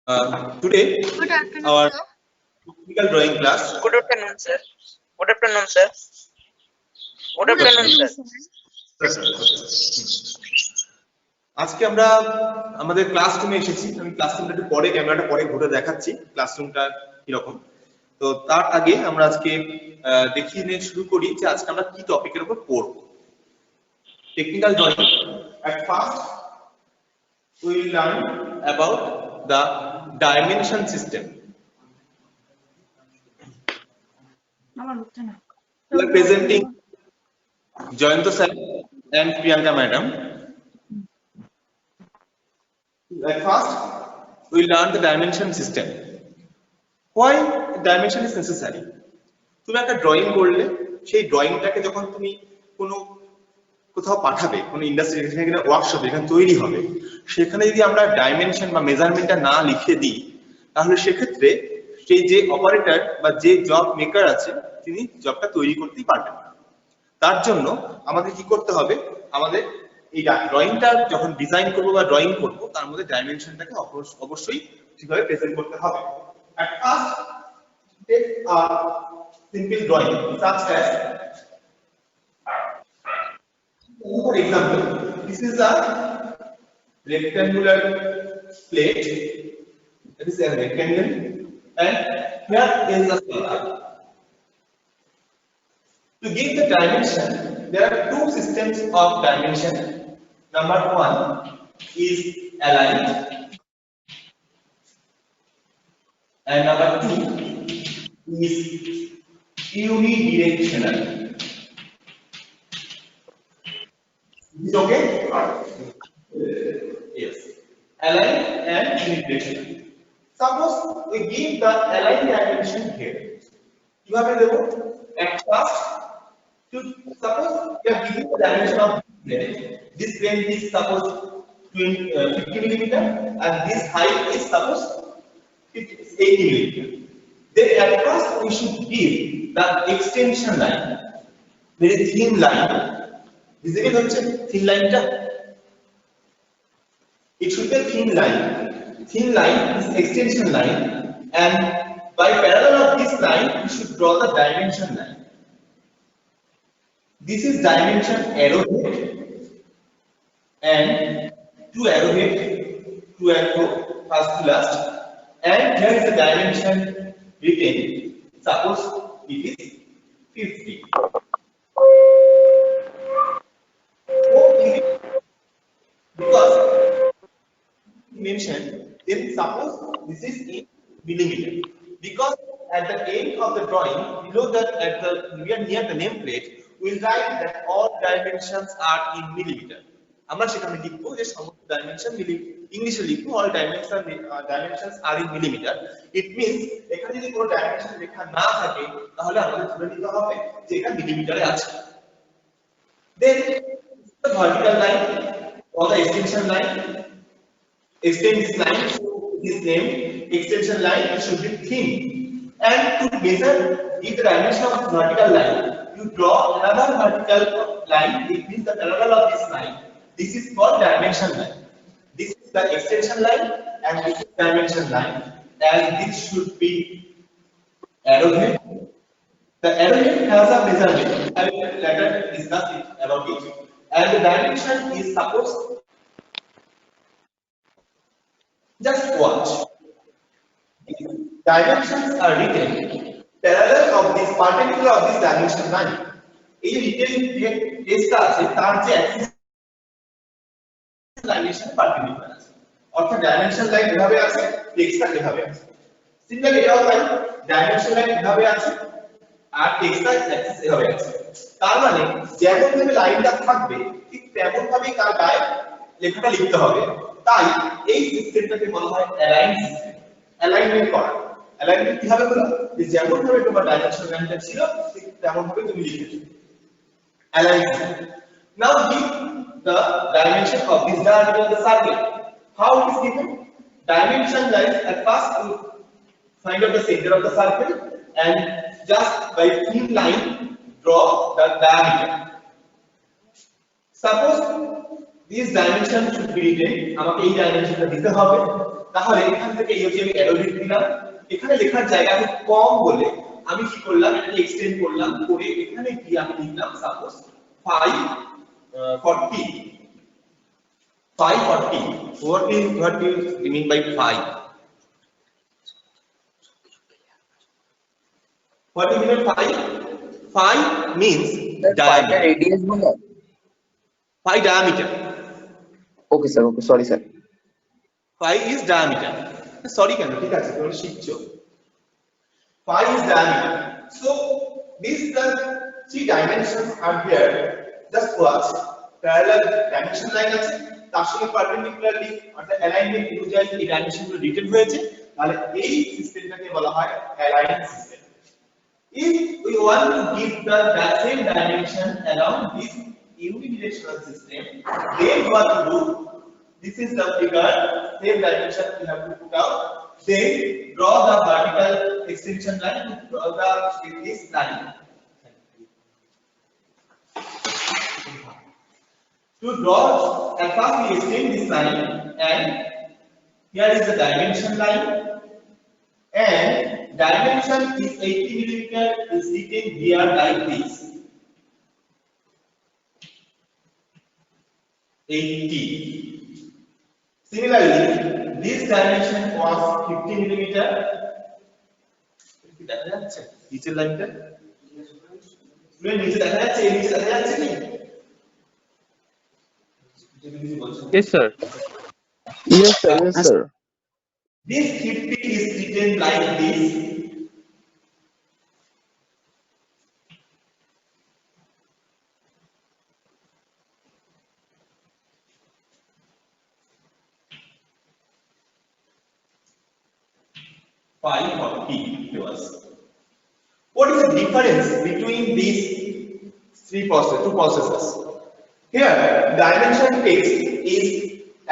Today, Good afternoon, our sir. technical drawing class. Good afternoon, sir. Good afternoon, sir. Good Good afternoon, afternoon, sir. sir. আজকে আমরা আমাদের ক্লাসরুমে এসেছি। আমি ক্লাসরুমটা একটু পরে ক্যামেরাটা পরে ঘুরে দেখাচ্ছি ক্লাসরুমটা কিরকম। তো তার আগে আমরা আজকে দেখিয়ে নিয়ে শুরু করি যে আজকে আমরা কি টপিকের উপর পড়ব। Technical drawing. At first, we will learn about the dimension system. We are presenting Jayanto sir and Priyanka madam. At first, we learn the dimension system. Why dimension is necessary? তুমি একটা ড্রয়িং করলে সেই ড্রয়িংটাকে যখন তুমি কোনো কোথাও পাঠাবে, কোনো ইন্ডাস্ট্রি যেখানে ওয়ার্কশপে এখানে তৈরি হবে, সেখানে যদি আমরা ডাইমেনশন বা মেজারমেন্টটা না লিখে দিই, তাহলে সেক্ষেত্রে সেই যে অপারেটর বা যে জব মেকার আছে তিনি জবটা তৈরি করতেই পারবেন না। তার জন্য আমাদের কি করতে হবে, আমাদের এই ড্রয়িংটা যখন ডিজাইন করব বা ড্রয়িং করব তার মধ্যে ডাইমেনশনটাকে অবশ্যই ঠিকভাবে প্রেজেন্ট করতে হবে। At first, take a simple drawing such as, for example, this is a rectangular plate. It is a rectangle, and here is a circle. To give the dimension, there are two systems of dimension. Number one is aligned, and number two is unidirectional. Is it okay? Yes. Aligned and unidirectional. Suppose we give the aligned dimension here. You have to at first. To suppose we are giving the dimension of this plane is suppose 50 millimeter and this height is suppose 80 millimeter. Then at first we should give the extension line, very thin line. Visible হচ্ছে thin line টা? It should be a thin line. Thin line is extension line, and by parallel of this line we should draw the dimension line. This is dimension arrowhead and two arrowhead, two and fro, first to last, and here is the dimension written. Suppose it is 50. Because mentioned, then suppose this is in millimeter. Because at the end of the drawing, below that at the near the nameplate, we'll write that all dimensions are in millimeter. আমরা সেখানে লিখবো যে সমস্ত dimension ইংলিশে লিখবো all dimensions are in millimeter. It means এখানে যদি কোনো ডাইমেনশন লেখা না থাকে তাহলে আমাদের ধরে নিতে হবে যে এটা মিলিমিটারে আছে। Then the vertical line or the extension line, extend this line, this name extension line, it should be thin. And to measure if the dimension of vertical line, you draw another vertical line. It means the parallel of this line. This is called dimension line. This is the extension line, and this is dimension line. And this should be arrowhead. The arrowhead has a measurement. I will later discuss it about it. And the dimension is suppose. Just watch. Dimensions are written parallel of this perpendicular of this dimension line. এই যে written যে টেস্টটা আছে তার যে Axis লাইনের perpendicular আছে, অর্থাৎ ডাইমেনশন লাইন এভাবে আছে, টেক্সটটা এভাবে আছে। সিমিলারলি এটাও তাই, ডাইমেনশন লাইন এভাবে আছে আর টেক্সটটা অ্যাক্সিস এভাবে আছে। তার মানে যেমন ভাবে লাইনটা থাকবে ঠিক তেমন ভাবেই তার গায়ে লেখাটা লিখতে হবে। তাই এই সিস্টেমটাকে বলা হয় অ্যালাইন সিস্টেম। অ্যালাইনমেন্ট করা, অ্যালাইনমেন্ট কিভাবে হলো, যে যেমন ভাবে তোমার ডাইমেনশন লাইনটা ছিল ঠিক তেমন ভাবে তুমি লিখেছো। Align. Now give the dimension of this diameter of the circle. How it is given? Dimension lies at first you find out the center of the circle and just by thin line draw the diameter. Suppose this dimension should be written, আমাকে এই ডাইমেনশনটা দিতে হবে। তাহলে এখান থেকে এই যে আমি অ্যারো দিলাম, এখানে লেখার জায়গা খুব কম বলে আমি কি করলাম, এটাকে এক্সটেন্ড করলাম, করে এখানে গিয়ে আমি লিখলাম suppose 540 540। what do you mean by 5? What do you mean by 5? 5 means diameter. radius बोला 5 diameter. okay sir okay sorry sir 5 is diameter. Sorry কেন, ঠিক আছে তোমরা শিখছো। 5 is diameter. So these the three dimensions are here. Just watch, parallel dimension line আছে, তার সঙ্গে perpendicularly অর্থাৎ alignment অনুযায়ী এই ডাইমেনশনগুলো রিটেন হয়েছে, তাহলে এই সিস্টেমটাকে বলা হয় align system. If we want to give the same dimension along this unidirectional system, then what to do? This is the figure, same dimension we have to put out. Then draw the vertical extension line to draw this line. To draw, at first we extend this line, and here is the dimension line, and dimension is 80 millimeter, is written here like this. 80. Similarly, this dimension was 50 millimeter. দেখা যাচ্ছে নিচের লাইনটা? Student নিচে দেখা যাচ্ছে, এই নিচে দেখা যাচ্ছে কি? Yes, sir. yes sir This 50 is written like this. What is the difference between these two processes? Here, dimension text is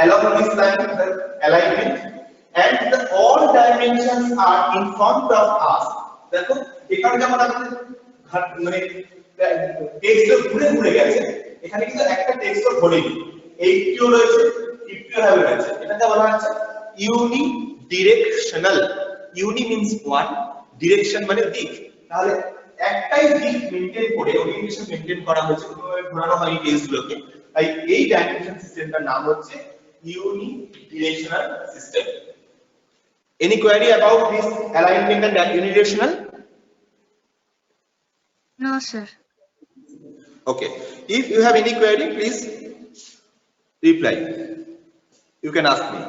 along this line, the alignment, and all dimensions are in front of us. দেখো এখানে যেমন আমাদের মানে text ঘুরে ঘুরে গেছে, এখানে কিন্তু একটা টেক্সট ঘোরেনি, 80 রয়েছে, 50 হবে রয়েছে। এটাকে বলা হচ্ছে ইউনিডিরেকশনাল। ইউনি মিন্স ওয়ান, ডিরেকশন মানে দিক। তাহলে একটাই দিক মেইনটেইন করে ওরিয়েন্টেশন মেইনটেইন করা হয়েছে, কোনোভাবে ঘোরানো হয়নি টেক্সটগুলোকে। তাই এই ডাইমেনশন সিস্টেমটার নাম হচ্ছে unidirectional system. Any query about this alignment and unidirectional? No, sir. Okay. If you have any query, please reply. You can ask me.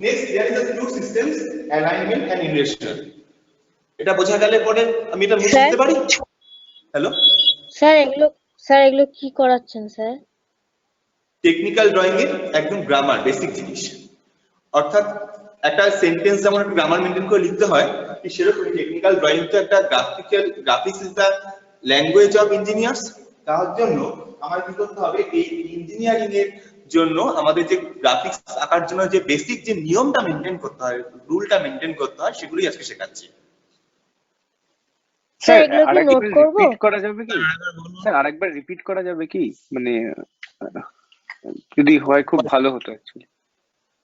Next, there is a two systems, alignment and unidirectional. এটা বোঝা গেলে পরে আমি এটা মুছে দিতে পারি। Hello sir এগুলো কি করাচ্ছেন স্যার? টেকনিক্যাল ড্রয়িং এর একদম গ্রামার বেসিক জিনিস, অর্থাৎ একটা সেন্টেন্স যেমন একটা গ্রামার মেইনটেইন করে লিখতে হয়, ঠিক সেরকমই টেকনিক্যাল ড্রয়িং তো একটা graphics is the language of engineers. তার জন্য আমার কি করতে হবে, এই ইঞ্জিনিয়ারিং এর জন্য আমাদের যে গ্রাফিক্স আঁকার জন্য যে বেসিক যে নিয়মটা মেইনটেইন করতে হয়, রুলটা মেইনটেইন করতে হয়, সেগুলোই আজকে শেখাচ্ছি। স্যার এগুলো কি নোট করব? রিপিট করা যাবে কি স্যার? আরেকবার রিপিট করা যাবে কি? মানে যদি হয় খুব ভালো হতো অ্যাকচুয়ালি।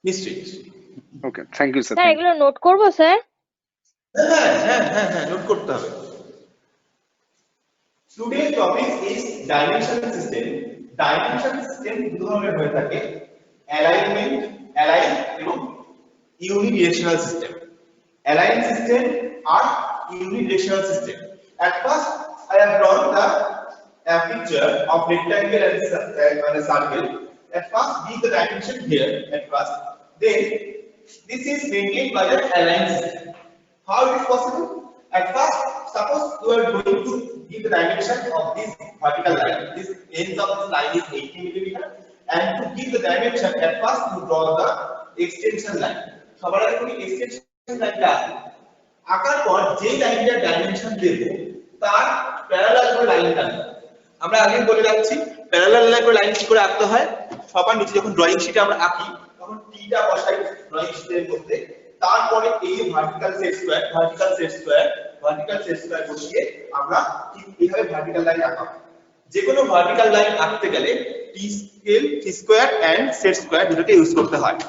নিশ্চয়ই। ওকে, থ্যাংক ইউ স্যার। স্যার এগুলো নোট করব স্যার? হ্যাঁ হ্যাঁ হ্যাঁ হ্যাঁ নোট করতে হবে। Today's topic is dimension system. Dimension system দুই ধরনের হয়ে থাকে, অ্যালাইন এবং unidirectional system. Aligned system R unidirectional system. At first, I have drawn a picture of rectangle and a circle. At first, give the dimension here. At first, then this is maintained by the aligned system. How it is possible? At first, suppose you are going to give the dimension of this vertical line. This length of this line is 80 millimeter, and to give the dimension, at first you draw the extension line. সবার আগে তুমি extension লাইনটা আঁকার পর যে লাইনটার dimension দেব তার parallel করে line টানবে। আমরা আগে বলে রাখছি প্যারালাল লাইন করে লাইন কি করে আঁকতে হয়। সবার নিচে যখন ড্রয়িং শিটে আমরা আঁকি তখন টিটা বসাই ড্রয়িং শিটের মধ্যে, তারপরে এই যে ভার্টিক্যাল সেট স্কয়ার বসিয়ে আমরা ঠিক এইভাবে ভার্টিক্যাল লাইন আঁকাবো। যে কোনো ভার্টিক্যাল লাইন আঁকতে গেলে T scale, T square and set square দুটোকে ইউজ করতে হয়।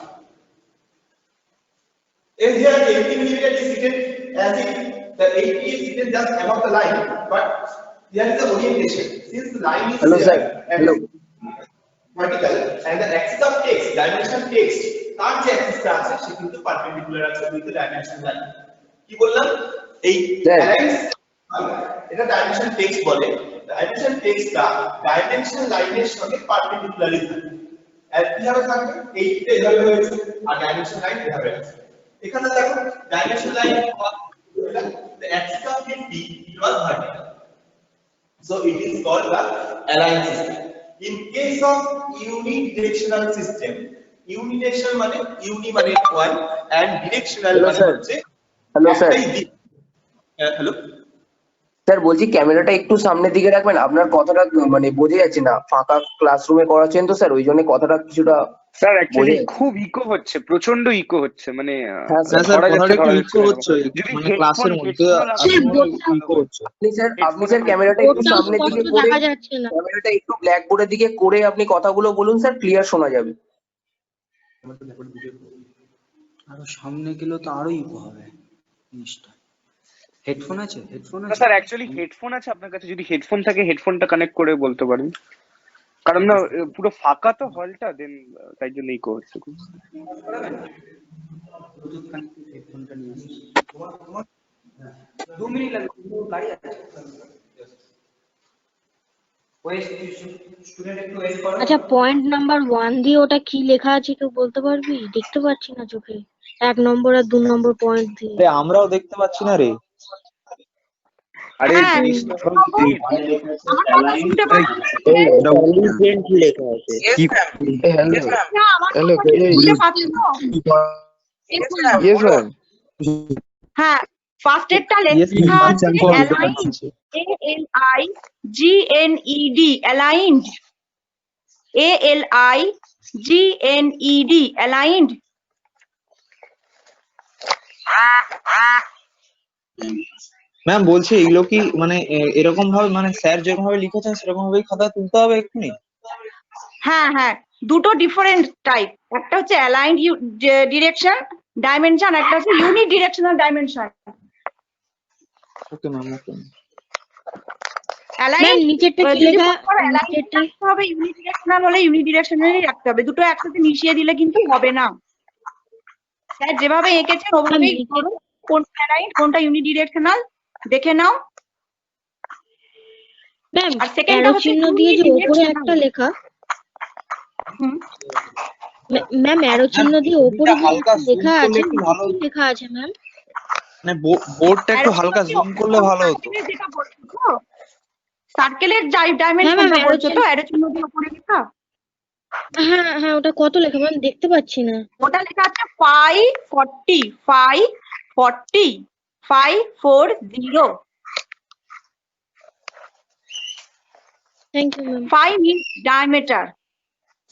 As here 80 millimeter is written as if the 80 is written just above the line, but here is the orientation. Since the line is Hello, here sir. and Hello. vertical and the axis of text, dimension text, তার যে অ্যাক্সিসটা আছে সে কিন্তু perpendicular আছে with the dimension line. কি বললাম? এই Sir. Aligns এটা dimension text বলে। ডাইমেনশন টেক্সটটা ডাইমেনশন লাইনের সঙ্গে পারপেন্ডিকুলারলি থাকে। আর কিভাবে থাকবে? এইটা এভাবে হয়েছে আর ডাইমেনশন লাইন এভাবে আছে। এখানে দেখো dimension line the axis of the T was vertical, so it is called the aligned system. In case of unidirectional system, unidirectional মানে uni মানে one and directional Hello, মানে sir. হচ্ছে Hello, sir. একটাই দিক। হ্যালো স্যার বলছি ক্যামেরাটা একটু সামনের দিকে রাখবেন, আপনার কথাটা মানে বোঝা যাচ্ছে না, ফাঁকা ক্লাসরুমে করাচ্ছেন তো স্যার, ওই জন্য কথাটা কিছুটা স্যার অ্যাকচুয়ালি বোঝা- খুব ইকো হচ্ছে, প্রচন্ড ইকো হচ্ছে, মানে হ্যাঁ, না স্যার ধরা যাচ্ছে, কথাটা একটু ধরা ইকো যাচ্ছে না। হচ্ছে যদি মানে ক্লাসের headphone- মধ্যে headphone লাগানো ইকো হচ্ছে। আপনি স্যার ক্যামেরাটা একটু ওটাও সামনের দিকে স্পষ্ট করে, দেখা যাচ্ছে না। ক্যামেরাটা একটু ব্ল্যাকবোর্ডের দিকে করে আপনি কথাগুলো বলুন স্যার, ক্লিয়ার শোনা যাবে। আরো সামনে গেলে তো আরো ইকো হবে জিনিসটা। হেডফোন আছে? হেডফোন না আছে? স্যার অ্যাকচুয়ালি হেডফোন আছে আপনার কাছে, যদি হেডফোন থাকে হেডফোনটা কানেক্ট করে বলতে পারেন, কারণ না পুরো ফাঁকা তো হলটা, দেন তাই জন্য ইকো হচ্ছে খুব। ব্লুটুথ কানেক্টেড হেডফোনটা নিয়ে আসি। 2 মিনিট লাগবে, গাড়ি আছে। ওই স্টুডেন্ট একটু ওয়েট করো। আচ্ছা, পয়েন্ট নাম্বার 1 দিয়ে ওটা কি লেখা আছে কেউ বলতে পারবি? দেখতে পাচ্ছি না চোখে। 1 নম্বর আর 2 নম্বর পয়েন্ট দিয়ে। আরে আমরাও দেখতে পাচ্ছি না রে। আরে হ্যাঁ, জিনিসটা আমার কথা শুনতে পাচ্ছেন? Yes, ma'am. Yes, ma'am. না, আমার কথা শুনতে পাচ্ছেন তো? Yes, ma'am. Yes, বলো। ma'am. হ্যাঁ, ফার্স্ট এরটা Yes, লেখা ma'am. আছে আমি বলতে aligned, পারছি। ALIGNED, aligned, ALIGNED, aligned. Ma'am বলছি এগুলো কি মানে এরকম ভাবে মানে স্যার যেরকম ভাবে লিখেছেন সেরকম ভাবেই খাতা তুলতে হবে এক্ষুনি? হ্যাঁ হ্যাঁ, দুটো ডিফারেন্ট টাইপ, একটা হচ্ছে অ্যালাইন্ড ডিরেকশন ডাইমেনশন, একটা হচ্ছে ইউনি ডিরেকশনাল ডাইমেনশন। ওকে ম্যাম, ওকে। অ্যালাইন্ড নিচেরটা কি লেখা? নিচেরটা হবে ইউনি ডিরেকশনাল, হলে ইউনি ডিরেকশনালই রাখতে হবে, দুটো একসাথে মিশিয়ে দিলে কিন্তু হবে না। স্যার যেভাবে এঁকেছেন ওভাবেই করো, কোনটা অ্যালাইন্ড কোনটা ইউনি ডিরেকশনাল দেখে নাও। ম্যাম, আর সেকেন্ডটা হচ্ছে চিহ্ন দিয়ে যে উপরে একটা লেখা, ম্যাম অ্যারো চিহ্ন দিয়ে উপরে যে হালকা লেখা zoom আছে, করলে একটু ভালো কি লেখা আছে ম্যাম? মানে বোর্ডটা একটু হালকা জুম করলে ভালো হতো। যেটা বলছো তো সার্কেলের ডাইমেনশনটা বলছো তো, অ্যারো চিহ্ন দিয়ে উপরে লেখা? হ্যাঁ হ্যাঁ, ওটা কত লেখা ম্যাম? দেখতে পাচ্ছি না। ওটা লেখা আছে 540, 540, 540। Thank you ma'am. 5 means diameter,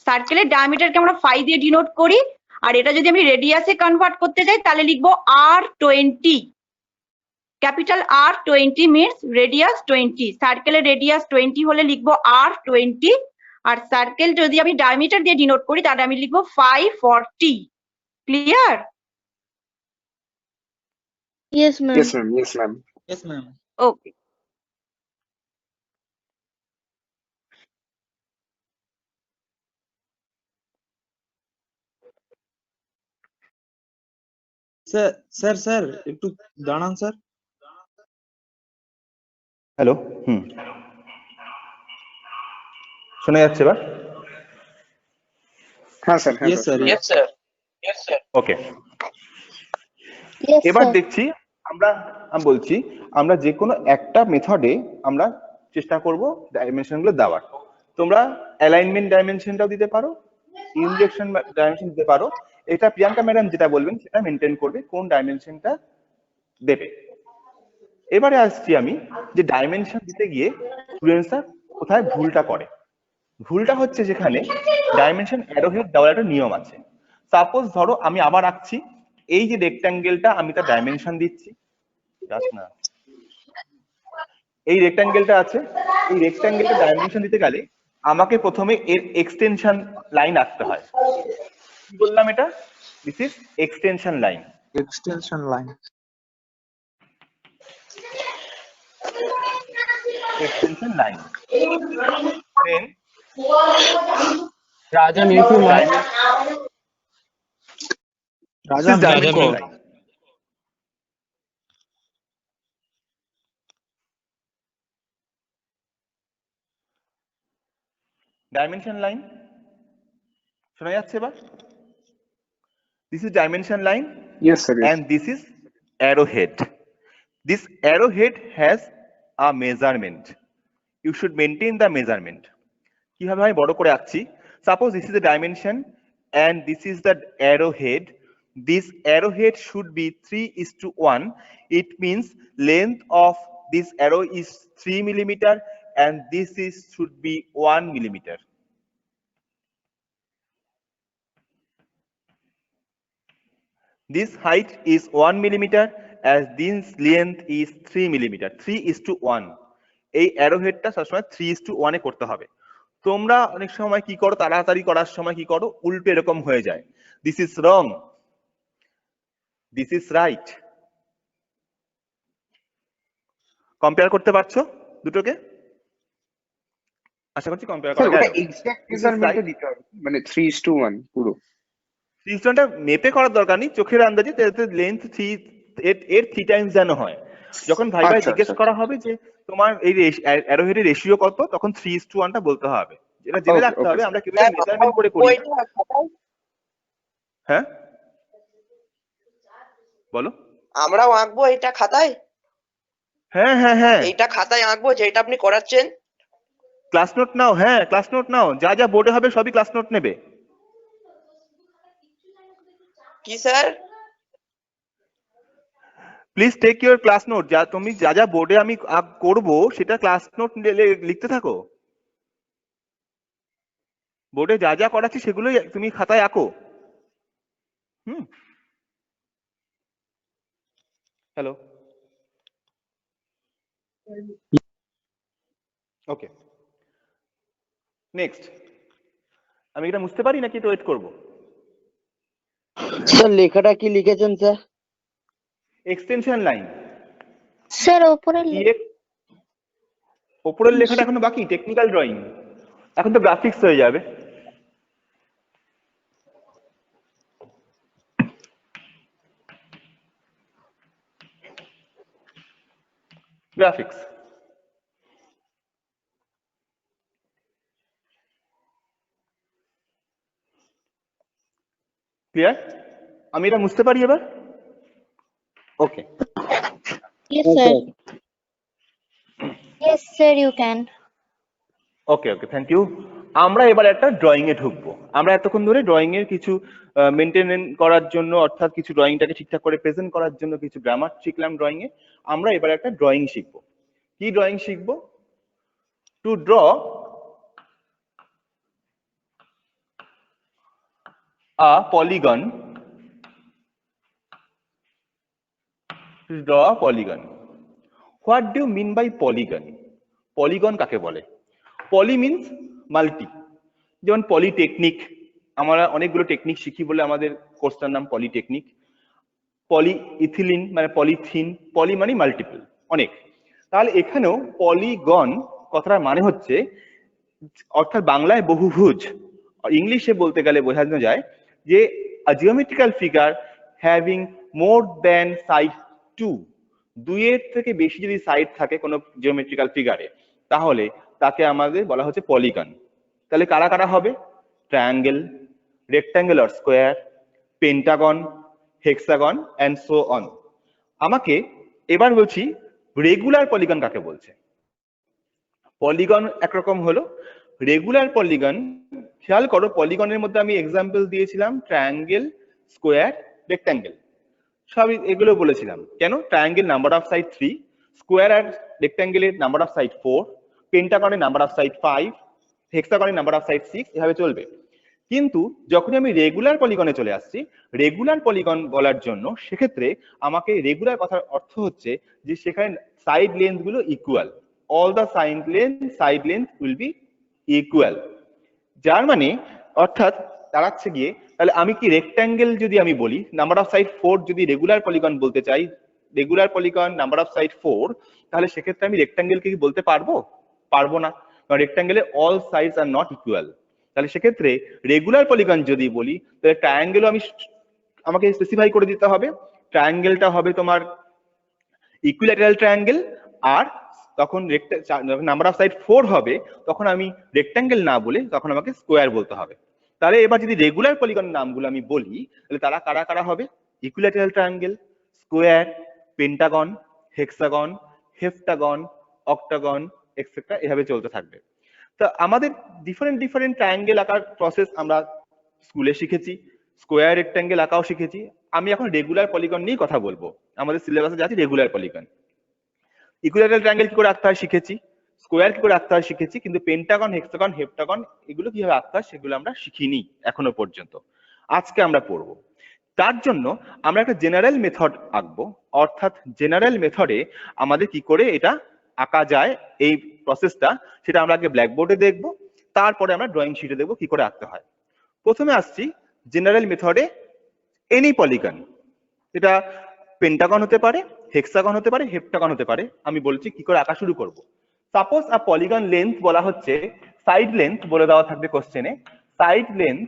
সার্কেলের ডায়ামিটারকে আমরা 5 দিয়ে ডিনোট করি, আর এটা যদি আমি রেডিয়াসে কনভার্ট করতে যাই তাহলে লিখবো R20, capital R20 means radius 20, সার্কেলের রেডিয়াস 20 হলে লিখবো R20, আর সার্কেল যদি আমি ডায়ামিটার দিয়ে ডিনোট করি তাহলে আমি লিখবো 540। Clear? Yes ma'am. Yes ma'am, yes ma'am. Yes ma'am. Okay. Sir sir sir একটু দাঁড়ান স্যার। হ্যালো শোনা যাচ্ছে এবার? হ্যাঁ স্যার, হ্যাঁ yes sir. Yes, sir. Yes, sir. ওকে, এবার দেখছি আমি বলছি আমরা যে কোনো একটা মেথডে আমরা চেষ্টা করব ডাইমেনশন গুলো দেওয়ার। তোমরা অ্যালাইনমেন্ট ডাইমেনশনটাও দিতে পারো, ইনজেকশন ডাইমেনশন দিতে পারো, এটা প্রিয়াঙ্কা ম্যাডাম যেটা বলবেন সেটা মেনটেন করবে কোন ডাইমেনশনটা দেবে। এবারে আসছি আমি যে ডাইমেনশন দিতে গিয়ে স্টুডেন্টসরা কোথায় ভুলটা করে। ভুলটা হচ্ছে যেখানে ডাইমেনশন অ্যারোহেড দেওয়ার একটা নিয়ম আছে। সাপোজ ধরো আমি আবার আঁকছি, এই যে রেক্ট্যাঙ্গেলটা আমি তার ডাইমেনশন দিচ্ছি, জাস্ট না এই রেক্ট্যাঙ্গেলটা আছে, এই রেক্ট্যাঙ্গেলটা ডাইমেনশন দিতে গেলে আমাকে প্রথমে এর এক্সটেনশন লাইন আঁকতে হয়। কি বললাম এটা? This is extension line. Extension line. Extension line. Then Raja mute your mic. রাজা dimension line. Dimension line. শোনা যাচ্ছে এবার? This is dimension line. Yes, sir. Yes. And this is arrowhead. This arrowhead has a measurement. You should maintain the measurement. কিভাবে আমি বড় করে আঁকছি? Suppose this is the dimension and this is the arrowhead. This arrowhead should be 3:1. It means length of this arrow is 3 millimeter and this is should be 1 millimeter. This height is 1 millimeter as this length is 3 millimeter. 3:1. এই অ্যারোহেডটা সবসময় 3:1 এ করতে হবে। তোমরা অনেক সময় কি করো, তাড়াতাড়ি করার সময় কি করো, উল্টো এরকম হয়ে যায়। This is wrong, this is right. Compare করতে পারছো দুটোকে? আশা করছি কম্পেয়ার স্যার করা ওটা যায়। এক্সাক্ট মেজারমেন্টে দিতে হবে, মানে 3:1 পুরো। সিস্টেমটা মেপে করার দরকার নেই, চোখের আন্দাজে লেন্থ 3 এর 3 টাইমস যেন হয়। যখন ভাইভায় আচ্ছা, জিজ্ঞেস আচ্ছা। করা হবে যে তোমার এই অ্যারোহেডের রেশিও কত, তখন 3:1টা বলতে হবে। এটা জেনে Okay, রাখতে okay, হবে, sir. আমরা কিভাবে মেজারমেন্ট করে করি না। হ্যাঁ বলো। আমরাও আঁকবো এটা খাতায়? হ্যাঁ হ্যাঁ হ্যাঁ, এইটা খাতায় আঁকবো যেটা আপনি করাচ্ছেন? ক্লাস নোট নাও। হ্যাঁ ক্লাস নোট নাও, যা যা বোর্ডে হবে সবই ক্লাস নোট নেবে। কি sir? Please take your class note. যা তুমি যা যা বোর্ডে আমি করব সেটা ক্লাস নোট লিখতে থাকো। বোর্ডে যা যা করাচ্ছি সেগুলোই তুমি খাতায় আঁকো। Hello, okay next. আমি এটা বুঝতে পারি নাকি একটু ওয়েট করবো? স্যার লেখাটা কি লিখেছেন স্যার? Extension line. স্যার ওপরে ওপরের লেখাটা এখনো বাকি, টেকনিক্যাল ড্রয়িং। এখন তো গ্রাফিক্স হয়ে যাবে। Graphics clear? আমি এটা বুঝতে পারি এবার? Okay Yes, sir. Yes, sir, you can. Okay okay thank you. আমরা এবার একটা ড্রয়িং এ ঢুকবো। আমরা এতক্ষণ ধরে ড্রয়িং এর কিছু মেনটেন করার জন্য, অর্থাৎ কিছু ড্রয়িংটাকে ঠিকঠাক করে প্রেজেন্ট করার জন্য কিছু গ্রামার শিখলাম ড্রয়িং এ। আমরা এবার একটা ড্রয়িং শিখবো। কি ড্রয়িং শিখবো? Two draw a polygon. To draw a polygon. What do you mean by polygon? Polygon কাকে বলে? পলি মিন্স মাল্টি। যেমন পলিটেকনিক, আমরা অনেকগুলো টেকনিক শিখি বলে আমাদের কোর্সটার নাম পলিটেকনিক। পলি ইথিলিন মানে পলিথিন, পলি মানে মাল্টিপল, অনেক। তাহলে এখানেও পলিগন কথাটার মানে হচ্ছে, অর্থাৎ বাংলায় বহুভুজ, ইংলিশে বলতে গেলে বোঝানো যায় যে a geometrical figure having more than side 2, দুইয়ের থেকে বেশি যদি সাইড থাকে কোনো জিওমেট্রিক্যাল ফিগারে, তাহলে তাকে আমাদের বলা হচ্ছে পলিগন। তাহলে কারা কারা হবে? Triangle, rectangle or square, pentagon, hexagon and so on. আমাকে এবার বলছি রেগুলার পলিগন কাকে বলছে। পলিগন একরকম হলো, রেগুলার পলিগন খেয়াল করো, পলিগনের মধ্যে আমি এক্সাম্পল দিয়েছিলাম ট্রায়াঙ্গেল, স্কোয়ার, রেক্ট্যাঙ্গেল, সবই এগুলো বলেছিলাম। কেন? Triangle number of side 3, square আর রেক্ট্যাঙ্গেলের নাম্বার অফ সাইড 4, পেন্টাগনের নাম্বার অফ সাইড 5, হেক্সাগনের নাম্বার অফ সাইড 6, এভাবে চলবে। কিন্তু যখন আমি রেগুলার পলিগনে চলে আসছি, রেগুলার পলিগন বলার জন্য সেক্ষেত্রে আমাকে রেগুলার কথার অর্থ হচ্ছে যে সেখানে সাইড লেন্থ গুলো equal. all the side length will be equal. যার মানে অর্থাৎ দাঁড়াচ্ছে গিয়ে তাহলে আমি কি রেক্ট্যাঙ্গেল যদি আমি বলি নাম্বার অফ সাইড 4 যদি রেগুলার পলিগন বলতে চাই regular polygon number of side 4 তাহলে সেক্ষেত্রে আমি রেক্ট্যাঙ্গেলকে কি বলতে পারবো না কারণ রেক্ট্যাঙ্গেলে all sides are not equal. তাহলে সেক্ষেত্রে রেগুলার পলিগন যদি বলি তাহলে ট্রায়াঙ্গেলও আমাকে স্পেসিফাই করে দিতে হবে ট্রায়াঙ্গেলটা হবে তোমার ইকুইল্যাটারাল ট্রায়াঙ্গেল আর তখন নাম্বার অফ সাইড 4 হবে তখন আমি রেক্ট্যাঙ্গেল না বলে তখন আমাকে স্কোয়ার বলতে হবে। তাহলে এবার যদি রেগুলার পলিগনের নামগুলো আমি বলি তাহলে তারা কারা কারা হবে equilateral triangle square pentagon hexagon heptagon octagon etcetera এভাবে চলতে থাকবে। তো আমাদের ডিফারেন্ট ট্রায়াঙ্গেল আঁকার প্রসেস আমরা স্কুলে শিখেছি স্কোয়ার রেক্ট্যাঙ্গেল আঁকাও শিখেছি আমি এখন রেগুলার পলিগন নিয়ে কথা বলবো আমাদের সিলেবাসে যাচ্ছে রেগুলার পলিগন। ইকুইল্যাটারাল ট্রায়াঙ্গেল কি করে আঁকতে হয় শিখেছি স্কোয়ার কি করে আঁকতে হয় শিখেছি কিন্তু পেন্টাগন হেক্সাগন হেপ্টাগন এগুলো কিভাবে আঁকতে হয় সেগুলো আমরা শিখিনি এখনো পর্যন্ত আজকে আমরা পড়বো। তার জন্য আমরা একটা জেনারেল মেথড আঁকবো অর্থাৎ জেনারেল মেথডে আমাদের কি করে এটা আঁকা যায় এই প্রসেসটা সেটা আমরা আগে ব্ল্যাকবোর্ডে দেখবো তারপরে আমরা ড্রয়িং শিটে দেখবো কি করে আঁকতে হয়। প্রথমে আসছি জেনারেল মেথডে এনি পলিগন এটা পেন্টাগন হতে পারে হেক্সাগন হতে পারে হেপ্টাগন হতে পারে আমি বলছি কি করে আঁকা শুরু করব। সাপোজ আ পলিগন লেন্থ বলা হচ্ছে সাইড লেন্থ বলে দেওয়া থাকবে কোশ্চেনে সাইড লেন্থ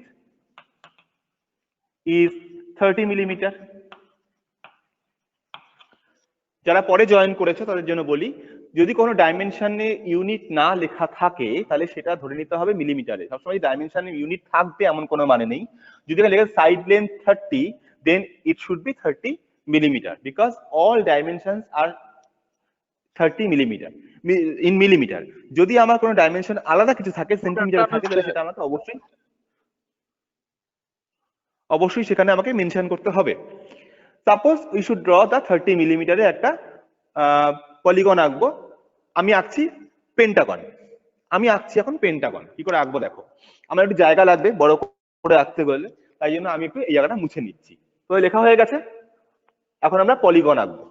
ইজ 30 মিলিমিটার। যারা পরে জয়েন করেছে তাদের জন্য বলি যদি কোনো ডাইমেনশনে ইউনিট না লেখা থাকে তাহলে সেটা ধরে নিতে হবে মিলিমিটারে সবসময় ডাইমেনশনে ইউনিট থাকবে এমন কোনো মানে নেই যদি লেখা side length 30 then it should be 30 millimeter because all dimensions are 30 millimeter in millimeter যদি আমার কোনো ডাইমেনশন আলাদা কিছু থাকে সেন্টিমিটারে থাকে তাহলে সেটা আমাকে অবশ্যই সেখানে আমাকে মেনশন করতে হবে। সাপোজ উই শুড ড্র দা 30 মিলিমিটারে একটা পলিগন আঁকবো আমি আঁকছি পেন্টাগন আমি আঁকছি এখন পেন্টাগন কি করে আঁকবো দেখো আমার একটু জায়গা লাগবে বড় করে আঁকতে গেলে তাই জন্য আমি একটু এই জায়গাটা মুছে নিচ্ছি। তো লেখা হয়ে গেছে এখন আমরা পলিগন আঁকবো।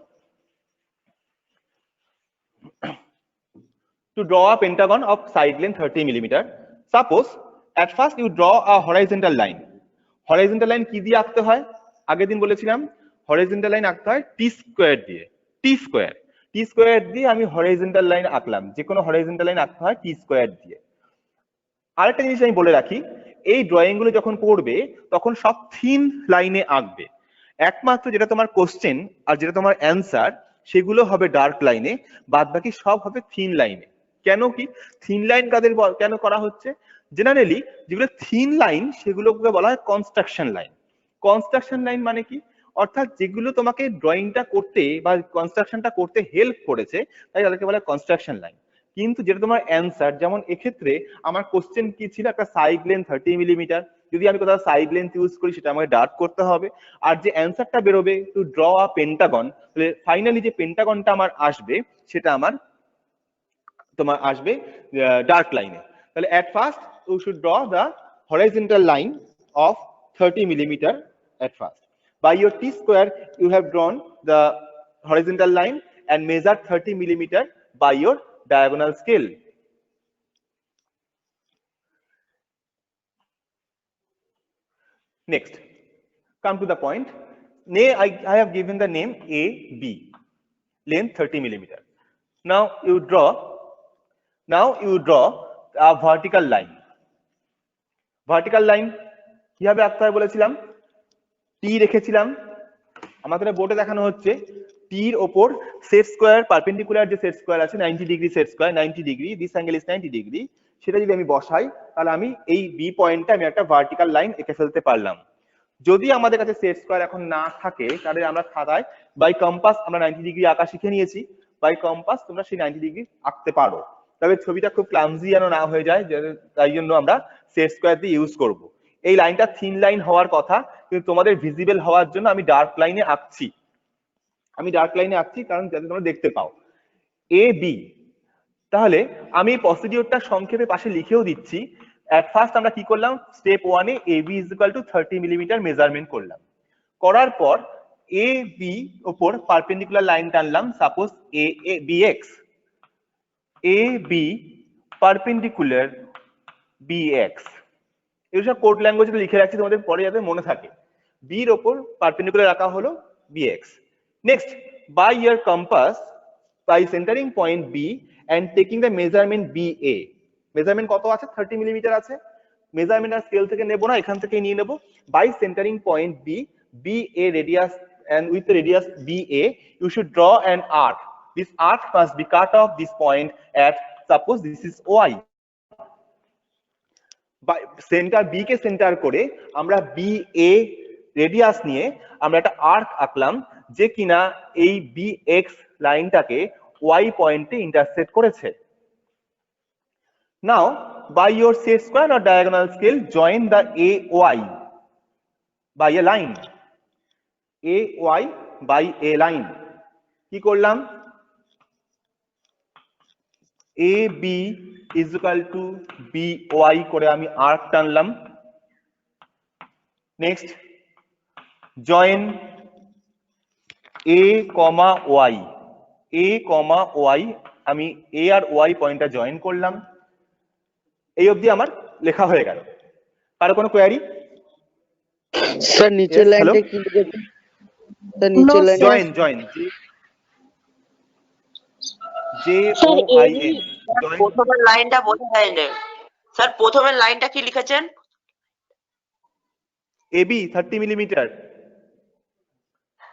To draw a pentagon of side length 30 millimeter, suppose at first you draw a horizontal line. Horizontal line কি দিয়ে আঁকতে হয় আগের দিন বলেছিলাম horizontal line আঁকতে হয় t square দিয়ে t square দিয়ে আমি horizontal line আঁকলাম যে কোনো horizontal line আঁকতে হয় t square দিয়ে। আরেকটা জিনিস আমি বলে রাখি এই ড্রয়িং গুলো যখন করবে তখন সব থিন লাইনে আঁকবে একমাত্র যেটা তোমার কোশ্চেন আর যেটা তোমার অ্যান্সার সেগুলো হবে ডার্ক লাইনে বাদ বাকি সব হবে থিন লাইনে। কেন কি থিন লাইন কাদের কেন করা হচ্ছে জেনারেলি যেগুলো থিন লাইন সেগুলোকে বলা হয় কনস্ট্রাকশন লাইন মানে কি অর্থাৎ যেগুলো তোমাকে ড্রয়িংটা করতে বা কনস্ট্রাকশনটা করতে হেল্প করেছে তাই তাদেরকে বলা হয় কনস্ট্রাকশন লাইন। কিন্তু যেটা তোমার অ্যান্সার যেমন এক্ষেত্রে আমার কোশ্চেন কি ছিল একটা সাইড লেন্থ 30 মিলিমিটার যদি আমি কোথাও সাইড লেন্থ ইউজ করি সেটা আমাকে ডার্ক করতে হবে আর যে অ্যান্সারটা বেরোবে টু ড্র আ পেন্টাগন তাহলে ফাইনালি যে পেন্টাগনটা আমার আসবে সেটা আমার তোমার আসবে ডার্ক লাইনে। তাহলে at first you should draw the horizontal line of 30 millimeter at first. By your t square you have drawn the horizontal line and measured 30 millimeter by your diagonal scale. Next, come to the point. I have given the name AB, length 30 millimeter. Now you draw a vertical line. Vertical line কিভাবে আঁকতে হয় বলেছিলাম t রেখেছিলাম আমাদের বোর্ডে দেখানো হচ্ছে t এর উপর সেট স্কয়ার পারপেন্ডিকুলার যে সেট স্কয়ার আছে 90 degree set square 90 degree this angle is 90 degree সেটা যদি আমি বসাই তাহলে আমি এই b পয়েন্টে আমি একটা ভার্টিক্যাল লাইন এঁকে ফেলতে পারলাম। যদি আমাদের কাছে সেট স্কয়ার এখন না থাকে তাহলে আমরা খাতায় বাই কম্পাস আমরা 90 ডিগ্রি আঁকা শিখে নিয়েছি বাই কম্পাস তোমরা সেই 90 ডিগ্রি আঁকতে পারো তবে ছবিটা খুব ক্লামজি যেন না হয়ে যায় তাই জন্য আমরা সেট স্কয়ার দিয়ে ইউজ করব। এই লাইনটা থিন লাইন হওয়ার কথা কিন্তু তোমাদের ভিজিবল হওয়ার জন্য আমি ডার্ক লাইনে আঁকছি কারণ যাতে তোমরা দেখতে পাও এ বি। তাহলে আমি প্রসিডিউরটা সংক্ষেপে পাশে লিখেও দিচ্ছি। এট ফার্স্ট আমরা কি করলাম স্টেপ 1 এ AB = 30 মিলিমিটার মেজারমেন্ট করলাম করার পর এ বি উপর পারপেন্ডিকুলার লাইন টানলাম সাপোজ এ BX AB perpendicular BX। এগুলো সব কোড ল্যাঙ্গুয়েজে লিখে রাখছি তোমাদের পরে যাতে মনে থাকে। B এর ওপর পারপেন্ডিকুলার রাখা হলো BX। Next, by your compass by centering point B and taking the measurement BA। Measurement কত আছে? 30 মিলিমিটার আছে। মেজারমেন্ট আর স্কেল থেকে নেব না, এখান থেকে নিয়ে নেব। by centering point B, BA radius, and with the radius BA you should draw an arc. This arc must be cut off this point at, suppose this is Y। Centre B কে centre করে আমরা B A radius নিয়ে আমরা একটা arc আঁকলাম, যে কিনা এই বি এক্স লাইনটাকে ওয়াই পয়েন্টে ইন্টারসেক্ট করেছে। Now by your set square or diagonal scale join the A Y by a line. A Y by a line কি করলাম? A B is equal to by করে আমি আর্ক টানলাম। Next, join a, y, a, y, আমি a আর y পয়েন্টটা join করলাম। এই অবধি আমার লেখা হয়ে গেল। কারো কোনো কোয়ারি? স্যার নিচের Yes, লাইনটা hello? কি লিখেছেন? স্যার নিচের লাইন জয়েন JOIN জয়েন। প্রথমের লাইনটা বোঝা যায় না স্যার, প্রথমের লাইনটা কি লিখেছেন? AB 30 millimetre.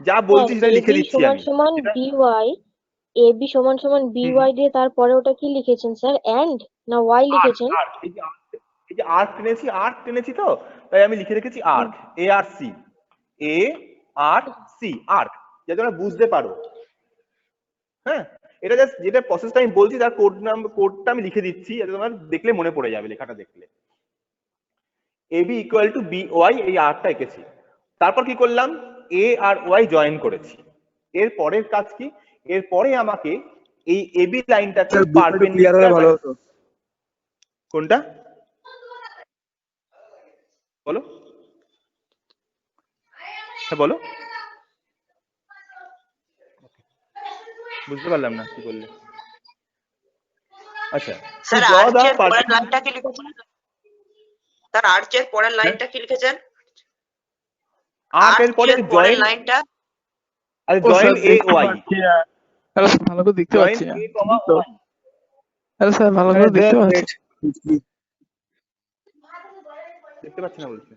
যা বলছি সেটা লিখে দিচ্ছি আমি। সমান বিওয়াই, এবি সমান বিওয়াই দিয়ে তারপরে ওটা কি লিখেছেন স্যার? এন্ড না ওয়াই লিখেছেন? এই যে আর্ক টেনেছি তো, তাই আমি লিখে রেখেছি আর্ক, ARC, ARC, আর্ক, যাতে তোমরা বুঝতে পারো। হ্যাঁ, এটা জাস্ট যেটা প্রসেসটা আমি বলছি তার কোডটা আমি লিখে দিচ্ছি, যাতে তোমার দেখলে মনে পড়ে যাবে লেখাটা দেখলে। AB ইকুয়াল টু BY, এই আর্কটা এঁকেছি। তারপর কি করলাম? A আর Y জয়েন করেছি। এর পরের কাজ কি? এরপরে আমাকে এই AB লাইনটাকে পারপেন্ডিকুলার, কোনটা বলো? হ্যাঁ বলো, বুঝতে পারলাম না কি বললে। আচ্ছা, স্যার আর্চের পরের লাইনটা কি লিখেছেন? স্যার আর্চের পরের লাইনটা কি লিখেছেন? আর্কের পরে জয়েন লাইনটা, আরে join A Y. Hello sir, ভালো করে দেখতে পাচ্ছি না। হ্যালো স্যার, ভালো করে দেখতে পাচ্ছি। দেখতে পাচ্ছি না বলছি।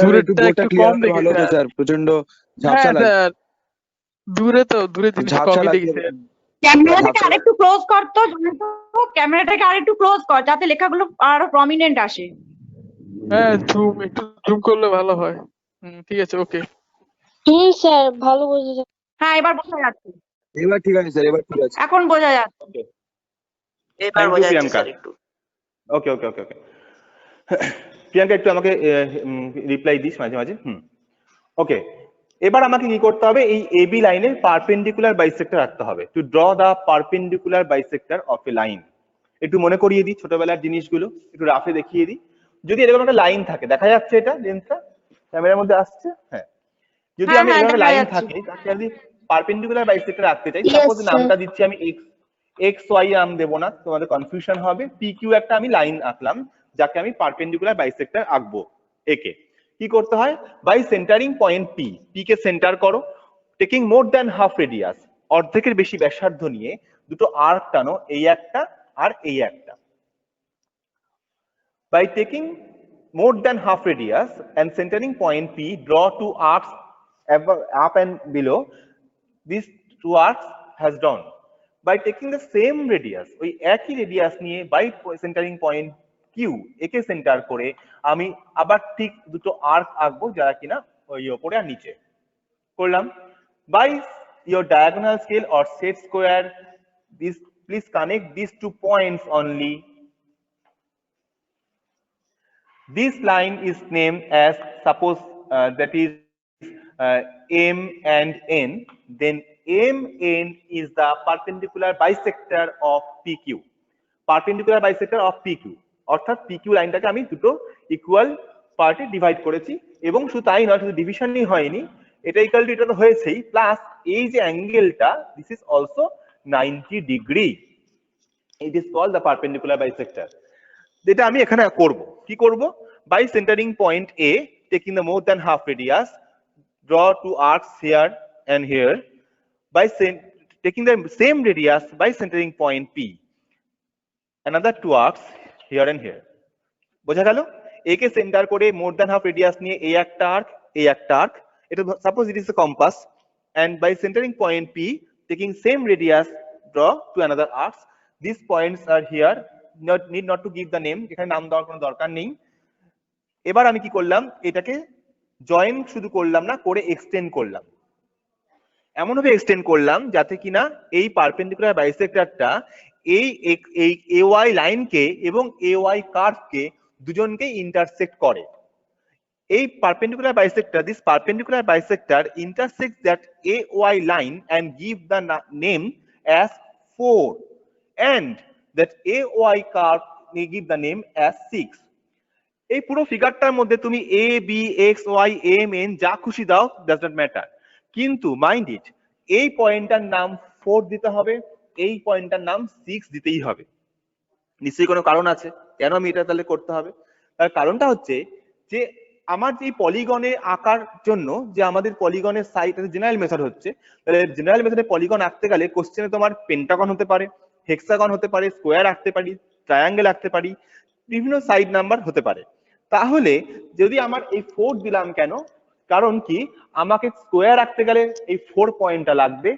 দূরেরটা একটু কম দেখেছি স্যার, প্রচন্ড ঝাপসা লাগে স্যার। দূরে জিনিসটা কমই দেখেছি। ক্যামেরাটাকে আরেকটু ক্লোজ কর তো, ক্যামেরাটাকে আরেকটু ক্লোজ কর যাতে লেখাগুলো আরো প্রমিনেন্ট আসে। হ্যাঁ, একটু জুম করলে ভালো হয়। ঠিক আছে, ওকে। স্যার ভালো বোঝা যায়। হ্যাঁ, এবার বোঝা যাচ্ছে। এবার ঠিক আছে স্যার, এবার ঠিক আছে। এখন বোঝা যাচ্ছে। এবার বোঝা যাচ্ছে স্যার একটু। ওকে। প্রিয়াঙ্কা একটু আমাকে রিপ্লাই দিস মাঝে মাঝে। ওকে, এবার আমাকে কি করতে হবে? এই এবি লাইনের পারপেন্ডিকুলার বাইসেক্টর রাখতে হবে। To draw the perpendicular bisector of a line. একটু মনে করিয়ে দিই ছোটবেলার জিনিসগুলো, একটু রাফে দেখিয়ে দিই। যদি এরকম একটা লাইন থাকে, দেখা যাচ্ছে এটা লেন্সটা ক্যামেরার মধ্যে আসছে? হ্যাঁ, যদি আমি এরকম একটা লাইন থাকে তাকে আমি পারপেন্ডিকুলার বাইসেক্টর রাখতে চাই, সাপোজ নামটা দিচ্ছি আমি এক্স ওয়াই নাম দেবো না, তোমাদের কনফিউশন হবে। PQ একটা আমি লাইন আঁকলাম, যাকে আমি পারপেন্ডিকুলার বাইসেক্টর আঁকবো। একে কি করতে হয়? বাই সেন্টারিং পয়েন্ট পি কে সেন্টার করো, taking more than half radius, অর্ধেকের বেশি ব্যাসার্ধ নিয়ে দুটো আর্ক টানো, এই একটা আর এই একটা। By taking more than half radius and centering point P, draw two arcs up and below. These two arcs has drawn. By taking the same radius, ওই একই রেডিয়াস নিয়ে by centering point Q, একে centre করে আমি আবার ঠিক দুটো arc আঁকবো, যারা কিনা ওই উপরে আর নিচে করলাম। By your diagonal scale or set square, please connect these 2 points only. This line is named as, suppose that is M and N, then MN is the perpendicular bisector of PQ. Perpendicular bisector of PQ, অর্থাৎ PQ লাইনটাকে আমি দুটো equal পার্টে divide করেছি, এবং শুধু তাই নয়, শুধু ডিভিশনই হয়নি, এটা ইকুয়াল টু এটা তো হয়েছেই, প্লাস এই যে অ্যাঙ্গেলটা, this is also 90 degree. It is called the perpendicular bisector. যেটা আমি এখানে করব, কি করব? By centering point A, taking the more than half radius, draw two arcs here and here. By taking the same radius, by centering point P, another two arcs here and here. বোঝা গেল? A K centre করে more than half radius নিয়ে A একটা arc, A একটা arc. এটা suppose it is a compass, and by centering point P, taking same radius, draw to another arcs. These points are here. Need not to give the name. এখানে নাম দেওয়ার কোনো দরকার নেই। এবার আমি কি করলাম, এটাকে জয়েন শুধু করলাম না, করে এক্সটেন্ড করলাম। এমন ভাবে এক্সটেন্ড করলাম যাতে কিনা এই পারপেন্ডিকুলার বাইসেক্টরটা এই AY লাইনকে এবং AY কার্ভকে দুজনকে ইন্টারসেক্ট করে। এই perpendicular bisector, this perpendicular bisector intersects that AY line and give the name as 4, and that AY curve may give the name as 6. এই পুরো ফিগারটার মধ্যে তুমি A, B, X, Y, M, N যা খুশি দাও, does not matter, কিন্তু mind it, এই পয়েন্টটার নাম 4 দিতে হবে, এই পয়েন্টটার নাম 6 দিতেই হবে। নিশ্চয়ই কোনো কারণ আছে কেন আমি এটা তাহলে করতে হবে। তার কারণটা হচ্ছে যে আমার যে পলিগনে আঁকার জন্য যে আমাদের পলিগনের সাইড জেনারেল মেথড হচ্ছে, তাহলে জেনারেল মেথডে পলিগন আঁকতে গেলে কোশ্চেনে তোমার পেন্টাগন হতে পারে, হেক্সাগন হতে পারে, স্কোয়ার আঁকতে পারি, ট্রায়াঙ্গেল আঁকতে পারি, বিভিন্ন সাইড নাম্বার হতে পারে। তাহলে যদি আমার এই 4 দিলাম কেন, কারণ কি আমাকে স্কোয়ার আঁকতে গেলে এই 4 পয়েন্টটা লাগবে,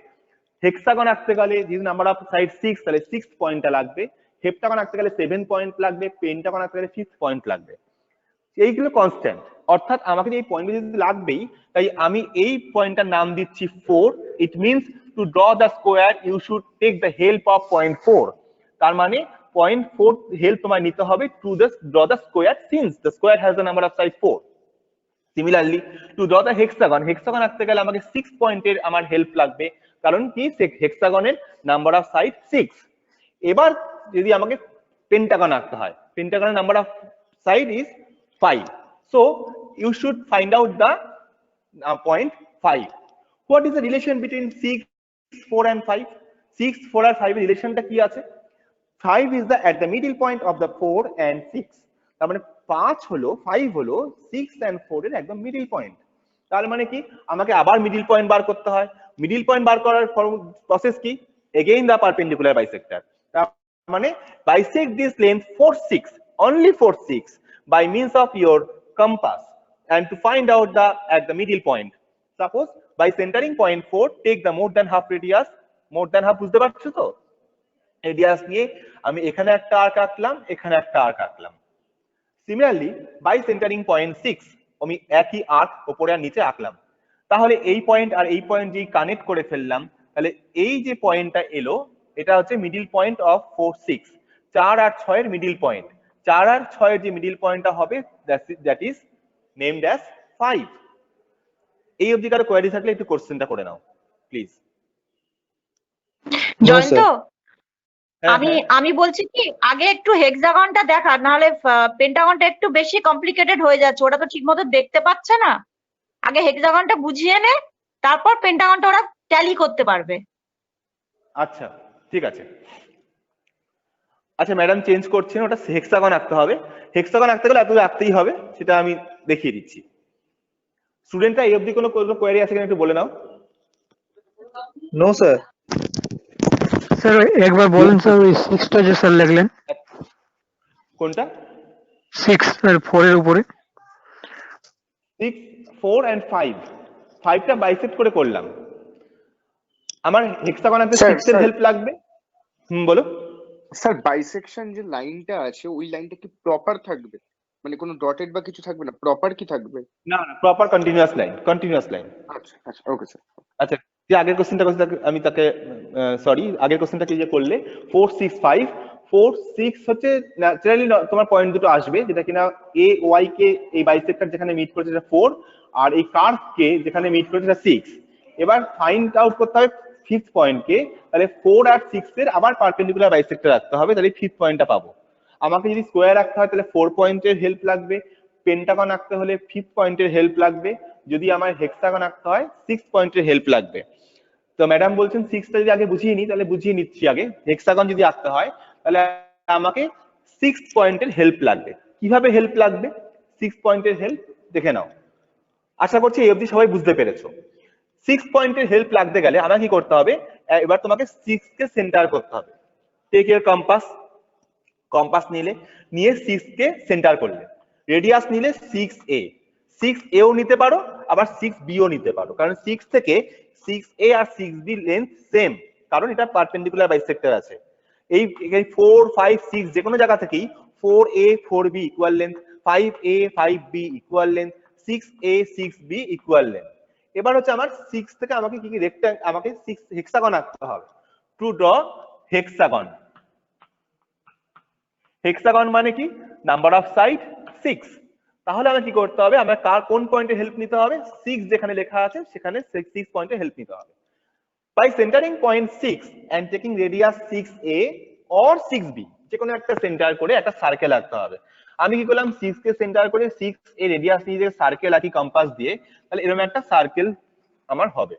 হেক্সাগন আঁকতে গেলে যেহেতু নাম্বার অফ সাইড 6 তাহলে 6 পয়েন্টটা লাগবে, হেপ্টাগন আঁকতে গেলে 7 পয়েন্ট লাগবে, পেন্টাগন আঁকতে গেলে 5 পয়েন্ট লাগবে। এইগুলো কনস্ট্যান্ট, অর্থাৎ আমাকে এই পয়েন্টগুলো যদি লাগবেই, তাই আমি এই পয়েন্টটার নাম দিচ্ছি 4। It means to draw the square you should take the help of point 4। তার মানে পয়েন্ট 4 হেল্প তোমায় নিতে হবে to draw the square, since the square has the number of side 4। Similarly to draw the hexagon, hexagon আঁকতে গেলে আমাকে 6 পয়েন্টের আমার হেল্প লাগবে, কারণ কি হেক্সাগনের নাম্বার অফ সাইড 6। এবার যদি আমাকে পেন্টাগন আঁকতে হয়, পেন্টাগনের number of side is 5. So you should find out the point 5. What is the relation between 6, 4 and 5? 6, 4 আর 5 এর রিলেশনটা কি আছে? 5 is the at the middle point of the 4 and 6. তার মানে 5 হলো 5 হলো 6 and 4 এর একদম মিডল পয়েন্ট। তার মানে কি আমাকে আবার মিডল পয়েন্ট বার করতে হয়। মিডল পয়েন্ট বার করার প্রসেস কি? Again the perpendicular bisector. তার মানে bisect this length 4, 6, only 4, 6 by means of your compass, and to find out the at the middle point. Suppose by centering point 4, take the more than half radius, more than half বুঝতে পারছো তো? Radius নিয়ে আমি এখানে একটা arc আঁকলাম, এখানে একটা আর্ক আঁকলাম। সিমিলারলি বাই সেন্টারিং পয়েন্ট 6 আমি একই আর্ক উপরে আর নিচে আঁকলাম। তাহলে এই পয়েন্ট আর এই পয়েন্ট যেই কানেক্ট করে ফেললাম, তাহলে এই যে পয়েন্টটা এলো এটা হচ্ছে মিডল পয়েন্ট অফ 4, 6, 4 আর 6 এর মিডল পয়েন্ট। 4 আর 6 এর যে মিডল পয়েন্টটা হবে দ্যাট ইজ নেমড অ্যাজ 5। এই অবধি কারো কোয়েরি থাকলে একটু কোশ্চেনটা করে নাও প্লিজ। জয়ন্ত, আমি বলছি কি আগে একটু হেক্সাগনটা দেখা, নাহলে পেন্টাগনটা একটু বেশি কমপ্লিকেটেড হয়ে যাচ্ছে, ওটা তো ঠিকমতো দেখতে পাচ্ছে না। আগে হেক্সাগনটা বুঝিয়ে নে, তারপর পেন্টাগনটা ওরা ট্যালি করতে পারবে। আচ্ছা ঠিক আছে। আচ্ছা ম্যাডাম চেঞ্জ করছেন, ওটা হেক্সাগন আঁকতে হবে। হেক্সাগন আঁকতে গেলে এতগুলো আঁকতেই হবে, সেটা আমি দেখিয়ে দিচ্ছি। স্টুডেন্টরা এই অবধি কোনো কোয়েরি আছে কিনা একটু বলে নাও। No sir. স্যার একবার বলুন স্যার, ওই 6টা যে স্যার লিখলেন কোনটা? 6 স্যার 4 এর উপরে 6, 4 and 5, 5টা বাইসেক্ট করে করলাম। আমার হেক্সাগন আঁকতে 6 এর হেল্প লাগবে। বলো স্যার। বাইসেকশন যে লাইনটা আছে ওই লাইনটা কি প্রপার থাকবে, মানে কোনো ডটেড বা কিছু থাকবে না, প্রপার কি থাকবে? না না, proper continuous line, continuous line. আচ্ছা আচ্ছা, ওকে স্যার। আচ্ছা যে আগের কোশ্চেনটা আমি তাকে সরি, আগের কোশ্চেনটা কি যে করলে 4, 6, 5, 4, 6 হচ্ছে ন্যাচারালি তোমার পয়েন্ট দুটো আসবে, যেটা কিনা এ ওয়াই কে এই বাইসেক্টর যেখানে মিট করেছে সেটা 4, আর এই কার্ভ কে যেখানে মিট করেছে সেটা 6। এবার ফাইন্ড আউট করতে হবে 5th পয়েন্ট কে, তাহলে 4 আর 6 এর আবার পারপেন্ডিকুলার বাইসেক্টর রাখতে হবে, তাহলে 5th পয়েন্টটা পাবো। আমাকে যদি স্কোয়ার রাখতে হয় তাহলে 4 পয়েন্টের হেল্প লাগবে, পেন্টাগন আঁকতে হলে 5th পয়েন্টের হেল্প লাগবে, যদি আমার হেক্সাগন আঁকতে হয় 6 পয়েন্টের হেল্প লাগবে। তো ম্যাডাম বলছেন 6টা যদি আগে বুঝিয়ে নিই, তাহলে বুঝিয়ে নিচ্ছি আগে। হেক্সাগন যদি আঁকতে হয় তাহলে আমাকে 6 পয়েন্টের হেল্প লাগবে। কিভাবে হেল্প লাগবে? 6 পয়েন্টের হেল্প দেখে নাও। আশা করছি এই অবধি সবাই বুঝতে পেরেছো। 6 পয়েন্টের হেল্প লাগতে গেলে আমাকে কি করতে হবে? এবার তোমাকে 6 কে সেন্টার করতে হবে। টেক ইওর কম্পাস, কম্পাস নিয়ে 6 কে সেন্টার করলে, রেডিয়াস নিলে 6a, 6a ও নিতে পারো আবার 6b ও নিতে পারো, কারণ 6 থেকে 6a আর 6b লেন্থ সেম, কারণ এটা পারপেন্ডিকুলার বাইসেক্টর আছে। এই 4 5 6 যে কোনো জায়গা থেকেই 4a 4b equal length, 5a 5b equal length, 6a 6b equal length. এবার হচ্ছে আমার 6 থেকে আমাকে কি কি আমাকে 6 হেক্সাগন আঁকতে হবে। টু ড্র হেক্সাগন, হেক্সাগন মানে কি? Number of side 6। তাহলে আমাকে কি করতে হবে? আমরা কোন পয়েন্টে হেল্প নিতে হবে? 6 যেখানে লেখা আছে সেখানে 6 পয়েন্টে হেল্প নিতে হবে। By centering point 6 and taking radius 6a or 6b, যে কোনো একটা সেন্টার করে একটা সার্কেল আঁকতে হবে। আমি কি করলাম? 6 কে সেন্টার করে 6 এর রেডিয়াস নিয়ে যে সার্কেল আঁকি কম্পাস দিয়ে, তাহলে এরকম একটা সার্কেল আমার হবে।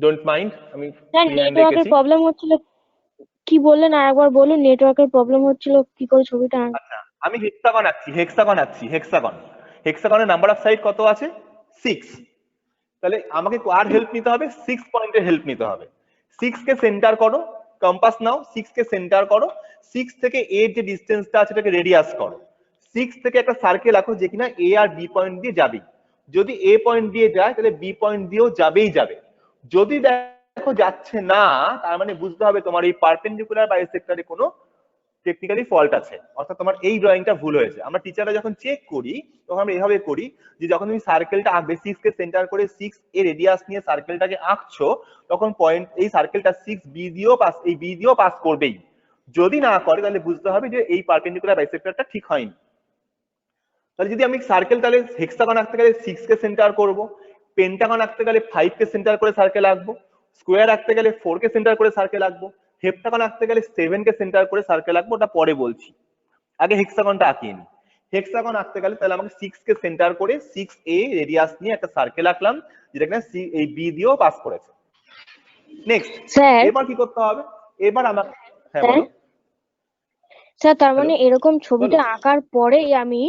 ডোন্ট মাইন্ড, আমি স্যার নেটওয়ার্কের প্রবলেম হচ্ছিল, কি বললেন আরেকবার বলুন। নেটওয়ার্কের প্রবলেম হচ্ছিল, কি করে ছবিটা আচ্ছা, আমি হেক্সাগন আঁকছি। হেক্সাগনের নাম্বার অফ সাইড কত আছে? 6। তাহলে আমাকে আর হেল্প নিতে হবে? 6 পয়েন্টের হেল্প নিতে হবে। 6 কে সেন্টার করো, কম্পাস নাও, 6 কে সেন্টার করো, 6 থেকে a এর যে ডিসটেন্সটা আছে সেটাকে রেডিয়াস করো, 6 থেকে একটা সার্কেল আঁকো যে কিনা a আর b পয়েন্ট দিয়ে যাবে। যদি a পয়েন্ট দিয়ে যায় তাহলে b পয়েন্ট দিয়েও যাবে। যদি দেখো যাচ্ছে না, তার মানে বুঝতে হবে তোমার এই পারপেন্ডিকুলার বাইসেক্টরে কোনো টেকনিক্যালি ফল্ট আছে, অর্থাৎ তোমার এই ড্রয়িংটা ভুল হয়েছে। আমরা টিচাররা যখন চেক করি তখন আমরা এভাবে করি যে যখন তুমি সার্কেলটা আঁকবে, 6 কে সেন্টার করে 6 এর রেডিয়াস নিয়ে সার্কেলটাকে আঁকছো, তখন পয়েন্ট এই সার্কেলটা 6b দিয়েও পাস করবেই। যদি না করে তাহলে বুঝতে হবে যে এই পারপেন্ডিকুলার বাইসেক্টরটা ঠিক হয়নি। তাহলে যদি আমি সার্কেল, তাহলে হেক্সাগন আঁকতে গেলে 6 কে সেন্টার করব, পেন্টাগন আঁকতে গেলে 5 কে সেন্টার করে সার্কেল আঁকবো, স্কোয়ার আঁকতে গেলে 4 কে সেন্টার করে সার্কেল আঁকবো, হেপ্টাগন আঁকতে গেলে 7 কে সেন্টার করে সার্কেল আঁকবো। ওটা পরে বলছি, আগে হেক্সাগনটা আঁকিয়ে নি। হেক্সাগন আঁকতে গেলে তাহলে আমাকে 6 কে সেন্টার করে 6a রেডিয়াস নিয়ে একটা সার্কেল আঁকলাম, যেটা কিনা এই b দিয়েও পাস করেছে। নেক্সট স্যার, এবার কি করতে হবে? এবার আমাকে, হ্যাঁ বলো। স্যার তার মানে এরকম ছবিটা আঁকার পরেই আমি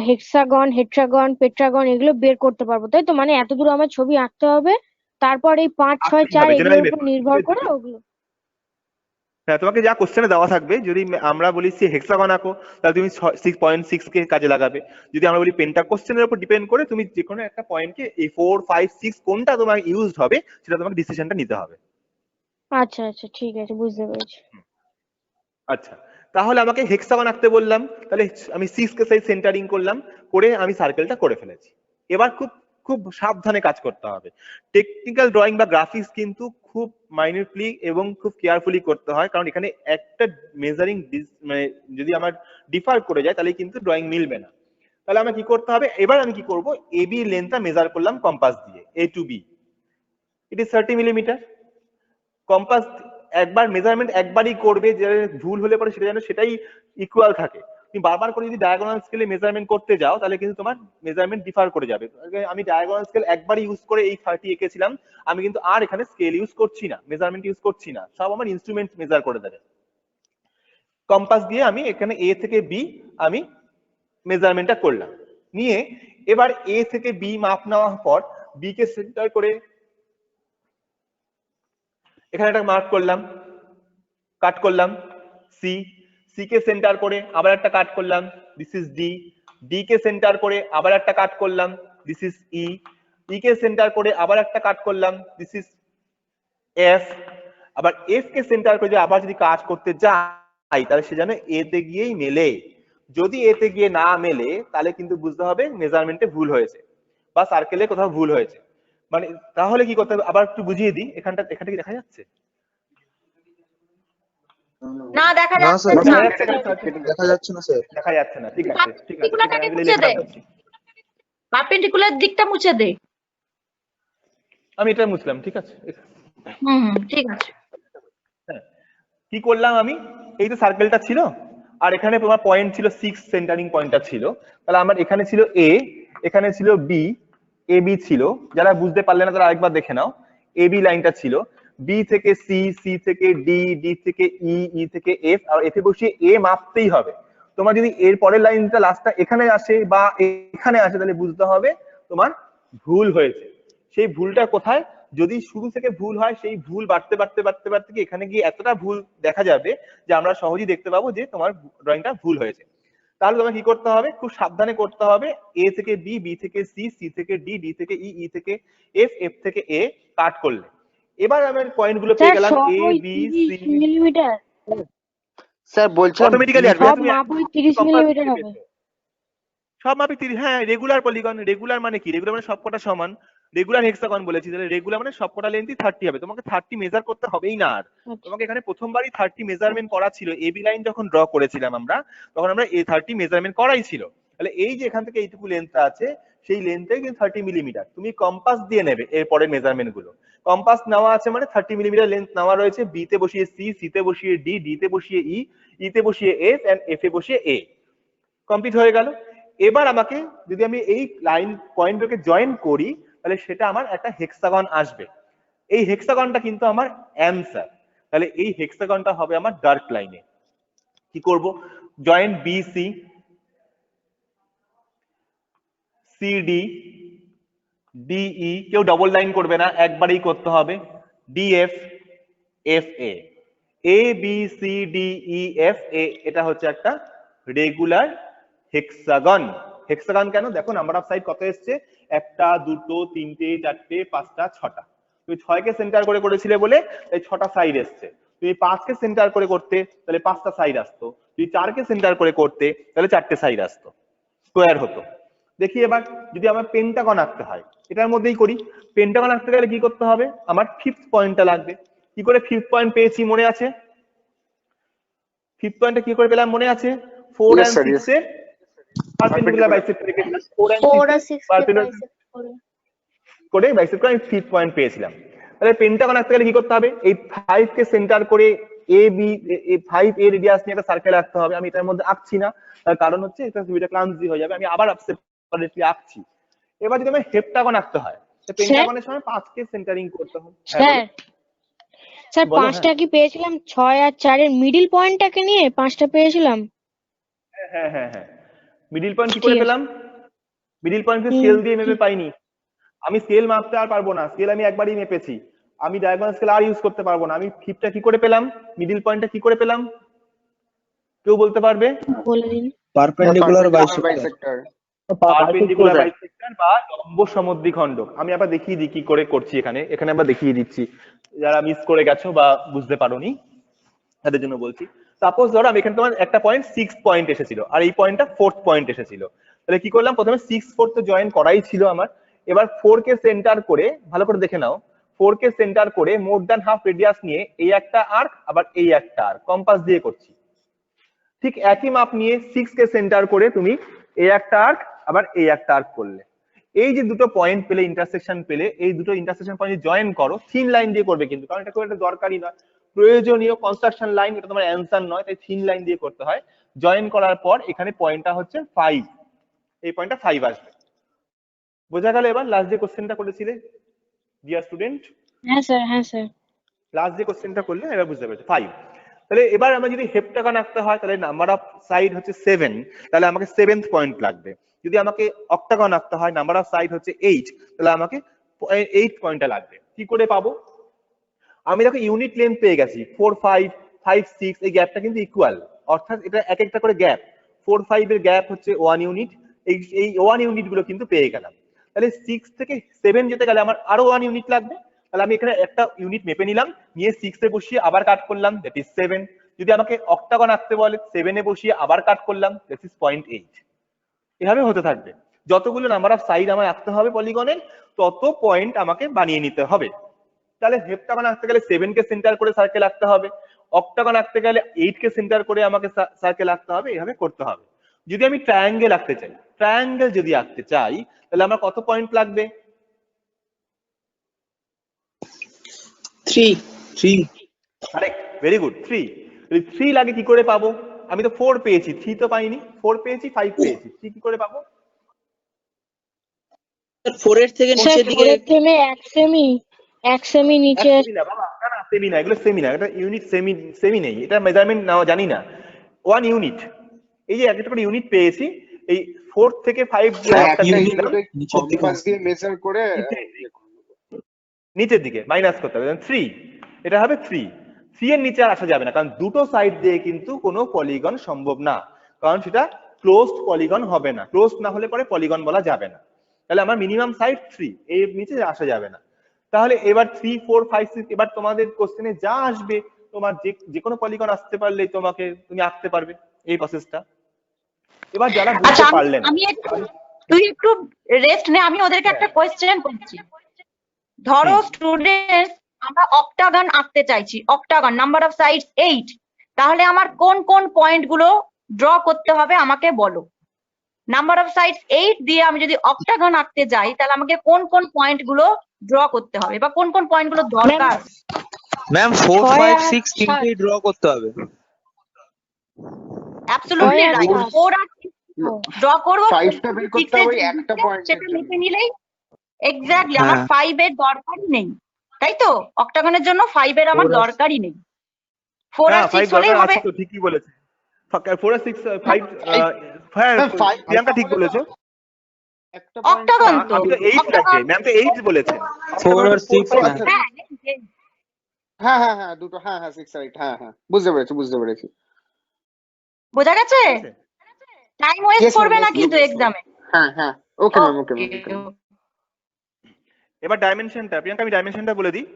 হেক্সাগন, হেট্রাগন, পেট্রাগন এগুলো বের করতে পারবো, তাই তো? মানে এত দূর আমার ছবি আঁকতে হবে, তারপর এই 5 6 4 এগুলোর উপর নির্ভর করে ওগুলো। হ্যাঁ, তোমাকে যা কোশ্চেনে দেওয়া থাকবে, যদি আমরা বলি হেক্সাগন আঁকো তাহলে তুমি 6.6 কে কাজে লাগাবে। যদি আমরা বলি পেন্টা, কোশ্চেনের উপর ডিপেন্ড করে তুমি যে কোনো একটা পয়েন্টকে এই 4 5 6 কোনটা তোমার ইউজড হবে সেটা তোমাকে ডিসিশনটা নিতে হবে। আচ্ছা আচ্ছা, ঠিক আছে, বুঝতে পেরেছি। আচ্ছা, তাহলে আমাকে হেক্সাগন আঁকতে বললাম, তাহলে আমি 6 কে সাইড সেন্টারিং করলাম, করে আমি সার্কেলটা করে ফেলেছি। এবার খুব খুব সাবধানে কাজ করতে হবে। টেকনিক্যাল ড্রয়িং বা গ্রাফিক্স কিন্তু খুব মাইনিউটলি এবং খুব কেয়ারফুলি করতে হয়, কারণ এখানে একটা মেজারিং মানে যদি আমার ডিফার করে যায় তাহলে কিন্তু ড্রয়িং মিলবে না। তাহলে আমার কি করতে হবে? এবার আমি কি করব? AB লেন্থটা মেজার করলাম কম্পাস দিয়ে, A to B, it is 30 millimetre. Compass একবার মেজারমেন্ট একবারই করবে, যে ভুল হলে পরে সেটা যেন সেটাই ইকুয়াল থাকে। তুমি বারবার করে যদি ডায়াগোনাল স্কেলে মেজারমেন্ট করতে যাও তাহলে কিন্তু তোমার মেজারমেন্ট ডিফার করে যাবে। আমি ডায়াগোনাল স্কেল একবারই ইউজ করে এই 30 এঁকেছিলাম, আমি কিন্তু আর এখানে স্কেল ইউজ করছি না, মেজারমেন্ট ইউজ করছি না, সব আমার ইনস্ট্রুমেন্ট মেজার করে দেবে। কম্পাস দিয়ে আমি এখানে A থেকে B আমি মেজারমেন্টটা করলাম, নিয়ে এবার A থেকে B মাপ নেওয়ার পর B কে সেন্টার করে এখানে একটা মার্ক করলাম, কাট করলাম। সি কে সেন্টার করে আবার একটা কাট করলাম, this is D K centre করে আবার একটা কাট করলাম, this is E K centre করে আবার একটা কাট করলাম, দিস ইজ এফ। আবার এফ কে সেন্টার করে আবার যদি কাজ করতে যাই তাহলে সে যেন এ তে গিয়েই মেলে। যদি এ তে গিয়ে না মেলে তাহলে কিন্তু বুঝতে হবে মেজারমেন্টে ভুল হয়েছে বা সার্কেলে কোথাও ভুল হয়েছে। মানে তাহলে কি করতে হবে? আবার একটু বুঝিয়ে দিই। এখানটা কি দেখা যাচ্ছে? না, দেখা না যাচ্ছে স্যার, না। দেখা যাচ্ছে না স্যার। দেখা যাচ্ছে না, ঠিক আছে ঠিক আছে, পারপেন্ডিকুলারটাকে মুছে দে, পারপেন্ডিকুলার দিকটা মুছে দে। আমি এটা মুছলাম, ঠিক আছে। ঠিক আছে। হ্যাঁ, কি করলাম আমি? এই তো সার্কেলটা ছিল, আর এখানে তোমার পয়েন্ট ছিল 6, সেন্টারিং পয়েন্টটা ছিল। তাহলে আমার এখানে ছিল A, এখানে ছিল B, এ বি ছিল, যারা বুঝতে পারলে না তারা আরেকবার দেখে নাও। এ বি লাইনটা ছিল, বি থেকে সি, সি থেকে ডি, ডি থেকে ই, ই থেকে এফ, আর এফে বসিয়ে এ মাপতেই হবে। তোমার যদি এর পরের লাইনটা লাস্টটা এখানে আসে বা এখানে আসে তাহলে বুঝতে হবে তোমার ভুল হয়েছে। সেই ভুলটা কোথায়? যদি শুরু থেকে ভুল হয়, সেই ভুল বাড়তে বাড়তে বাড়তে বাড়তে গিয়ে এখানে গিয়ে এতটা ভুল দেখা যাবে যে আমরা সহজেই দেখতে পাবো যে তোমার ড্রয়িংটা ভুল হয়েছে। তাহলে তোমাকে কি করতে হবে? খুব সাবধানে করতে হবে। এ থেকে বি, বি থেকে সি, সি থেকে ডি, ডি থেকে ই, ই থেকে এফ, এফ থেকে এ কাট করলে এবার আমার পয়েন্ট গুলো পেয়ে গেলাম এ বি সি। মিলিমিটার স্যার বলছিলাম অটোমেটিক্যালি আসবে, সব তুমি মাপ ওই 30 মিলিমিটার হবে। সব মাপে 30। হ্যাঁ, রেগুলার পলিগন। রেগুলার মানে কি? রেগুলার মানে সবকটা সমান। রেগুলার হেক্সাগন বলেছি, তাহলে রেগুলার মানে সবকটা লেন্থই 30 হবে। তোমাকে 30 মেজার করতে হবেই না আর। তোমাকে এখানে প্রথমবারই 30 মেজারমেন্ট করা ছিল। এবি লাইন যখন ড্র করেছিলাম আমরা, তখন আমরা এই 30 মেজারমেন্ট করাই ছিল। তাহলে এই যে এখান থেকে এইটুকু লেন্থ আছে, সেই লেন্থটাই কিন্তু 30 মিলিমিটার। তুমি কম্পাস দিয়ে নেবে এর পরের মেজারমেন্ট গুলো। কম্পাস নেওয়া আছে মানে 30 মিলিমিটার লেন্থ নেওয়া রয়েছে। বি তে বসিয়ে সি, সি তে বসিয়ে ডি, ডি তে বসিয়ে ই, ই তে বসিয়ে এফ এন্ড এফ এ বসিয়ে এ। কমপ্লিট হয়ে গেল। এবার আমাকে যদি আমি এই লাইন পয়েন্টগুলোকে জয়েন করি তাহলে সেটা আমার একটা হেক্সাগন আসবে। এই হেক্সাগনটা কিন্তু আমার অ্যান্সার। তাহলে এই হেক্সাগনটা হবে আমার ডার্ক লাইনে। কি করব? Join B C, C D, D E, কেউ ডবল লাইন করবে না, একবারেই করতে হবে। D F, F A, A B C D E F A, এটা হচ্ছে একটা রেগুলার হেক্সাগন। হেক্সাগন কেন? দেখো নাম্বার অফ সাইড কত এসছে, একটা, দুটো, তিনটে, চারটে, পাঁচটা, ছটা। তুমি 6 কে সেন্টার করে করেছিলে বলে এই 6টা সাইড এসছে। তুমি 5 কে সেন্টার করে করতে তাহলে 5টা সাইড আসতো। তুমি 4 কে সেন্টার করে করতে তাহলে 4টে সাইড আসতো, স্কোয়ার হতো। দেখি এবার যদি আমার পেন্টাগন আঁকতে হয়, এটার মধ্যেই করি। পেন্টাগন আঁকতে গেলে কি করতে হবে? আমার ফিফথ পয়েন্টটা লাগবে। কি করে ফিফথ পয়েন্ট পেয়েছি মনে আছে? ফিফথ পয়েন্টটা কি করে পেলাম মনে আছে? 4 and 6 এর পারপেন্ডিকুলার বাইসেক্টর রেখেছিলাম। 4 and 6 এর পারপেন্ডিকুলার করে বাইসেক্ট করে আমি ফিফথ পয়েন্ট পেয়েছিলাম। তাহলে পেন্টাগন আঁকতে গেলে কি করতে হবে? এই 5 কে সেন্টার করে এ বি, 5 এ রেডিয়াস নিয়ে একটা সার্কেল আঁকতে হবে। আমি এটার মধ্যে আঁকছি না, তার কারণ হচ্ছে এটা ভিডিওটা ক্লান্তি হয়ে যাবে। আমি আবার সেপারেটলি আঁকছি। এবার যদি আমি হেপ্টাগন আঁকতে হয়, তো পেন্টাগনের সময় 5 কে সেন্টারিং করতে হবে। স্যার স্যার বলো, 5টা কি পেয়েছিলাম? 6 আর 4 এর মিডিল পয়েন্টটাকে নিয়ে 5টা পেয়েছিলাম। হ্যাঁ হ্যাঁ হ্যাঁ। মিডিল পয়েন্ট কি করে পেলাম? মিডিল পয়েন্ট স্কেল দিয়ে মেপে পাইনি। আমি স্কেল মাপতে আর পারবো না, স্কেল আমি একবারই মেপেছি। আমি ডায়াগোনাল স্কেল আর ইউজ করতে পারবো না। আমি ফিফটা কি করে পেলাম? মিডিল পয়েন্টটা কি করে পেলাম? কেউ বলতে পারবে? বলে দিন। Perpendicular bisector. পারপেন্ডিকুলার বাইসেক্টর বা লম্ব সমদ্বিখণ্ডক। আমি আবার দেখিয়ে দিই কি করে করছি। এখানে আবার দেখিয়ে দিচ্ছি, যারা মিস করে গেছো বা বুঝতে পারোনি তাদের জন্য বলছি। সাপোজ ধরো আমি এখানে তোমার একটা পয়েন্ট 6 পয়েন্ট এসেছিল আর এই পয়েন্টটা 4th পয়েন্ট এসেছিল। তাহলে কি করলাম? প্রথমে 6 4 তো জয়েন করাই ছিল আমার। এবার 4 কে সেন্টার করে, ভালো করে দেখে নাও, 4 কে সেন্টার করে মোর দ্যান হাফ রেডিয়াস নিয়ে এই একটা আর্ক আবার এই একটা আর্ক কম্পাস দিয়ে করছি। ঠিক একই মাপ নিয়ে 6 কে সেন্টার করে তুমি এই একটা আর্ক আবার এই একটা আর্ক করলে। এই যে দুটো পয়েন্ট পেলে, ইন্টারসেকশন পেলে, এই দুটো ইন্টারসেকশন পয়েন্ট জয়েন করো। থিন লাইন দিয়ে করবে কিন্তু, কারণ এটা খুব একটা দরকারি নয়, প্রয়োজনীয় কনস্ট্রাকশন লাইন, এটা তোমার অ্যান্সার নয়, তাই থিন লাইন দিয়ে করতে হয়। জয়েন করার পর এখানে পয়েন্টটা হচ্ছে 5, এই পয়েন্টটা 5 আসবে। বোঝা গেল? এবার লাস্ট যে কোশ্চেনটা করেছিলে ডিয়ার স্টুডেন্ট, হ্যাঁ স্যার, হ্যাঁ স্যার। লাস্ট যে কোশ্চেনটা করলে এবার বুঝতে পেরেছো 5। তাহলে এবার আমরা যদি হেপ্টাগন আঁকতে হয় তাহলে নাম্বার অফ সাইড হচ্ছে 7, তাহলে আমাকে 7th পয়েন্ট লাগবে। যদি আমাকে অক্টাগন আঁকতে হয়, নাম্বার অফ সাইড হচ্ছে 8, তাহলে আমাকে 8 পয়েন্টটা লাগবে। কি করে পাবো? আমি দেখো ইউনিট লেন্থ পেয়ে গেছি 4 5 5 6, এই গ্যাপটা কিন্তু ইকুয়াল, অর্থাৎ এটা এক একটা করে গ্যাপ। 4 5 এর গ্যাপ হচ্ছে 1 ইউনিট, এই 1 ইউনিট গুলো কিন্তু পেয়ে গেলাম। তাহলে 6 থেকে 7 যেতে গেলে আমার আরো 1 ইউনিট লাগবে। তাহলে আমি এখানে একটা ইউনিট মেপে নিলাম, নিয়ে 6 এ বসিয়ে আবার কাট করলাম, দ্যাট ইজ 7। যদি আমাকে অক্টাগন আঁকতে বলে 7 এ বসিয়ে আবার কাট করলাম, দ্যাট ইজ 0.8। এভাবে হতে থাকবে। যতগুলো নাম্বার অফ সাইড আমার আঁকতে হবে পলিগনের, তত পয়েন্ট আমাকে বানিয়ে নিতে হবে। তাহলে হেপ্টাগন আঁকতে গেলে 7 কে সেন্টার করে সার্কেল আঁকতে হবে, অক্টাগন আঁকতে গেলে 8 কে সেন্টার করে আমাকে সার্কেল আঁকতে হবে, এভাবে করতে হবে। যদি আমি ট্রায়াঙ্গেল আঁকতে চাই, ট্রায়াঙ্গেল যদি আঁকতে চাই তাহলে আমার কত পয়েন্ট লাগবে? 3। Correct, very good, 3। 3 লাগে কি করে পাবো? আমি তো 4 পেয়েছি, 3 তো পাইনি। 4 পেয়েছি, 5 পেয়েছি, 3 কি করে পাবো? 4 এর থেকে স্যার নিচের দিকে 4 এর থেকে 1 সেমি নিচে। সেমি না বাবা, না সেমি না, এগুলো সেমি না, এটা ইউনিট সেমি নেই, এটা মেজারমেন্ট নাও জানি না, 1 ইউনিট। এই যে একটা করে ইউনিট পেয়েছি, এই 4 থেকে 5 যে স্যার মাপটা একটা দিয়েছিলাম ইউনিটে নিচের দিকে কম্পাস আসতে দিয়ে মেজার করে নিচের দিকে মাইনাস করতে হবে 3, এটা হবে 3। 3 এর নিচে আর আসা যাবে না, কারণ দুটো সাইড দিয়ে কিন্তু কোনো পলিগন সম্ভব না, কারণ সেটা ক্লোজড পলিগন হবে না, ক্লোজড না হলে পরে পলিগন বলা যাবে না। তাহলে আমার মিনিমাম সাইড 3, এর নিচে আসা যাবে না। তাহলে এবার 3, 4, 5, 6, এবার তোমাদের কোশ্চেনে যা আসবে, তোমার যে কোনো পলিগন আসতে পারলেই তুমি আঁকতে পারবে এই প্রসেসটা। এবার যারা বুঝতে আচ্ছা পারলে না, তুই একটু রেস্ট নে, আমি ওদেরকে একটা কোয়েশ্চেন করছি। ধরো স্টুডেন্টস, আমরা অক্টাগন আঁকতে চাইছি, অক্টাগন নাম্বার অফ সাইডস 8, তাহলে আমার কোন কোন পয়েন্ট গুলো ড্র করতে হবে আমাকে বলো। নাম্বার অফ সাইডস 8 দিয়ে আমি যদি অক্টাগন আঁকতে যাই, তাহলে আমাকে কোন কোন পয়েন্ট গুলো ড্র করতে হবে বা কোন কোন পয়েন্ট গুলো দরকার? ম্যাম 4, 5, 6 তিনটেই ড্র করতে হবে। Absolutely right. 4 আর 6 ড্র করব, 5টা বের করতে হবে একটা পয়েন্টের সেটা জন্য। লিখে নিলেই এক্স্যাক্টলি আমার 5 এর দরকারই নেই, তাই তো? অক্টাগনের জন্য 5 এর আমার দরকারই নেই, 4 আর 6 হলেই হবে। তো ঠিকই বলেছে, 4 আর 6, 5, হ্যাঁ প্রিয়াঙ্কা ঠিক বলেছে। অক্টাগন তো আমি তো 8 লাগবে, ম্যাম তো 8 বলেছে। 4 আর 6 হ্যাঁ হ্যাঁ দুটো, হ্যাঁ 6 আর 8, হ্যাঁ বুঝতে পেরেছি। বোঝা গেছে? টাইম ওয়েস্ট Yes, করবে ma'am, না yes, কিন্তু yes, এক্সামে। হ্যাঁ ওকে ম্যাম, ওকে। এবার ডাইমেনশনটা, প্রিয়াঙ্কা আমি ডাইমেনশনটা বলে দিই।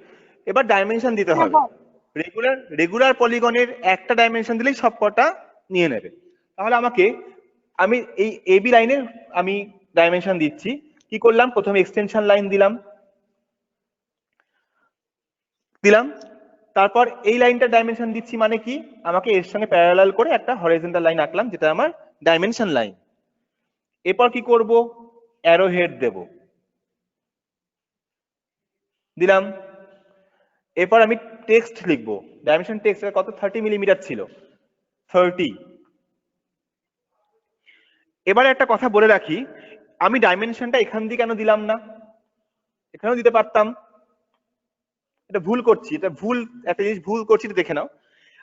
এবার ডাইমেনশন দিতে হবে। রেগুলার পলিগনের একটা ডাইমেনশন দিলেই সব কটা নিয়ে নেবে। তাহলে আমি এই এবি লাইনের আমি ডাইমেনশন দিচ্ছি। কি করলাম, প্রথমে এক্সটেনশন লাইন দিলাম, তারপর এই লাইনটা ডাইমেনশন দিচ্ছি, মানে কি, আমাকে এর সঙ্গে প্যারালাল করে একটা হরাইজন্টাল লাইন আঁকলাম, যেটা আমার ডাইমেনশন লাইন। এরপর কি করব, অ্যারো হেড দিলাম। এরপর আমি টেক্সট লিখবো, ডাইমেনশন টেক্সট কত, 30 মিলিমিটার ছিল, 30। এবারে একটা কথা বলে রাখি, আমি ডাইমেনশনটা এখান দিয়ে কেন দিলাম না, এখানেও দিতে পারতাম। এটা ভুল করছি, একটা জিনিস ভুল করছি, দেখে নাও।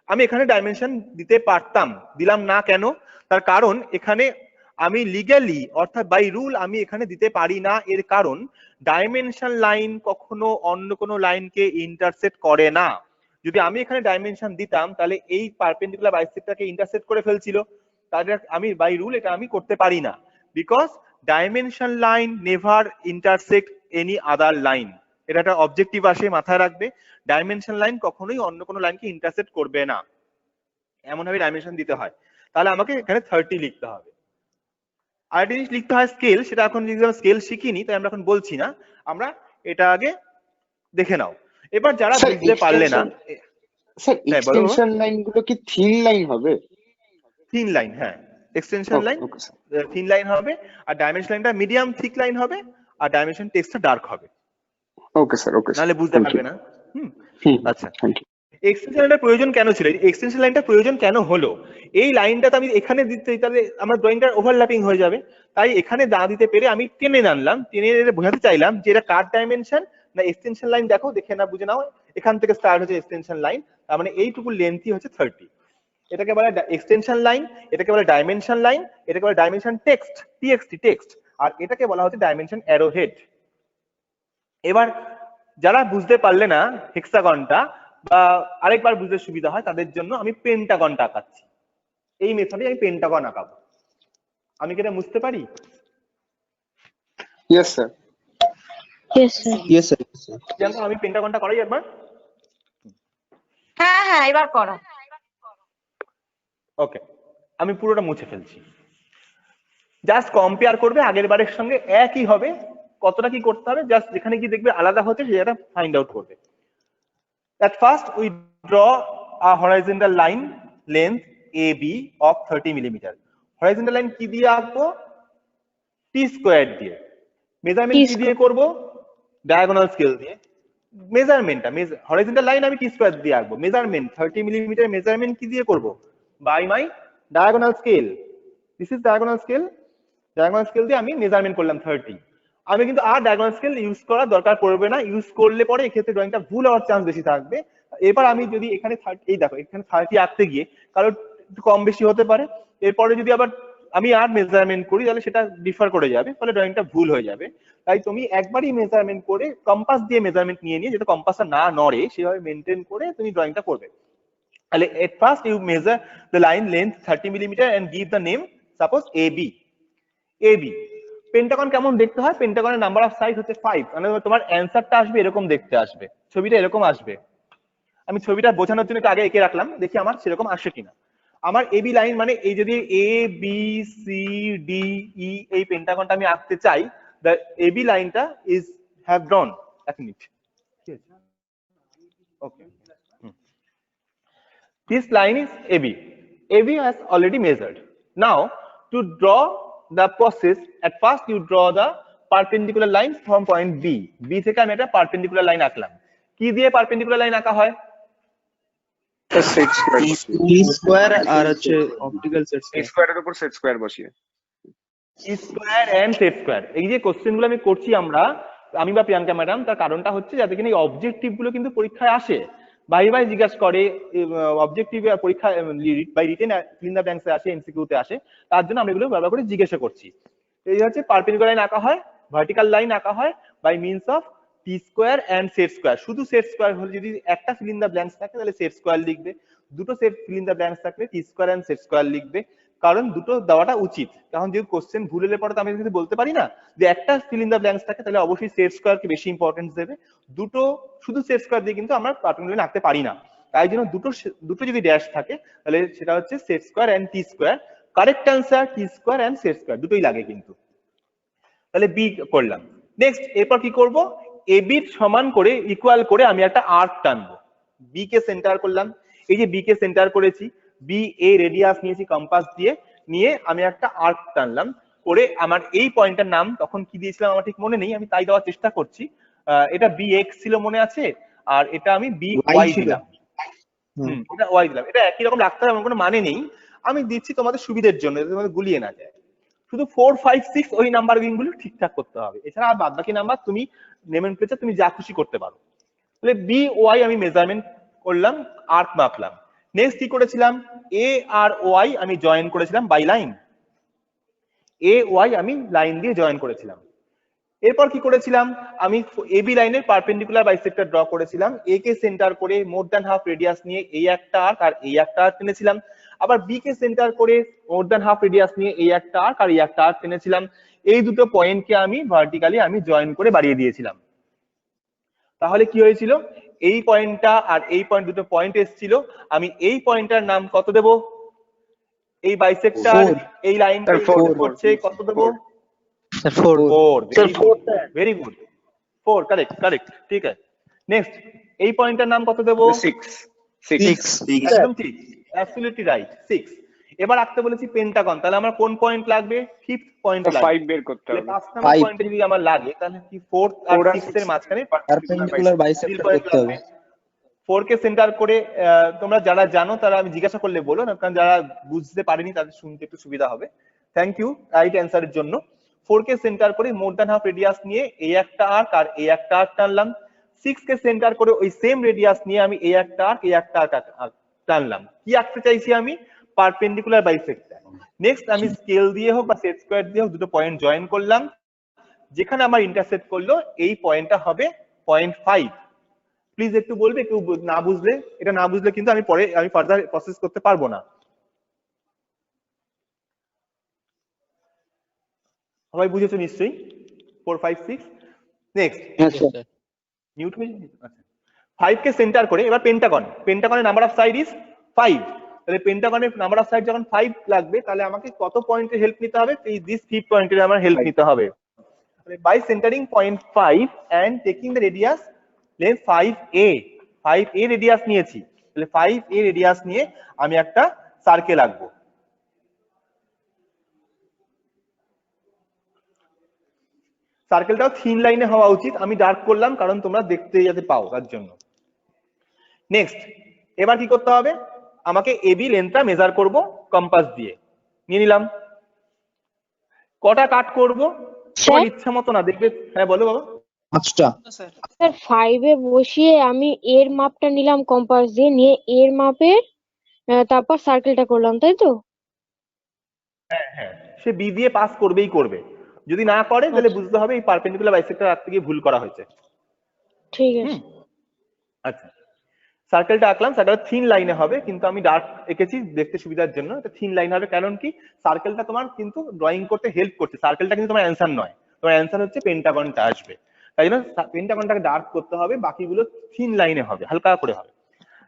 আমি এখানে ডাইমেনশন দিতে পারতাম, দিলাম না কেন? তার কারণ এখানে আমি লিগ্যালি অর্থাৎ বাই রুল আমি এখানে দিতে পারি না। এর কারণ ডাইমেনশন লাইন কখনো অন্য কোনো লাইনকে ইন্টারসেক্ট করে না। যদি আমি এখানে ডাইমেনশন দিতাম, তাহলে এই পারপেন্ডিকুলার বাইসেক্টরটাকে ইন্টারসেক্ট করে ফেলছিল, তাহলে আমি বাই রুল এটা আমি করতে পারি না, because dimension line never intersect any other line. এটা একটা অবজেক্টিভ আসে, মাথায় রাখবে, ডাইমেনশন লাইন কখনোই অন্য কোনো লাইনকে ইন্টারসেক্ট করবে না, এমন ভাবে ডাইমেনশন দিতে হয়। তাহলে আমাকে এখানে 30 লিখতে হবে। আর একটা জিনিস লিখতে হয় স্কেল, সেটা এখন স্কেল শিখিনি তাই আমরা এখন বলছি না, আমরা এটা আগে দেখে নাও। এবার যারা বুঝতে পারলে না, স্যার এক্সটেনশন লাইনগুলো কি থিন লাইন হবে? থিন লাইন, হ্যাঁ এক্সটেনশন লাইন থিন লাইন হবে, আর ডাইমেনশন লাইনটা মিডিয়াম থিক লাইন হবে, আর ডাইমেনশন টেক্সটটা ডার্ক হবে। ওকে স্যার, ওকে, নাহলে বুঝতে পারবে না। আচ্ছা, এক্সটেনশন লাইনটার প্রয়োজন কেন ছিল, এক্সটেনশন লাইনটার প্রয়োজন কেন হলো? এই লাইনটা তো আমি এখানে দিতে, তাহলে আমার ড্রয়িংটা ওভারল্যাপিং হয়ে যাবে, তাই এখানে না দিতে পেরে আমি টেনে আনলাম, টেনে বোঝাতে চাইলাম যে এটা কার ডাইমেনশন না এক্সটেনশন লাইন। দেখো, দেখে না বুঝে নাও, এখান থেকে স্টার্ট হচ্ছে এক্সটেনশন লাইন, তার মানে এইটুকু লেন্থই হচ্ছে 30। এটাকে বলে এক্সটেনশন লাইন, এটাকে বলে ডাইমেনশন লাইন, এটাকে বলে ডাইমেনশন টেক্সট, টেক্সট, আর এটাকে বলা হচ্ছে ডাইমেনশন অ্যারো হেড। এবার যারা বুঝতে পারলে না হেক্সাগনটা, বা আরেকবার বুঝতে সুবিধা হয় তাদের জন্য আমি পেন্টাগনটা আঁকাচ্ছি। এই মেথডে আমি পেন্টাগন আঁকাবো। আমি কি এটা বুঝতে পারি? Yes sir, yes sir. জানো আমি পেন্টাগনটা করাই একবার। হ্যাঁ এবার করো। ওকে, আমি পুরোটা মুছে ফেলছি, জাস্ট কম্পেয়ার করবে আগের বারের সঙ্গে, একই হবে, কতটা কি করতে হবে জাস্ট যেখানে কি দেখবে আলাদা হচ্ছে সেটা ফাইন্ড আউট করবে। At first we draw a horizontal line length AB of 30 millimeter. Horizontal line কি দিয়ে আঁকবো? T square দিয়ে। মেজারমেন্ট কি দিয়ে করব? ডায়াগোনাল স্কেল দিয়ে। মেজারমেন্টটা horizontal line আমি T square দিয়ে আঁকবো। মেজারমেন্ট 30 মিলিমিটার মেজারমেন্ট কি দিয়ে করব? By my diagonal scale. This is diagonal scale. Diagonal scale দিয়ে আমি মেজারমেন্ট করলাম 30। আমি কিন্তু আর ডায়াগোনাল স্কেল ইউজ করার দরকার পড়বে না, ইউজ করলে পরে এক্ষেত্রে ড্রয়িংটা ভুল হওয়ার চান্স বেশি থাকবে। এবার আমি যদি এখানে 30, এই দেখো এখানে 30 আঁকতে গিয়ে কারণ একটু কম বেশি হতে পারে, এরপরে যদি আবার আমি আর মেজারমেন্ট করি তাহলে সেটা ডিফার করে যাবে, ফলে ড্রয়িংটা ভুল হয়ে যাবে। তাই তুমি একবারই মেজারমেন্ট করে কম্পাস দিয়ে মেজারমেন্ট নিয়ে যেটা কম্পাসটা না নড়ে সেভাবে মেনটেন করে তুমি ড্রয়িংটা করবে। তাহলে at first you measure the line length 30 mm and give the name suppose AB। Pentagon কেমন দেখতে হয়? পেন্টাগনের নাম্বার অফ সাইড হচ্ছে 5, মানে তোমার অ্যানসারটা আসবে এরকম দেখতে আসবে, ছবিটা এরকম আসবে। আমি ছবিটা বোঝানোর জন্য একটু আগে এঁকে রাখলাম, দেখি আমার সেরকম আসে কিনা। আমার এবি লাইন মানে এই যদি এ বি সি ডি ই এই পেন্টাগনটা আমি আঁকতে চাই, the AB লাইনটা is have drawn। এক minute, okay, this line is AB। AB has already measured। Now to draw the process, at first you draw the perpendicular line from point B। B থেকে আমি একটা perpendicular line আঁকলাম। কি দিয়ে perpendicular line আঁকা হয়? টি square আর হচ্ছে optical set স্কয়ারের উপর সেট স্কয়ার বসিয়ে স্কয়ার এন্ড সেট স্কয়ার। এই যে কোশ্চেন গুলো আমি করছি আমি বা প্রিয়াঙ্কা ম্যাডাম, তার কারণটা হচ্ছে যাতে কিনা এই অবজেক্টিভ গুলো কিন্তু পরীক্ষায় আসে, ভাই জিজ্ঞাসা করে অবজেক্টিভ পরীক্ষা by written fill in the ব্ল্যাঙ্কসে আসে, এমসিকিউতে আসে, তার জন্য আমরা এগুলো বারবার করে জিজ্ঞাসা করছি। এই হচ্ছে পারপেন্ডিকুলার লাইন আঁকা হয়, ভার্টিক্যাল লাইন আঁকা হয় by means of T square and set square. শুধু সেট স্কয়ার হলে যদি একটা ফিল ইন দ্য ব্ল্যাঙ্কস থাকে তাহলে সেট স্কয়ার লিখবে, দুটো set feel in the blanks থাকলে টি স্কয়ার এন্ড সেট স্কয়ার লিখবে, কারণ দুটো দেওয়াটা উচিত। কারণ যদি কোশ্চেন ভুল হলে পরে তো আমি কিন্তু বলতে পারি না যে একটা ফিল ইন দ্য ব্ল্যাঙ্কস থাকে তাহলে অবশ্যই সেট স্কয়ারকে বেশি ইম্পর্টেন্স দেবে, দুটো শুধু সেট স্কয়ার দিয়ে কিন্তু আমরা পারপেন্ডিকুলার লাইন আঁকতে পারি না। তাই জন্য দুটো যদি ড্যাশ থাকে তাহলে সেটা হচ্ছে set square and T square. Correct answer T square and set square দুটোই লাগে কিন্তু। তাহলে বি করলাম। নেক্সট এরপর কি করব? এবি সমান করে ইকুয়াল করে আমি একটা আর্ক টানবো। বি কে সেন্টার করলাম, এই যে বি কে সেন্টার করেছি, বি এ রেডিয়াস নিয়েছি কম্পাস দিয়ে, নিয়ে আমি একটা আর্ক টানলাম করে আমার এই পয়েন্টটার নাম তখন কি দিয়েছিলাম আমার ঠিক মনে নেই, আমি তাই দেওয়ার চেষ্টা করছি। এটা বি এক্স ছিল মনে আছে, আর এটা আমি বি ওয়াই দিলাম। এটা ওয়াই দিলাম, এটা একই রকম রাখতে হবে এমন কোনো মানে নেই, আমি দিচ্ছি তোমাদের সুবিধার জন্য, যাতে তোমাদের গুলিয়ে না যায়। শুধু 4, 5, 6 ওই নাম্বার গুলো ঠিকঠাক করতে হবে, এছাড়া আর বাদ বাকি নাম্বার তুমি নেমেনক্লেচার তুমি যা খুশি করতে পারো। তাহলে বি ওয়াই আমি মেজারমেন্ট করলাম, আর্ক মাপলাম। নেক্সট কি করেছিলাম? এ আর ওয়াই আমি জয়েন করেছিলাম বাই লাইন, এ ওয়াই আমি লাইন দিয়ে জয়েন করেছিলাম। এরপর কি করেছিলাম? আমি এবি লাইনের পারপেন্ডিকুলার বাইসেক্টর ড্র করেছিলাম, এ কে সেন্টার করে মোর দ্যান হাফ রেডিয়াস নিয়ে এই একটা আর্ক আর এই একটা আর্ক টেনেছিলাম, আবার বি কে সেন্টার করে মোর দ্যান হাফ রেডিয়াস নিয়ে এই একটা আর্ক আর এই একটা আর্ক টেনেছিলাম। এই দুটো পয়েন্টকে আমি ভার্টিক্যালি আমি জয়েন করে বাড়িয়ে দিয়েছিলাম। তাহলে কি হয়েছিল? এই পয়েন্টটা আর এই পয়েন্ট, দুটো পয়েন্ট এসেছিল, আমি এই পয়েন্টটার নাম কত দেব? এই বাইসেক্টর এই লাইনটা করছে কত দেব? 4। ভেরি গুড, 4 কারেক্ট ঠিক আছে। নেক্সট এই পয়েন্টটার নাম কত দেব? 6। একদম ঠিক, অ্যাবসলিউটলি রাইট, 6। এবার আঁকতে বলেছি পেন্টাগন, তাহলে আমার কোন পয়েন্ট লাগবে? 5th পয়েন্ট লাগবে। 5 বের করতে হবে। 5 নাম্বার পয়েন্ট যদি আমার লাগে তাহলে কি 4 আর 6 এর মাঝখানে পারপেন্ডিকুলার বাইসেক্টর করতে হবে। 4 কে সেন্টার করে তোমরা যারা জানো তারা আমি জিজ্ঞাসা করলে বলো না, কারণ যারা বুঝতে পারেনি তাদের শুনতে একটু সুবিধা হবে। থ্যাংক ইউ রাইট অ্যান্সারের জন্য। 4 কে সেন্টার করে মোর দ্যান হাফ রেডিয়াস নিয়ে এই একটা আর্ক আর এই একটা আর্ক টানলাম। 6 কে সেন্টার করে ওই সেম রেডিয়াস নিয়ে আমি এই একটা আর্ক এই একটা আর্ক টানলাম। কি আঁকতে চাইছি আমি? Perpendicular bisector. নেক্সট আমি স্কেল দিয়ে হোক বা সেট স্কয়ার দিয়ে হোক দুটো পয়েন্ট জয়েন করলাম, যেখানে আমার ইন্টারসেক্ট করলো এই পয়েন্টটা হবে 0.5। প্লিজ একটু বলবে কেউ না বুঝলে, এটা না বুঝলে কিন্তু আমি পরে ফার্দার প্রসেস করতে পারবো না। সবাই বুঝেছো নিশ্চয়ই? 4, 5, 6। নেক্সট মিউট হয়ে যাবে। আচ্ছা, 5 কে সেন্টার করে এবার পেন্টাগনের নাম্বার অফ সাইড ইজ 5। তাহলে পেন্টাগনের নাম্বার অফ সাইড যখন 5 লাগবে তাহলে আমাকে কত পয়েন্টের হেল্প নিতে হবে? এই দিস 5 পয়েন্টের আমার হেল্প নিতে হবে। তাহলে by centering point 5 and taking the radius length 5a radius নিয়েছি, তাহলে 5a রেডিয়াস নিয়ে আমি একটা সার্কেল আঁকবো। সার্কেলটাও থিন লাইনে হওয়া উচিত, আমি ডার্ক করলাম কারণ তোমরা দেখতে যাতে পাও তার জন্য। নেক্সট এবার কি করতে হবে? আমাকে এবি লেন্থটা মেজার করব কম্পাস দিয়ে, নিয়ে নিলাম। কটা কাট করব? স্যার ইচ্ছা মতো না দেখবে। হ্যাঁ বলো বাবা। 5টা। স্যার 5-এ বসিয়ে আমি এর মাপটা নিলাম কম্পাস দিয়ে, নিয়ে এর মাপের তারপর সার্কেলটা করলাম, তাই তো? হ্যাঁ হ্যাঁ, সে বি দিয়ে পাস করবেই করবে, যদি না করে তাহলে বুঝতে হবে এই পারপেন্ডিকুলার বাইসেক্টর রাখতে গিয়ে ভুল করা হয়েছে। ঠিক আছে। আচ্ছা, সার্কেলটা আঁকলাম, সার্কেলটা থিন লাইনে হবে, কিন্তু আমি ডার্ক এঁকেছি দেখতে সুবিধার জন্য। এটা থিন লাইন হবে কারণ কি, সার্কেলটা তোমার কিন্তু ড্রয়িং করতে হেল্প করছে, সার্কেলটা কিন্তু তোমার অ্যান্সার নয়, তোমার অ্যান্সার হচ্ছে পেন্টাগনটা আসবে। তাই জন্য পেন্টাগনটাকে ডার্ক করতে হবে, বাকিগুলো থিন লাইনে হবে, হালকা করে হবে।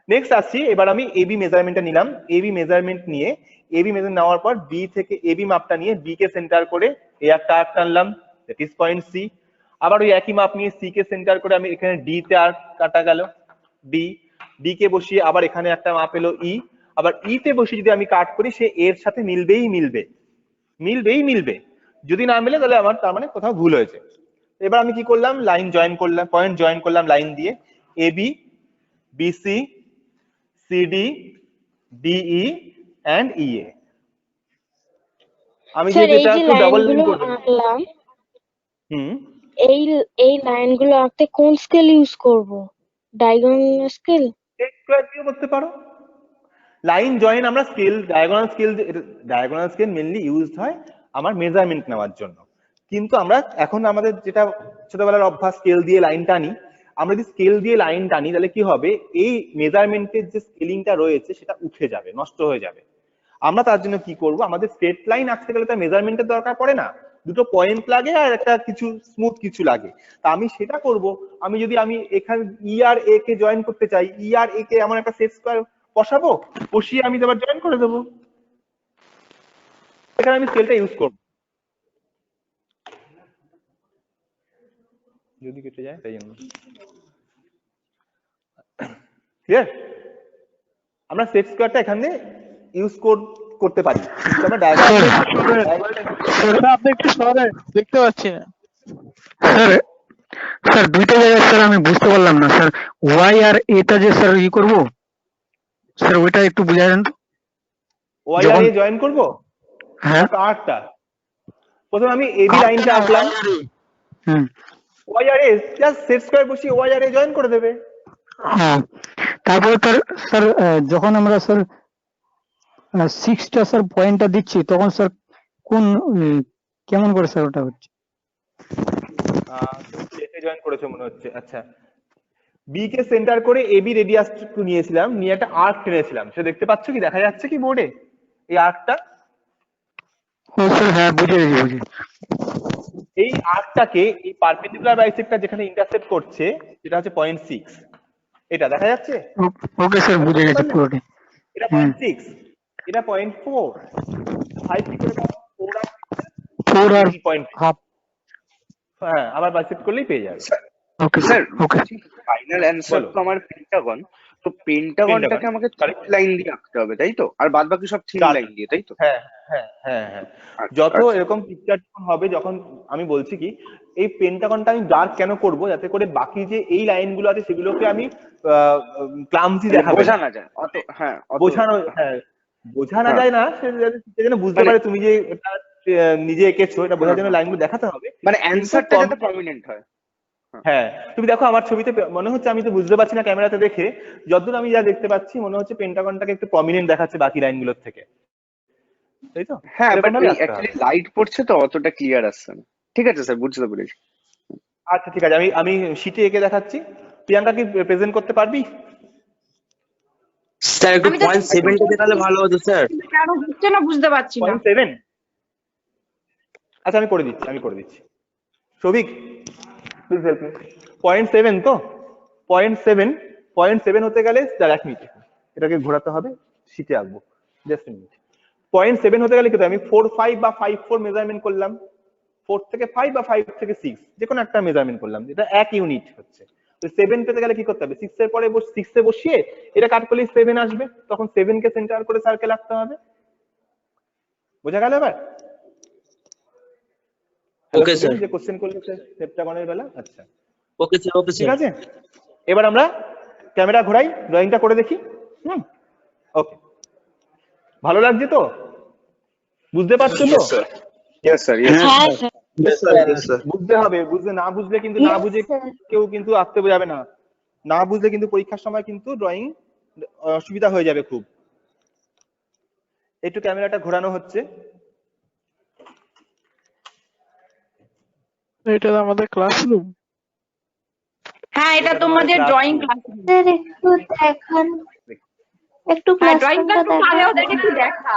নেক্সট আসছি, এবার আমি এবি মেজারমেন্টটা নিলাম। এবি মেজারমেন্ট নিয়ে, এবি মেজার নেওয়ার পর বি থেকে এবি মাপটা নিয়ে বি কে সেন্টার করে এই একটা আর্ক টানলাম, দ্যাট ইজ পয়েন্ট সি। আবার ওই একই মাপ নিয়ে সি কে সেন্টার করে আমি এখানে ডি তে আর্ক কাটা গেল, ডি। ডি কে বসিয়ে আবার এখানে একটা মাপ এলো ই, আবার ই তে বসিয়ে যদি আমি কাট করি সে এর সাথে মিলবেই মিলবে, মিলবেই মিলবে। যদি না মিলে তাহলে আমার তার মানে কোথাও ভুল হয়েছে। এবার আমি কি করলাম, লাইন জয়েন করলাম, পয়েন্ট জয়েন করলাম লাইন দিয়ে, AB, BC, CD, DE and EA. আমি স্যার এই যেটা যে একটু ডাবল লাইন লাইনগুলো করব। আঁকলাম, হুম, এই এই লাইনগুলো আঁকতে কোন স্কেল ইউজ করব? Diagonal scale? স্কয়ার দিয়ে করতে পারো। লাইন জয়েন আমরা scale, diagonal scale mainly used হয় আমার মেজারমেন্ট নেওয়ার জন্য, কিন্তু আমরা এখন আমাদের যেটা ছোটবেলার অভ্যাস স্কেল দিয়ে লাইন টানি, আমরা যদি স্কেল দিয়ে লাইন টানি তাহলে কি হবে, এই মেজারমেন্টের যে স্কেলিংটা রয়েছে সেটা উঠে যাবে, নষ্ট হয়ে যাবে। আমরা তার জন্য কি করব, আমাদের স্ট্রেট লাইন আঁকতে গেলে তার মেজারমেন্টের দরকার পড়ে না, দুটো পয়েন্ট লাগে আর একটা কিছু স্মুথ কিছু লাগে। তা আমি সেটা করব, আমি যদি আমি এখানে ই আর এ কে জয়েন করতে চাই, ই আর এ কে আমার একটা সেট স্কয়ার বসাবো, বসিয়ে আমি আবার জয়েন করে দেবো, এখানে আমি স্কেলটা ইউজ করব। যদি কেটে যায় তাই জন্য, ক্লিয়ার? আমরা সেট স্কয়ারটা এখানে ইউজ করতে পারি, কিন্তু আমরা স্যার আপনি একটু সরে, দেখতে পাচ্ছি না স্যার। স্যার দুইটা জায়গায় স্যার আমি বুঝতে পারলাম না স্যার, ওয়াই আর এটা যে স্যার ই করব স্যার, ওইটা একটু বুঝাই দেন তো। ওয়াই আর এ জয়েন করব, হ্যাঁ আটটা প্রথমে আমি এবি লাইনটা আঁকলাম, ওয়াই আর এ জাস্ট সেট স্কয়ার বসিয়ে ওয়াই আর এ জয়েন করে দেবে। তারপরে স্যার যখন আমরা স্যার 6টা স্যার পয়েন্টটা দিচ্ছি তখন স্যার কোন কেমন করে স্যার ওটা হচ্ছে? এতে জয়েন করেছো মনে হচ্ছে। আচ্ছা, বি কে সেন্টার করে এবি রেডিয়াস নিয়েছিলাম, নিয়ে একটা আর্ক টেনেছিলাম, সে দেখতে পাচ্ছ কি, দেখা যাচ্ছে কি বোর্ডে এই আর্কটা? ও স্যার হ্যাঁ, বুঝে গেছি। এই আর্কটাকে এই পারপেন্ডিকুলার বাইসেক্টর যেখানে ইন্টারসেক্ট করছে সেটা হচ্ছে 0.6, এটা দেখা যাচ্ছে? ওকে স্যার, বুঝে গেছি পুরোটা। এটা 0.6, এটা 0.4, 5 কি করে 4 আর 3.5। হ্যাঁ, আবার বাইসেক্ট করলেই পেয়ে যাবে। ওকে স্যার, ওকে। ফাইনাল অ্যানসার তো আমার পেন্টাগন, তো পেন্টাগনটাকে আমাকে স্ট্রেট লাইন দিয়ে আঁকতে হবে, তাই তো? আর বাদ বাকি সব থিন লাইন দিয়ে, তাই তো? হ্যাঁ হ্যাঁ হ্যাঁ হ্যাঁ, যত এরকম পিকচার হবে, যখন আমি বলছি কি এই পেন্টাগনটা আমি ডার্ক কেন করব, যাতে করে বাকি যে এই লাইনগুলো আছে সেগুলোকে আমি ক্লামসি দেখাবো, বোঝানো যায় অত, হ্যাঁ বোঝানো, হ্যাঁ বোঝানো যায় না, সে যেন বুঝতে পারে তুমি যে এটা নিজে এঁকেছো, এটা বোঝার জন্য লাইনগুলো দেখাতে হবে, মানে অ্যানসারটা যাতে প্রমিনেন্ট হয়। হ্যাঁ, তুমি দেখো আমার ছবিতে মনে হচ্ছে, আমি তো বুঝতে পারছি না ক্যামেরাতে দেখে, যতদূর আমি যা দেখতে পাচ্ছি মনে হচ্ছে পেন্টাগনটাকে একটু প্রমিনেন্ট দেখাচ্ছে বাকি লাইনগুলোর থেকে, তাই তো? হ্যাঁ, বাট অ্যাকচুয়ালি লাইট পড়ছে তো অতটা ক্লিয়ার আসছে না। ঠিক আছে স্যার, বুঝতে পেরেছি। আচ্ছা ঠিক আছে, আমি শীটে এঁকে দেখাচ্ছি। প্রিয়াঙ্কা কি প্রেজেন্ট করতে পারবি? স্যার একটু 0.7 টা দেখালে ভালো হতো স্যার। কেন হচ্ছে না বুঝতে পারছি না। 0.7? আচ্ছা আমি করে দিচ্ছি। Souvik please help me. 0.7 তো 0.7 হতে গেলে, দাঁড়া এক মিনিট, এটাকে ঘোরাতে হবে, শীটে আঁকবো, জাস্ট মিনিট। 0.7 হতে গেলে কি, আমি 4.5 বা 5.4 মেজারমেন্ট করলাম, 4 থেকে 5 বা 5 থেকে 6 যে কোনো একটা মেজারমেন্ট করলাম, যেটা 1 ইউনিট হচ্ছে। তো 7 পেতে গেলে কি করতে হবে, 6 এর পরে 6 এ বসিয়ে এটা কাট করলে 7 আসবে, তখন 7 কে সেন্টার করে সার্কেল আঁকতে হবে। বোঝা গেল এবার? Okay sir. যে কোশ্চেন করলে সেপ্টাগনের বেলা। আচ্ছা ওকে স্যার, ওকে ঠিক স্যার। আছে, এবার আমরা ক্যামেরা ঘোরাই, ড্রয়িংটা করে দেখি। ওকে, ভালো লাগছে তো? বুঝতে পারছো তো? ইয়েস স্যার, হ্যাঁ sir. Yes, sir. Yes, sir. বুঝতে হবে, না বুঝলে কিন্তু না বুঝে কেউ কিন্তু আঁকতে যাবে না। না বুঝলে কিন্তু পরীক্ষার সময় কিন্তু ড্রয়িং অসুবিধা হয়ে যাবে খুব। একটু ক্যামেরাটা ঘোরানো হচ্ছে। এটা আমাদের ক্লাসরুম। হ্যাঁ, এটা তোমাদের ড্রয়িং ক্লাস। স্যার একটু দেখান, একটু ড্রয়িং ক্লাসরুমটা ক্লাস তাহলে দেখান। ওদেরকে একটু দেখা,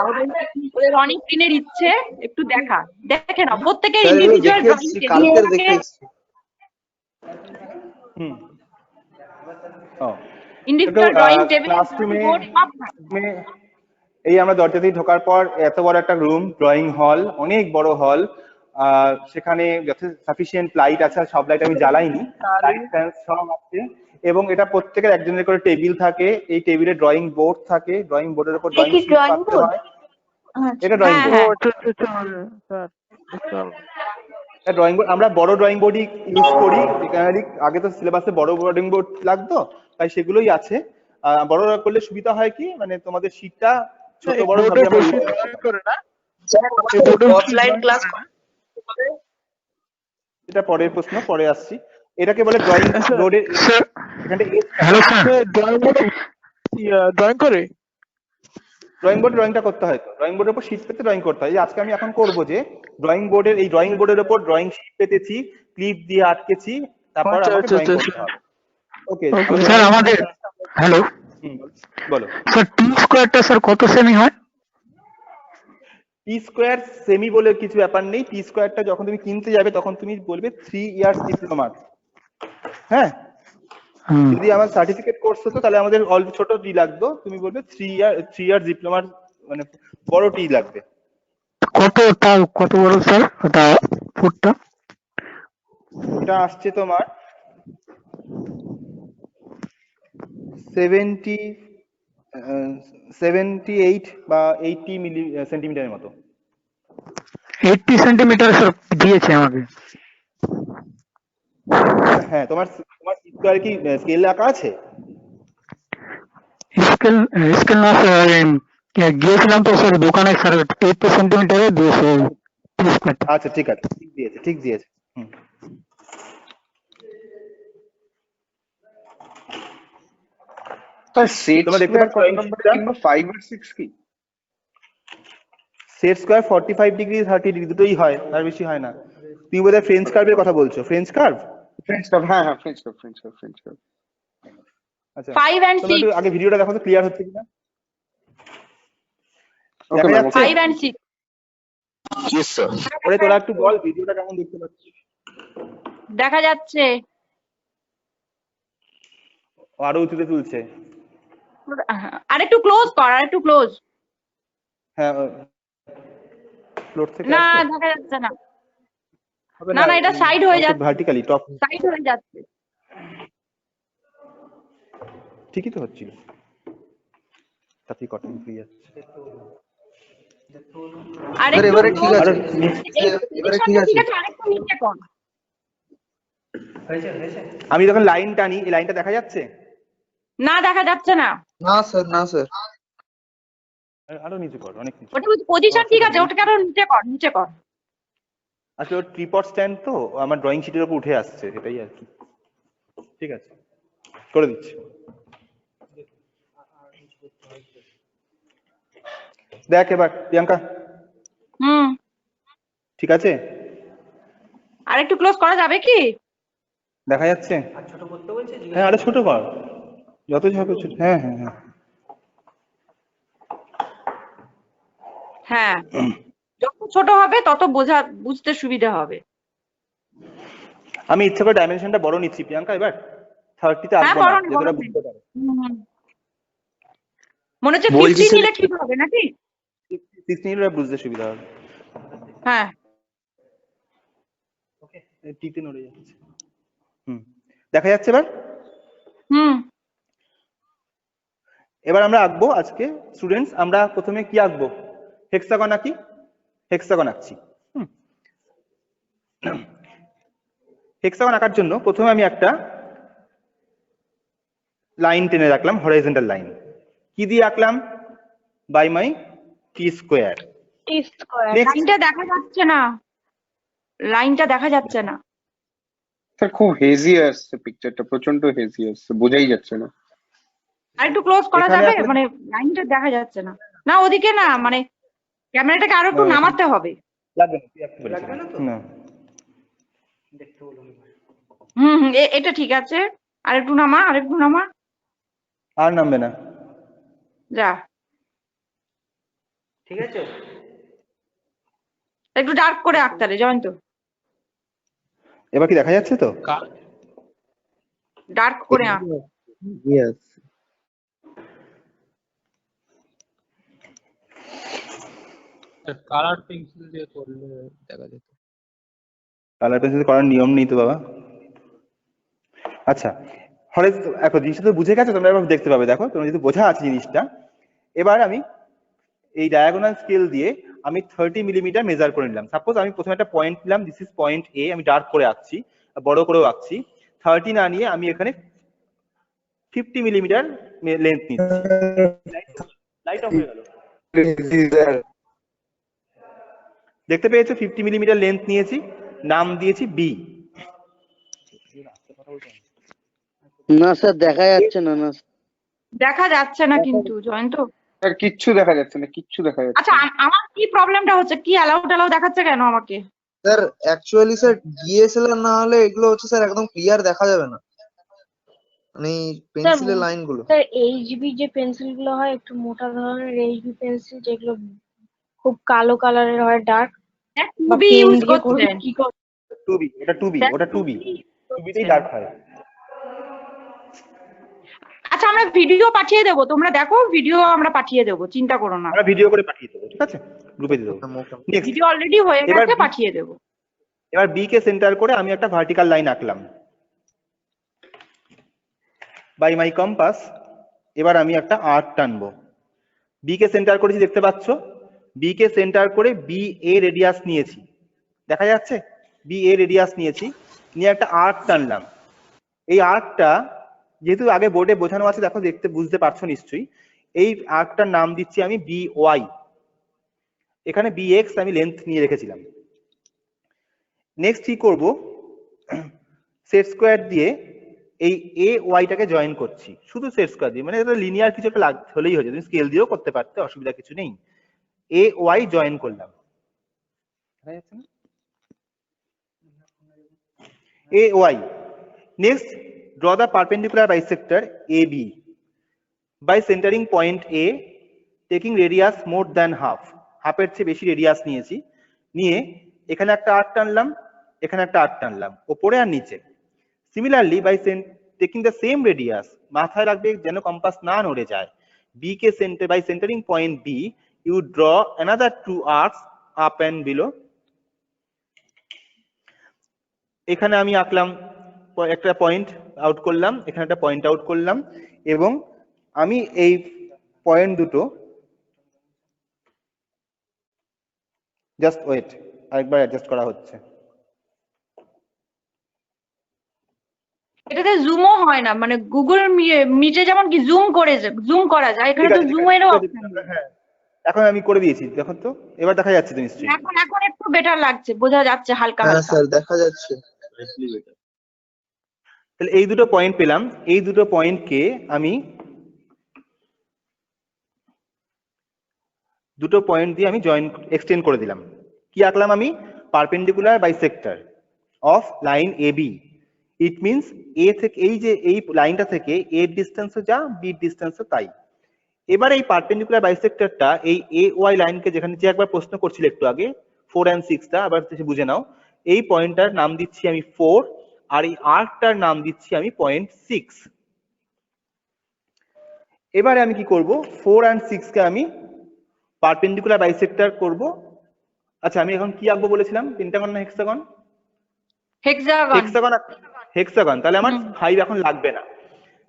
ওদের অনেক দিনের ইচ্ছে, একটু দেখা দেখে না প্রত্যেকের স্যার এগুলো ইন্ডিভিজুয়াল দেখে এসেছি, কালকের দেখে এসেছি। ইন্ডিভিজুয়াল ড্রয়িং টেবিল ক্লাসরুমে এই আমরা দরজা দিয়ে ঢোকার পর এত বড় একটা রুম, ড্রয়িং হল, অনেক বড় হল। সেখানে সাফিসিয়েন্ট লাইট আছে, সব লাইট আমি জ্বালাইনি, লাইট ফ্যান সব আছে। এবং এটা প্রত্যেকের একজনের করে টেবিল থাকে, এই টেবিলে ড্রয়িং বোর্ড থাকে, ড্রয়িং বোর্ডের উপর ড্রয়িং শিট রাখতে হয়। এটা ড্রয়িং বোর্ড। ড্রয়িং বোর্ড আমরা বড় ড্রয়িং বোর্ডই ইউজ করি। আগে তো সিলেবাসে বড় ড্রয়িং বোর্ড লাগতো, তাই সেগুলোই আছে। বড় করলে সুবিধা হয় কি, মানে তোমাদের শিটটা ছোট বড় ভাবে আমরা করে না। অফলাইন ক্লাস এটা পরের প্রশ্ন, পরে আসছি। এটাকে বলে ড্রয়িং বোর্ডে। এখানে hello sir, drawing board drawing করে ড্রয়িং বোর্ড ড্রয়িংটা করতে হয়, তো ড্রয়িং বোর্ডের উপর শীট পেতে ড্রয়িং করতে হয়। আজকে আমি এখন করব যে ড্রয়িং বোর্ডের এই ড্রয়িং বোর্ডের উপর ড্রয়িং শীট পেতেছি, ক্লিপ দিয়ে আটকেছি, তারপর আমাকে ড্রয়িং করতে হবে। ওকে স্যার আমাদের হ্যালো বলো স্যার, টি স্কয়ারটা স্যার কত সেমি হয়? টি স্কয়ার সেমি বলে কিছু ব্যাপার নেই। টি স্কয়ারটা যখন তুমি কিনতে যাবে তখন তুমি বলবে 3 ইয়ার্স ডিপ্লোমা। হ্যাঁ, যদি আমার সার্টিফিকেট কোর্স হতো তাহলে আমাদের অল্প ছোট টি লাগতো, তুমি বলবে 3 ইয়ার্স ডিপ্লোমার মানে বড় টি লাগবে। কত বড় স্যার ওটা ফুটটা? এটা আসছে তোমার 78 বা 80 সেন্টিমিটারের মতো। 80 সেন্টিমিটার স্যার দিয়েছে আমাকে। হ্যাঁ, তোমার স্কয়ার কি স্কেল আঁকা আছে? স্কেল না স্যার, গিয়েছিলাম তো স্যার দোকানে, স্যার 80 সেন্টিমিটারে দিয়েছে। আচ্ছা ঠিক আছে, ঠিক দিয়েছে। স্যার সেট তোমরা দেখতে পাচ্ছ ড্রয়িং শিটটা 5 আর 6 কি? সেট স্কয়ার 45 ডিগ্রি 30 ডিগ্রি দুটোই হয়, আর বেশি হয় না। তুমি বোধহয় ফ্রেঞ্চ কার্ভের কথা বলছো। French curve? ফ্রেঞ্চ কার্ভ, হ্যাঁ হ্যাঁ, ফ্রেঞ্চ কার্ভ। আচ্ছা 5 and 6 আগে ভিডিওটা দেখো তো ক্লিয়ার হচ্ছে কিনা। Okay ma'am, 5 and 6 yes sir. ওরে তোরা একটু বল ভিডিওটা কেমন দেখতে পাচ্ছিস? দেখা যাচ্ছে। আরো উঁচুতে তুলছে। আর একটু ক্লোজ কর, আর একটু ক্লোজ। হ্যাঁ, ফ্লোর থেকে না আসছে? দেখা যাচ্ছে না। হবে না, এটা সাইড হয়ে যাচ্ছে, ভার্টিক্যালি টপ সাইড হয়ে যাচ্ছে। ঠিকই তো হচ্ছিল। তাতে কটন ফ্রি যাচ্ছে। আর স্যার এবারে ঠিক আছে, এবারে ঠিক আছে। আরেকটু নিচে কর। আমি যখন লাইন টানি, এই লাইনটা দেখা যাচ্ছে? না দেখা যাচ্ছে না। না স্যার, না স্যার। আরো নিচে কর, অনেক নিচে। ওটা পজিশন ঠিক আছে, ওটাকে আরো নিচে কর, নিচে কর। আসলে ওর ট্রিপড স্ট্যান্ড তো আমার ড্রয়িং শিটের উপর উঠে আসছে, এটাই আর কি। ঠিক আছে, করে দিচ্ছি। দেখ এবার প্রিয়াঙ্কা, ঠিক আছে? আর একটু ক্লোজ করা যাবে কি? দেখা যাচ্ছে? হ্যাঁ, আরো ছোট কর, যত ছোট। হ্যাঁ হ্যাঁ হ্যাঁ হ্যাঁ, যত ছোট হবে তত বুঝতে সুবিধা হবে। আমি ইচ্ছা করে ডাইমেনশনটা বড় নিচ্ছি প্রিয়াঙ্কা, এবার 30 তে আসবো না, যেটা বুঝতে পারো। মনে হচ্ছে 50 নিলে ঠিক হবে নাকি? 60 নিলে বুঝতে সুবিধা হবে। হ্যাঁ, ওকে, টিতে নড়ে যাচ্ছে। দেখা যাচ্ছে এবার? এবার আমরা আঁকবো আজকে স্টুডেন্টস। আমরা প্রথমে কি আঁকবো? হেক্সাগন আঁকি। হেক্সাগন আঁকছি। হেক্সাগন আঁকার জন্য প্রথমে আমি একটা লাইন টেনে রাখলাম, হরাইজন্টাল লাইন। কি দিয়ে আঁকলাম? By my T square. লাইনটা দেখা যাচ্ছে না। লাইনটা দেখা যাচ্ছে না। স্যার খুব হেজি আসছে, পিকচারটা প্রচন্ড হেজি আসছে, বোঝাই যাচ্ছে না। আর একটু ক্লোজ করা এখানে যাবে, আপনি মানে লাইনটা দেখা যাচ্ছে না। না ওদিকে না, মানে ক্যামেরাটাকে আরো একটু নামাতে হবে। লাগবে না না এটা ঠিক আছে, আর একটু নামা, আর একটু নামা, আর নামবে না। যা ঠিক আছে, একটু ডার্ক করে আঁকতারে জয়ন্ত, এবার কি দেখা যাচ্ছে তো? ডার্ক করে আঁক। ইয়েস কালার পেন্সিল দিয়ে করলে দেখা যেত। কালার পেন্সিল করার নিয়ম নেই তো বাবা। আচ্ছা হলে দেখো জিনিসটা তো বুঝে গেছো তোমরা, এবার দেখতে পাবে। দেখো তোমরা যদি বোঝা আছে জিনিসটা, এবার আমি এই ডায়াগোনাল স্কেল দিয়ে আমি 30 মিলিমিটার মেজার করে নিলাম। সাপোজ আমি প্রথমে একটা পয়েন্ট নিলাম, দিস ইজ পয়েন্ট এ, আমি ডার্ক করে আঁকছি, বড় করেও আঁকছি। 30 না নিয়ে আমি এখানে 50 মিলিমিটার লেন্থ নিচ্ছি। লাইট অফ হয়ে গেল, দেখতে পেয়েছো? 50 মিলিমিটার লেন্থ নিয়েছি, নাম দিয়েছি বি। না স্যার দেখা যাচ্ছে না। না দেখা যাচ্ছে না কিন্তু জয়ন্ত। স্যার কিচ্ছু দেখা যাচ্ছে না, কিচ্ছু দেখা যাচ্ছে আচ্ছা না। আমার কি প্রবলেমটা হচ্ছে, কি অ্যালাউ দেখাচ্ছে কেন আমাকে? স্যার অ্যাকচুয়ালি স্যার ডিএসএলআর না হলে এগুলো হচ্ছে স্যার একদম ক্লিয়ার দেখা যাবে না, মানে পেন্সিলের লাইনগুলো। স্যার এইচবি যে পেন্সিল গুলো হয় একটু মোটা ধরনের এইচবি পেন্সিল, যেগুলো খুব কালো কালারের হয়, ডার্ক, টুবি ইউজ করছেন? কি করে? টুবি, ওটা টুবি, ওটা টুবি, টুবিতেই ডার্ক হয়। আচ্ছা আমরা ভিডিও পাঠিয়ে দেবো, তোমরা দেখো ভিডিও আমরা পাঠিয়ে দেবো, চিন্তা করো না। আমরা ভিডিও করে পাঠিয়ে দেবো, ঠিক আছে? গ্রুপে দিয়ে দেবো। নেক্সট, ভিডিও অলরেডি হয়ে গেছে, পাঠিয়ে দেবো। এবার বি কে সেন্টার করে আমি একটা ভার্টিক্যাল লাইন আঁকলাম বাই মাই কম্পাস। এবার আমি একটা আর্ক টানবো। বি কে সেন্টার করেছি, দেখতে পাচ্ছ? বি কে সেন্টার করে বি এ রেডিয়াস নিয়েছি, দেখা যাচ্ছে? বি এ রেডিয়াস নিয়েছি, নিয়ে একটা আর্ক টানলাম। এই আর্কটা যেহেতু আগে বোর্ডে বোঝানো আছে, দেখো দেখতে বুঝতে পারছো নিশ্চয়ই। এই আর্কটার নাম দিচ্ছি আমি বি ওয়াই। এখানে বি এক্স আমি লেন্থ নিয়ে রেখেছিলাম। নেক্সট কি করব, সেট স্কোয়ার দিয়ে এই এ ওয়াইটাকে জয়েন করছি, শুধু সেট স্কোয়ার দিয়ে, মানে এটা লিনিয়ার কিছু একটা হলেই হয়ে যায়, তুমি স্কেল দিয়েও করতে পারতে, অসুবিধা কিছু নেই। এ ওয়াই জয়েন করলাম, A Y. Next draw the perpendicular bisector AB by centering point A, taking radius more than half, হাফের চেয়ে বেশি রেডিয়াস নিয়েছি, নিয়ে এখানে একটা আর্ক টানলাম, এখানে একটা আর্ক টানলাম, উপরে আর নিচে। Similarly by taking the same radius, মাথায় রাখবে যেন কম্পাস না নড়ে যায়, বি কে centre by centering point B you draw another 2 arcs up and below. এখানে আমি আঁকলাম একটা পয়েন্ট আউট করলাম, এখানে একটা পয়েন্ট আউট করলাম, এবং আমি এই পয়েন্ট দুটো জাস্ট ওয়েট, আরেকবার অ্যাডজাস্ট করা হচ্ছে। এটাতে জুমও হয় না, মানে গুগল মিটে যেমন কি জুম করা যায়, এখানে তো জুমেরও অপশন নেই। হ্যাঁ এখন আমি করে দিয়েছি, দেখো তো এবার দেখা যাচ্ছে তো নিশ্চয়ই। এখন একটু বেটার লাগছে, বোঝা যাচ্ছে হালকা হালকা। স্যার দেখা যাচ্ছে। তাহলে এই দুটো পয়েন্ট পেলাম, এই দুটো পয়েন্টকে আমি দুটো পয়েন্ট দিয়ে আমি জয়েন এক্সটেন্ড করে দিলাম। কি আঁকলাম আমি? Perpendicular bisector of line AB. It means A থেকে এই যে এই লাইনটা থেকে এর ডিস্টেন্সও যা, বি ডিস্টেন্সও তাই। এবার এই পারপেন্ডিকুলার বাইসেক্টরটা এই এ ওয়াই লাইনকে, যেখানে যে একবার প্রশ্ন করছিল একটু আগে 4 and 6টা, আবার বুঝে নাও। এই পয়েন্টটার নাম দিচ্ছি আমি 4, আর এই আর্কটার নাম দিচ্ছি আমি 0.6। এবারে আমি কি করব, 4 and 6 কে আমি পারপেন্ডিকুলার বাইসেক্টর করব। আচ্ছা আমি এখন কি আঁকবো বলেছিলাম, পেন্টাগন না হেক্সাগন? হেক্সাগন। হেক্সাগন, তাহলে আমার 5 এখন লাগবে না,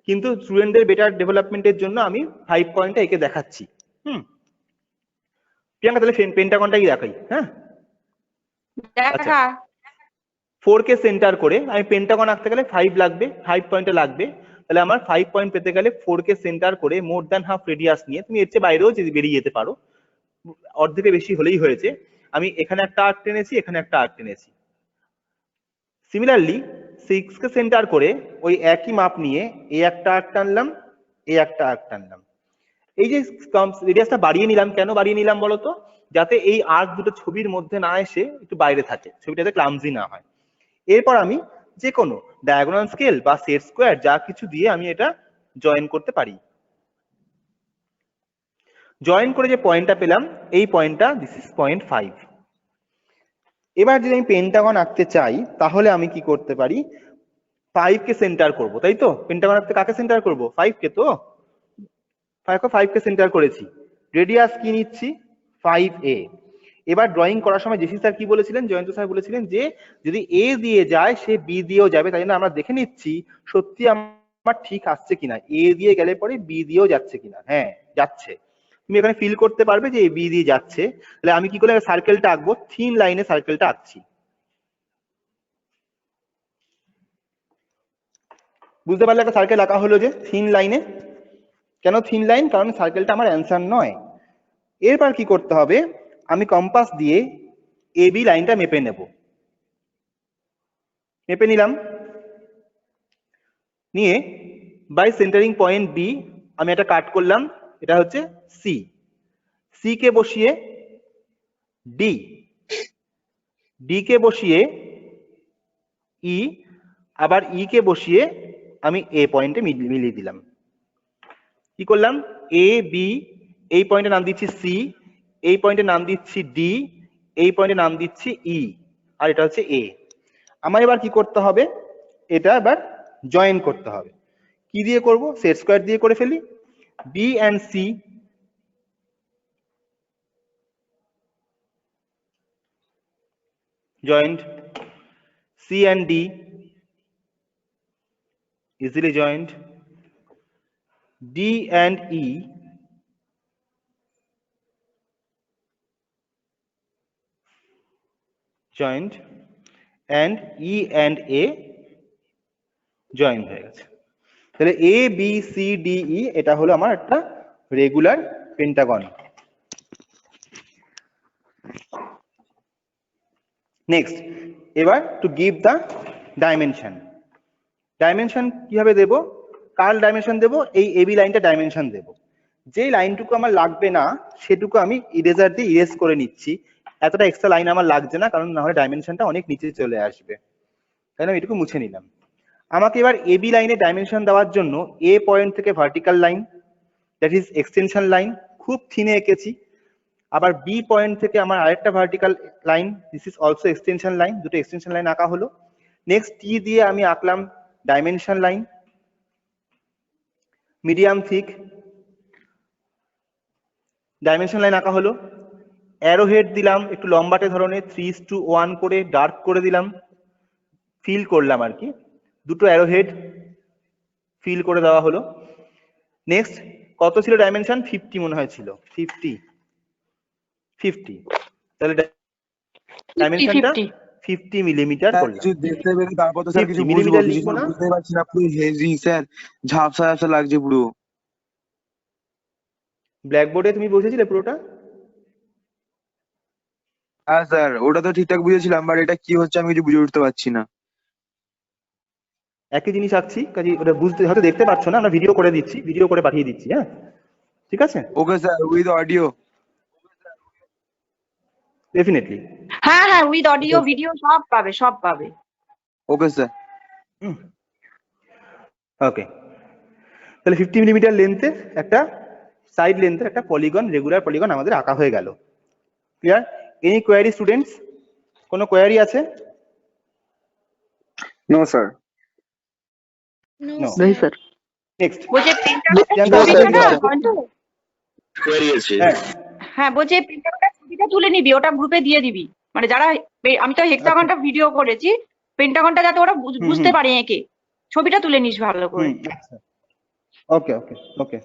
কিন্তু স্টুডেন্টদের বেটার ডেভেলপমেন্টের জন্য আমি 5 পয়েন্টটা এঁকে দেখাচ্ছি। প্রিয়াঙ্কা তাহলে পেন্টাগনটাই দেখাই। হ্যাঁ আচ্ছা, 4 কে সেন্টার করে আমি পেন্টাগন আঁকতে গেলে 5 লাগবে, 5 পয়েন্টে লাগবে। তাহলে আমার 5 পয়েন্ট পেতে গেলে 4 কে সেন্টার করে মোর দ্যান হাফ রেডিয়াস নিয়ে, তুমি এর চেয়ে বাইরেও যদি বেরিয়ে যেতে পারো, অর্ধেকের বেশি হলেই হয়েছে। আমি এখানে একটা আর্ক টেনেছি, এখানে একটা আর্ক টেনেছি, সিমিলারলি 6 কে সেন্টার করে ওই একই মাপ নিয়ে এই একটা আর্ক টানলাম, এই একটা আর্ক টানলাম। এই যে রেডিয়াসটা বাড়িয়ে নিলাম, কেন বাড়িয়ে নিলাম বলতো? যাতে এই আর্ক দুটো ছবির মধ্যে না এসে একটু বাইরে থাকে, ছবিটাতে ক্লামজি না হয়। এরপর আমি যে কোনো ডায়াগোনাল স্কেল বা সেট স্কোয়ার যা কিছু দিয়ে আমি এটা জয়েন করতে পারি। জয়েন করে যে পয়েন্টটা পেলাম, এই পয়েন্টটা দিস ইজ পয়েন্ট 5। এবার যদি আমি পেন্টাগন আঁকতে চাই তাহলে আমি কি করতে পারি? 5 কে সেন্টার করব, তাই তো? পেন্টাগন আঁকতে কাকে সেন্টার করব? 5 কে। তো 5 কে সেন্টার করেছি, রেডিয়াস কি নিচ্ছি? 5a। এবার ড্রয়িং করার সময় জেসি স্যার কি বলেছিলেন, জয়ন্ত স্যার বলেছিলেন যে যদি এ দিয়ে যায় সে বি দিয়েও যাবে, তাই জন্য আমরা দেখে নিচ্ছি সত্যি আমার ঠিক আসছে কিনা, এ দিয়ে গেলে পরে বি দিয়েও যাচ্ছে কিনা। হ্যাঁ, যাচ্ছে। তুমি এখানে ফিল করতে পারবে যে বি দিয়ে যাচ্ছে। তাহলে আমি কি করে সার্কেলটা আঁকবো? থিন লাইনে সার্কেলটা আঁকছি। বুঝতে পারলে একটা সার্কেল আঁকা হলো যে থিন লাইনে। কেন থিন লাইন? কারণ সার্কেলটা আমার অ্যান্সার নয়। এরপর কি করতে হবে? আমি কম্পাস দিয়ে এবি লাইনটা মেপে নেব। মেপে নিলাম, নিয়ে বাই সেন্টারিং পয়েন্ট বি আমি এটা কাট করলাম, এটা হচ্ছে সি। সি কে বসিয়ে ডি, ডি কে বসিয়ে ই, আবার ই কে বসিয়ে আমি এ পয়েন্টে মিলিয়ে দিলাম। কি করলাম? এ বি, এই পয়েন্টে নাম দিচ্ছি সি, এই পয়েন্টে নাম দিচ্ছি ডি, এই পয়েন্টে নাম দিচ্ছি ই, আর এটা হচ্ছে এ। আমার এবার কি করতে হবে? এটা এবার জয়েন করতে হবে। কি দিয়ে করব? সেট স্কোয়ার দিয়ে করে ফেলি। B and C joined, C and D easily joined, D and E joined, and E and A joined হয়ে গেছে। তাহলে A B C D E এটা হলো আমার একটা রেগুলার পেন্টাগন। নেক্সট, এবার to give the dimension. Dimension কিভাবে দেব? কার dimension দেব? এই এবি লাইনটা ডাইমেনশন দেব। যে লাইনটুকু আমার লাগবে না সেটুকু আমি ইরেজার দিয়ে ইরেজ করে নিচ্ছি। এতটা এক্সট্রা লাইন আমার লাগছে না, কারণ না হলে ডাইমেনশনটা অনেক নিচে চলে আসবে। তাই না, এটুকু মুছে নিলাম। আমাকে এবার এবি লাইনে ডাইমেনশন দেওয়ার জন্য এ পয়েন্ট থেকে vertical line, that is extension line, খুব থিনে এঁকেছি। আবার বি পয়েন্ট থেকে আমার আরেকটা vertical line, this is also extension line, দুটো এক্সটেনশন লাইন আঁকা হলো। নেক্সট টি দিয়ে আমি আঁকলাম dimension line, medium thick dimension line আঁকা হলো। অ্যারো হেড দিলাম একটু লম্বাটে ধরনের, 3:1 করে ডার্ক করে দিলাম, ফিল করলাম আর কি, দুটো অ্যারো হেড ফিল করে দেওয়া হলো। নেক্সট কত ছিল ডাইমেনশন? 50 মনে হয় ছিল, 50। তাহলে ডাইমেনশনটা 50 মিলিমিটার করলাম। কিছু দেখতে পেলে তারপর তো স্যার কিছু বুঝবো, কিছু বুঝতে পারছি না, পুরো হেজি স্যার, ঝাপসা ঝাপসা লাগছে পুরো। ব্ল্যাকবোর্ডে তুমি বুঝেছিলে পুরোটা? হ্যাঁ স্যার, ওটা তো ঠিকঠাক বুঝেছিলাম, বাট এটা কি হচ্ছে আমি কিছু বুঝে উঠতে পারছি না। একই জিনিস আঁকছি, কাজে ওটা বুঝতে হয়তো দেখতে পাচ্ছ না, আমরা ভিডিও করে দিচ্ছি, ভিডিও করে পাঠিয়ে দিচ্ছি। হ্যাঁ, ঠিক আছে। Okay sir, with audio. Definitely. হ্যাঁ হ্যাঁ, উইথ অডিও ভিডিও সব পাবে, সব পাবে। Okay sir. ওকে, তাহলে 50 মিলিমিটার লেন্থের একটা সাইড লেন্থের একটা পলিগন, রেগুলার পলিগন আমাদের আঁকা হয়ে গেল। ক্লিয়ার? Any query students? কোনো কোয়ারি আছে? No sir. No sir. Next, বলছে প্রিন্টারটা কোয়ারি আছে। হ্যাঁ, বলছে প্রিন্টারটা ছবিটা তুলে নিবি, ওটা গ্রুপে দিয়ে দিবি। মানে যারা, আমি তো হেক্সাগনটা ভিডিও করেছি, পেন্টাগনটা যাতে ওরা বুঝতে পারে এঁকে, ছবিটা তুলে নিস ভালো করে। ওকে ওকে ওকে।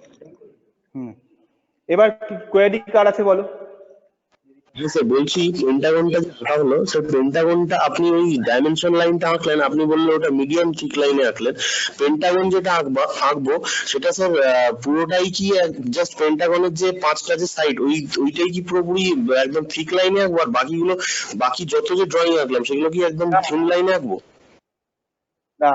এবার কোয়ারি কার আছে বলো? হ্যাঁ স্যার, বলছি পেন্টাগনটা যে আঁকা হলো, স্যার পেন্টাগনটা আপনি ওই ডাইমেনশন লাইনটা আঁকলেন, আপনি বললেন ওটা মিডিয়াম থিক লাইনে আঁকলেন। পেন্টাগন যেটা আঁকবো সেটা স্যার পুরোটাই কি জাস্ট পেন্টাগনের যে 5টা যে সাইড ওইটাই কি পুরোপুরি একদম থিক লাইনে আঁকবো, আর বাকিগুলো বাকি যত যে ড্রয়িং আঁকলাম সেগুলো কি একদম থিন লাইনে আঁকবো? না,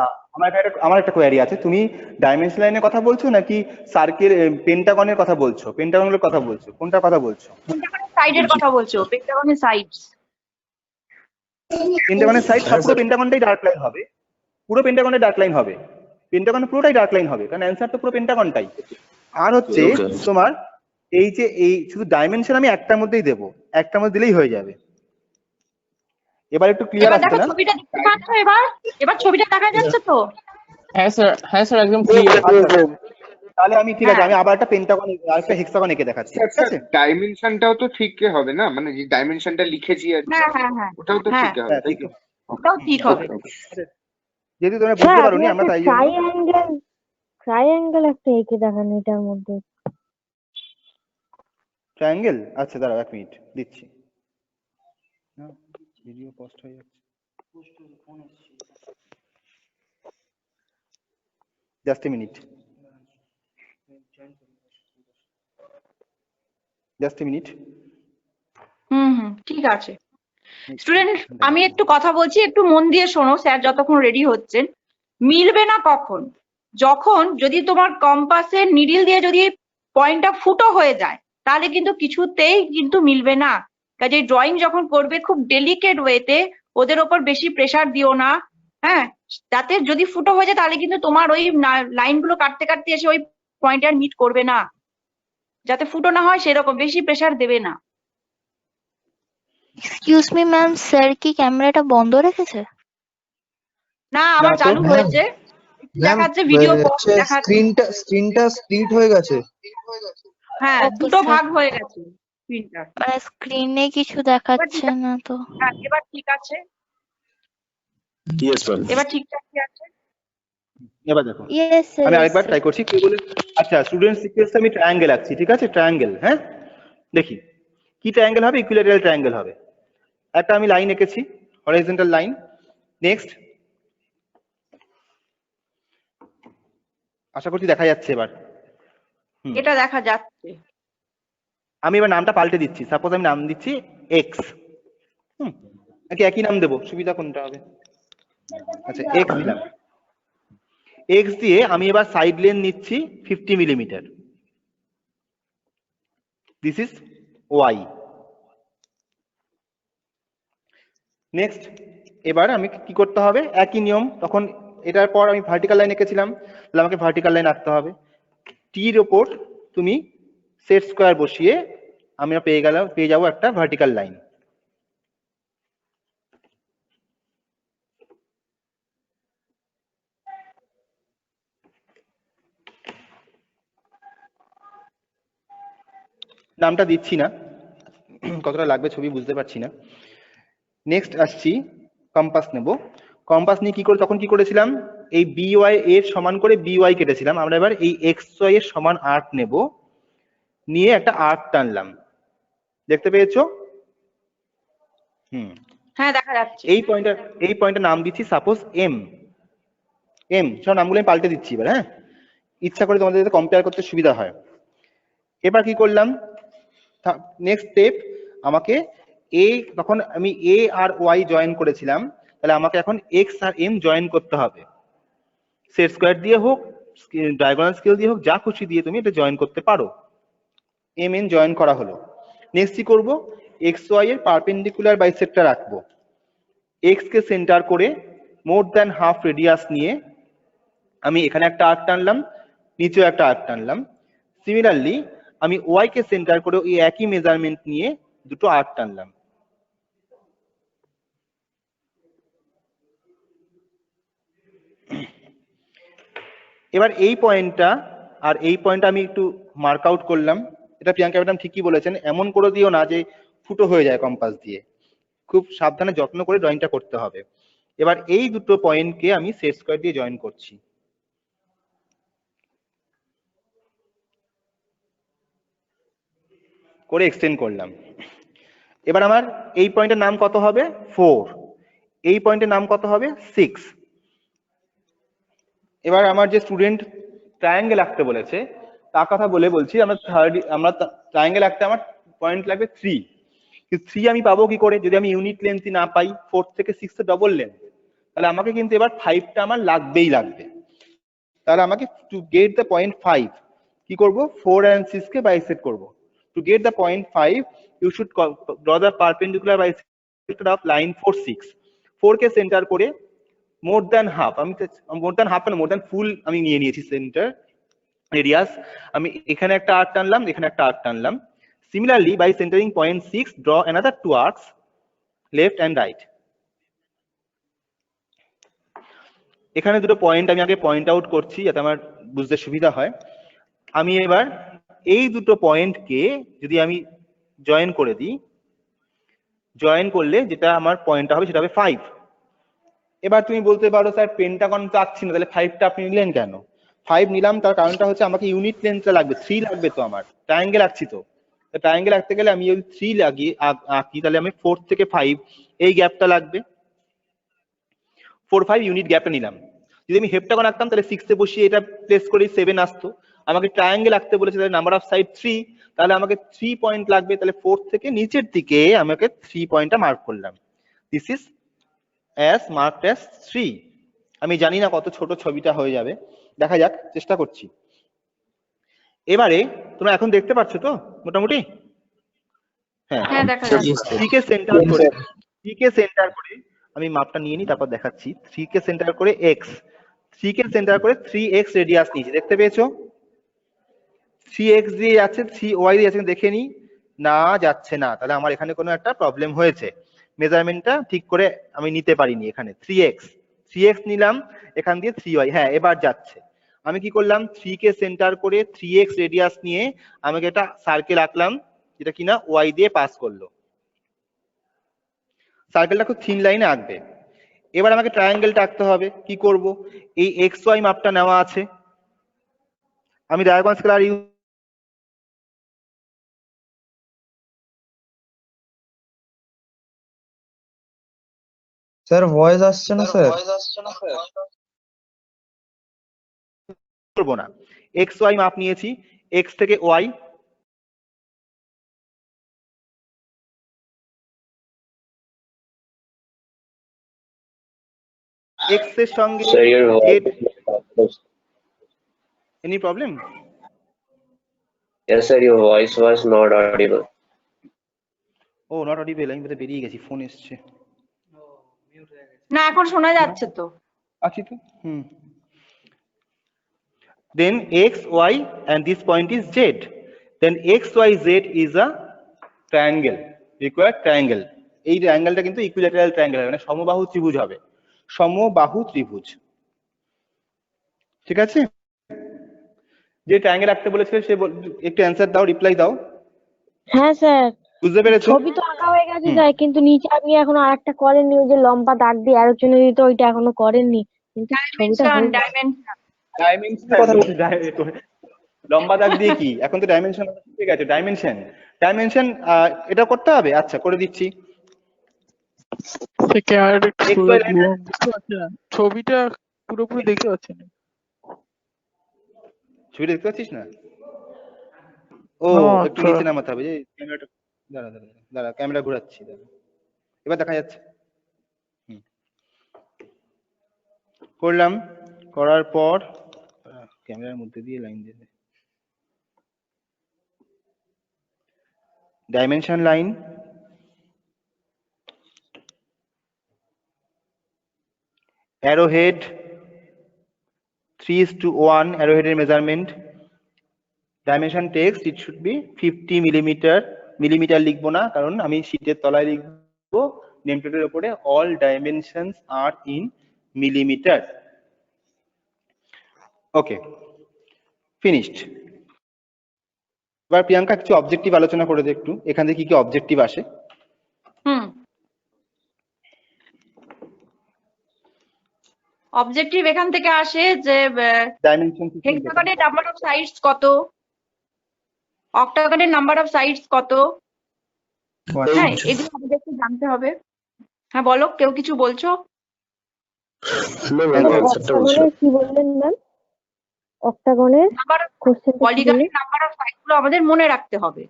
আমার একটা কোয়ারি আছে। তুমি ডাইমেনশন লাইনের কথা বলছো নাকি সার্কেল পেন্টাগনের কথা বলছো? পেন্টাগনের কথা বলছো? কোনটার কথা বলছো? পেন্টাগনের সাইডের কথা বলছো, পেন্টাগনের সাইডস। পেন্টাগনের সাইড পুরো পেন্টাগনটাই ডার্ক লাইন হবে, পুরো পেন্টাগনের ডার্ক লাইন হবে, পেন্টাগন পুরোটাই ডার্ক লাইন হবে, কারণ অ্যান্সার তো পুরো পেন্টাগনটাই। আর হচ্ছে তোমার এই যে এই শুধু ডাইমেনশন আমি একটার মধ্যেই দেবো, একটার মধ্যে দিলেই হয়ে যাবে। এবার একটু ক্লিয়ার এবার আসছে দেখো না? ছবিটা দেখতে পাচ্ছ? এবার ছবিটা দেখা যাচ্ছে তো? হ্যাঁ স্যার একদম ক্লিয়ার। তাহলে আমি ঠিক আছে, আমি আবার একটা পেন্টাগন আর একটা হেক্সাগন এঁকে দেখাচ্ছি, ঠিক আছে? ডাইমেনশনটাও তো ঠিক হবে না, মানে যে ডাইমেনশনটা লিখেছি আর হ্যাঁ হ্যাঁ হ্যাঁ ওটাও তো ঠিক হবে, তাই তো? ওটাও ঠিক হবে। যেহেতু তোমরা বুঝতে পারোনি, আমরা তাই জন্য ট্রাইঅ্যাঙ্গেল একটা এঁকে দেখান এটার মধ্যে। ট্রায়াঙ্গেল, আচ্ছা দাঁড়াও 1 মিনিট দিচ্ছি। ভিডিও পোস্ট হয়ে যাচ্ছে, just a minute, just a minute. ঠিক আছে স্টুডেন্ট, আমি একটু কথা বলছি, একটু মন দিয়ে শোনো। স্যার যতক্ষণ রেডি হচ্ছেন, মিলবে না কখন? যখন যদি তোমার কম্পাসের নিডিল দিয়ে যদি পয়েন্টটা ফুটো হয়ে যায়, তাহলে কিন্তু কিছুতেই কিন্তু মিলবে না। কাজে ড্রয়িং যখন করবে খুব ডেলিকেট ওয়েতে, ওদের ওপর বেশি প্রেসার দিও না। হ্যাঁ, যাতে যদি ফুটো হয়ে যায় তাহলে কিন্তু তোমার ওই লাইনগুলো কাটতে কাটতে এসে ওই পয়েন্ট আর মিট করবে না। যাতে ফুটো না হয় সেরকম বেশি প্রেসার দেবে না। এক্সকিউজ মি ম্যাম, স্যার কি ক্যামেরাটা বন্ধ রেখেছে? না, আমার চালু হয়েছে, দেখাচ্ছে ভিডিও পোস্ট দেখাচ্ছে। স্ক্রিনটা স্প্লিট হয়ে গেছে। হ্যাঁ, দুটো ভাগ হয়ে গেছে স্ক্রিনটা। মানে স্ক্রিনে কিছু দেখাচ্ছে না তো। হ্যাঁ, এবার ঠিক আছে, ইয়েস ম্যাম। এবার ঠিকঠাক কি আছে? এবার দেখো, ইয়েস স্যার। আমি আরেকবার ট্রাই করছি। কি বলে? আচ্ছা স্টুডেন্ট সিকোয়েন্সে আমি ট্রায়াঙ্গেল আঁকছি, ঠিক আছে? ট্রায়াঙ্গেল, হ্যাঁ দেখি কি ট্রায়াঙ্গেল হবে। ইকুইল্যাটারাল ট্রায়াঙ্গেল হবে। একটা আমি লাইন এঁকেছি, হরাইজন্টাল লাইন। নেক্সট, আশা করছি দেখা যাচ্ছে এবার। এটা দেখা যাচ্ছে। আমি এবার নামটা পাল্টে দিচ্ছি। সাপোজ আমি নাম দিচ্ছি এক্স। নাকি একই নাম দেবো? সুবিধা কোনটা হবে? আচ্ছা এক্স দিলাম। এক্স দিয়ে আমি এবার সাইড লেন নিচ্ছি 50 millimetre. This is Y. Next, এবার আমি কি করতে হবে? একই নিয়ম। তখন এটার পর আমি ভার্টিক্যাল লাইন এঁকেছিলাম, তাহলে আমাকে ভার্টিক্যাল লাইন আঁকতে হবে। টির ওপর তুমি সেট স্কোয়ার বসিয়ে আমরা পেয়ে যাবো একটা ভার্টিক্যাল লাইন। নামটা দিচ্ছি না, কতটা লাগবে ছবি বুঝতে পারছি না। নেক্সট আসছি, কম্পাস নেব। কম্পাস নিয়ে তখন কি করেছিলাম? এই বিওয়াই এর সমান করে বিওয়াই কেটেছিলাম। আমরা এবার এই এক্স ওয়াই এর সমান আর্ক নেব, নিয়ে একটা আর্ক টানলাম। দেখতে পেয়েছো? হ্যাঁ, দেখা যাচ্ছে। এই পয়েন্টের নাম দিচ্ছি সাপোজ এম। সব নামগুলো আমি পাল্টে দিচ্ছি এবার। হ্যাঁ, ইচ্ছা করে তোমাদের যাতে কম্পেয়ার করতে সুবিধা হয়। এবার কি করলাম? নেক্সট স্টেপ, আমাকে তখন আমি এ আর ওয়াই জয়েন করেছিলাম, তাহলে আমাকে এখন এক্স আর এম জয়েন করতে হবে। সেট স্কোয়ার দিয়ে হোক, ডায়াগোনাল স্কেল দিয়ে হোক, যা খুশি দিয়ে তুমি এটা জয়েন করতে পারো। এম এন জয়েন করা হলো। নেক্সট কি করবো? এক্স ওয়াই এর পারপেন্ডিকুলার বাইসেক্টর রাখবো। এক্স কে সেন্টার করে মোর দ্যান হাফ রেডিয়াস নিয়ে আমি এখানে একটা আর্ক টানলাম, নিচেও একটা আর্ক টানলাম। সিমিলারলি আমি ওয়াই কে সেন্টার করে এই একই মেজারমেন্ট নিয়ে দুটো আর্ক টানলাম। এবার এই পয়েন্টটা আর এই পয়েন্টটা আমি একটু মার্ক আউট করলাম। এটা প্রিয়াঙ্কা ম্যাডাম ঠিকই বলেছেন, এমন করে দিও না যে ফুটো হয়ে যায় কম্পাস দিয়ে। খুব সাবধানে যত্ন করে ড্রয়িংটা করতে হবে। এবার এই দুটো পয়েন্টকে আমি সেট স্কোয়ার দিয়ে জয়েন করছি। করে এক্সটেন্ড করলাম। এবার আমার এই পয়েন্টের নাম কত হবে? 4। এই পয়েন্টের নাম কত হবে? 6। এবার আমার যে স্টুডেন্ট ট্রায়াঙ্গেল আঁকতে বলেছে তার কথা বলছি, আমরা ট্রায়াঙ্গেল আঁকতে আমার পয়েন্ট লাগবে 3। কিন্তু 3 আমি পাবো কি করে যদি আমি ইউনিট লেন্থ না পাই? 4 থেকে 6 এর ডবল লেন্থ। তাহলে আমাকে কিন্তু এবার 5টা আমার লাগবেই লাগবে। তাহলে আমাকে টু গেট দ্য পয়েন্ট 5 কি করব, 4 and 6 কে বাইসেক্ট করব। To get the point 5 you should draw the perpendicular bisector of line 4 6। 4 কে সেন্টার করে মোর দ্যান হাফ, আমি মোর দ্যান হাফ না মোর দ্যান ফুল আমি নিয়ে নিয়েছি সেন্টার রেডিয়াস। আমি এখানে একটা আর্ক টানলাম, এখানে একটা আর্ক টানলাম। Similarly by centering point 6 draw another 2 arcs left and right. এখানে দুটো পয়েন্ট আমি আগে পয়েন্ট আউট করছি যাতে আমার বুঝতে সুবিধা হয়। আমি এবার এই দুটো পয়েন্টকে যদি আমি জয়েন করে দিই, জয়েন করলে যেটা আমার পয়েন্টটা হবে সেটা হবে 5। এবার তুমি বলতে পারো স্যার পেন্টাগন তো আঁকছি না, তাহলে 5টা আপনি নিলেন কেন? 5 নিলাম তার কারণটা হচ্ছে আমাকে ইউনিট লেন্থটা লাগবে, 3 লাগবে তো আমার, ট্রায়াঙ্গেল আঁকছি তো। ট্রায়াঙ্গেল আঁকতে গেলে আমি যদি 3 লাগিয়ে আঁকি তাহলে আমি 4 থেকে 5 এই গ্যাপটা লাগবে, 4 5 ইউনিট গ্যাপটা নিলাম। যদি আমি হেপ্টাগন আঁকতাম তাহলে 6 এ বসিয়ে এটা প্লেস করেই 7 আসতো। আমাকে ট্রায়াঙ্গেল আঁকতে বলেছে তাহলে নাম্বার অফ সাইড 3, তাহলে আমাকে 3 পয়েন্ট লাগবে, তাহলে 4 থেকে নিচের দিকে আমাকে 3 পয়েন্টটা মার্ক করলাম। This is as marked as 3। আমি জানি না কত ছোট ছবিটা হয়ে যাবে, দেখা যাক, চেষ্টা করছি। এবারে তোমরা এখন দেখতে পাচ্ছ তো মোটামুটি? হ্যাঁ, দেখা যাচ্ছে। 3 কে সেন্টার করে, 3 কে সেন্টার করে আমি মাপটা নিয়ে নিই তারপর দেখাচ্ছি। 3 কে সেন্টার করে x, 3 কে সেন্টার করে 3x রেডিয়াস নিয়েছি, দেখতে পেয়েছো? 3x দিয়ে যাচ্ছে, 3y দিয়ে যাচ্ছে, দেখে নি না যাচ্ছে না, তাহলে আমার এখানে কোনো একটা প্রবলেম হয়েছে, মেজারমেন্টটা ঠিক করে আমি নিতে পারিনি। এখানে 3x নিলাম, এখান দিয়ে 3y, হ্যাঁ এবার যাচ্ছে। আমি কি করলাম, 3 কে সেন্টার করে 3x রেডিয়াস নিয়ে আমাকে একটা সার্কেল আঁকলাম যেটা কিনা y দিয়ে পাস করলো। সার্কেলটা খুব থিন লাইনে আঁকবে। এবার আমাকে ট্রায়াঙ্গেলটা আঁকতে হবে, কি করব, এই xy মাপটা নেওয়া আছে, আমি diagonal scalar use sir voice আসছে না স্যার। করব না, xy মাপ নিয়েছি, x থেকে y, x এর সঙ্গে any problem? Yes sir, your voice was not audible. Oh not audible, আমি বোধহয় বেরিয়ে গেছি, ফোন এসছে। না এখন শোনা যাচ্ছে তো। আছি তো, then x y and this point is z, then x y z is a triangle, required triangle. এই ট্রায়াঙ্গেলটা কিন্তু ইকুইল্যাটারাল ট্রায়াঙ্গেল হবে, মানে সমবাহু ত্রিভুজ হবে, সমবাহু ত্রিভুজ, ঠিক আছে? যে ট্রায়াঙ্গেল আঁকতে বলেছিল সে একটু অ্যানসার দাও, রিপ্লাই দাও। হ্যাঁ স্যার, বুঝতে পেরেছো? ছবি তো আঁকা হয়ে গেছে স্যার, কিন্তু নিচে আপনি এখনো আরেকটা করেননি, ওই যে লম্বা দাগ দিয়ে অ্যারো চিহ্ন দিতে, ওইটা এখনো করেননি, কিন্তু ছবিটা হয়ে গেছে। ডাইমেনশন, লম্বা দাগ দিয়ে কি, এখন তো ডাইমেনশন ঠিক আছে, ডাইমেনশন এটা করতে হবে, আচ্ছা করে দিচ্ছি। ছবিটা পুরোপুরি দেখতে পাচ্ছি না। ছবিটা দেখতে পাচ্ছিস না? ও একটু নিচে নামাতে হবে, যে ক্যামেরাটা, দাঁড়া ক্যামেরা ঘোরাচ্ছি, এবার দেখা যাচ্ছে। করলাম, করার পর ক্যামেরার মধ্যে দিয়ে লাইন দেবে, dimension line, arrowhead 3:1 arrowhead measurement, dimension text it should be 50 millimetre লিখবো না, কারণ আমি শীটের তলায় লিখবো নেম প্লেটের উপরে all dimensions are in millimeter. Okay, finished. এবার প্রিয়াঙ্কা কিছু অবজেক্টিভ আলোচনা করে দে একটু, এখান থেকে কি কি অবজেক্টিভ আসে। অবজেক্টিভ এখান থেকে আসে যে হেক্সাগনের নাম্বার অফ সাইডস কত, অক্টাগনের নাম্বার অফ সাইডস কত, হ্যাঁ এগুলো আমাদের একটু জানতে হবে। হ্যাঁ বলো, কেউ কিছু বলছো? কি বললেন ম্যাম? অক্টাগনের পলিগনের নাম্বার অফ সাইড গুলো আমাদের মনে রাখতে হবে,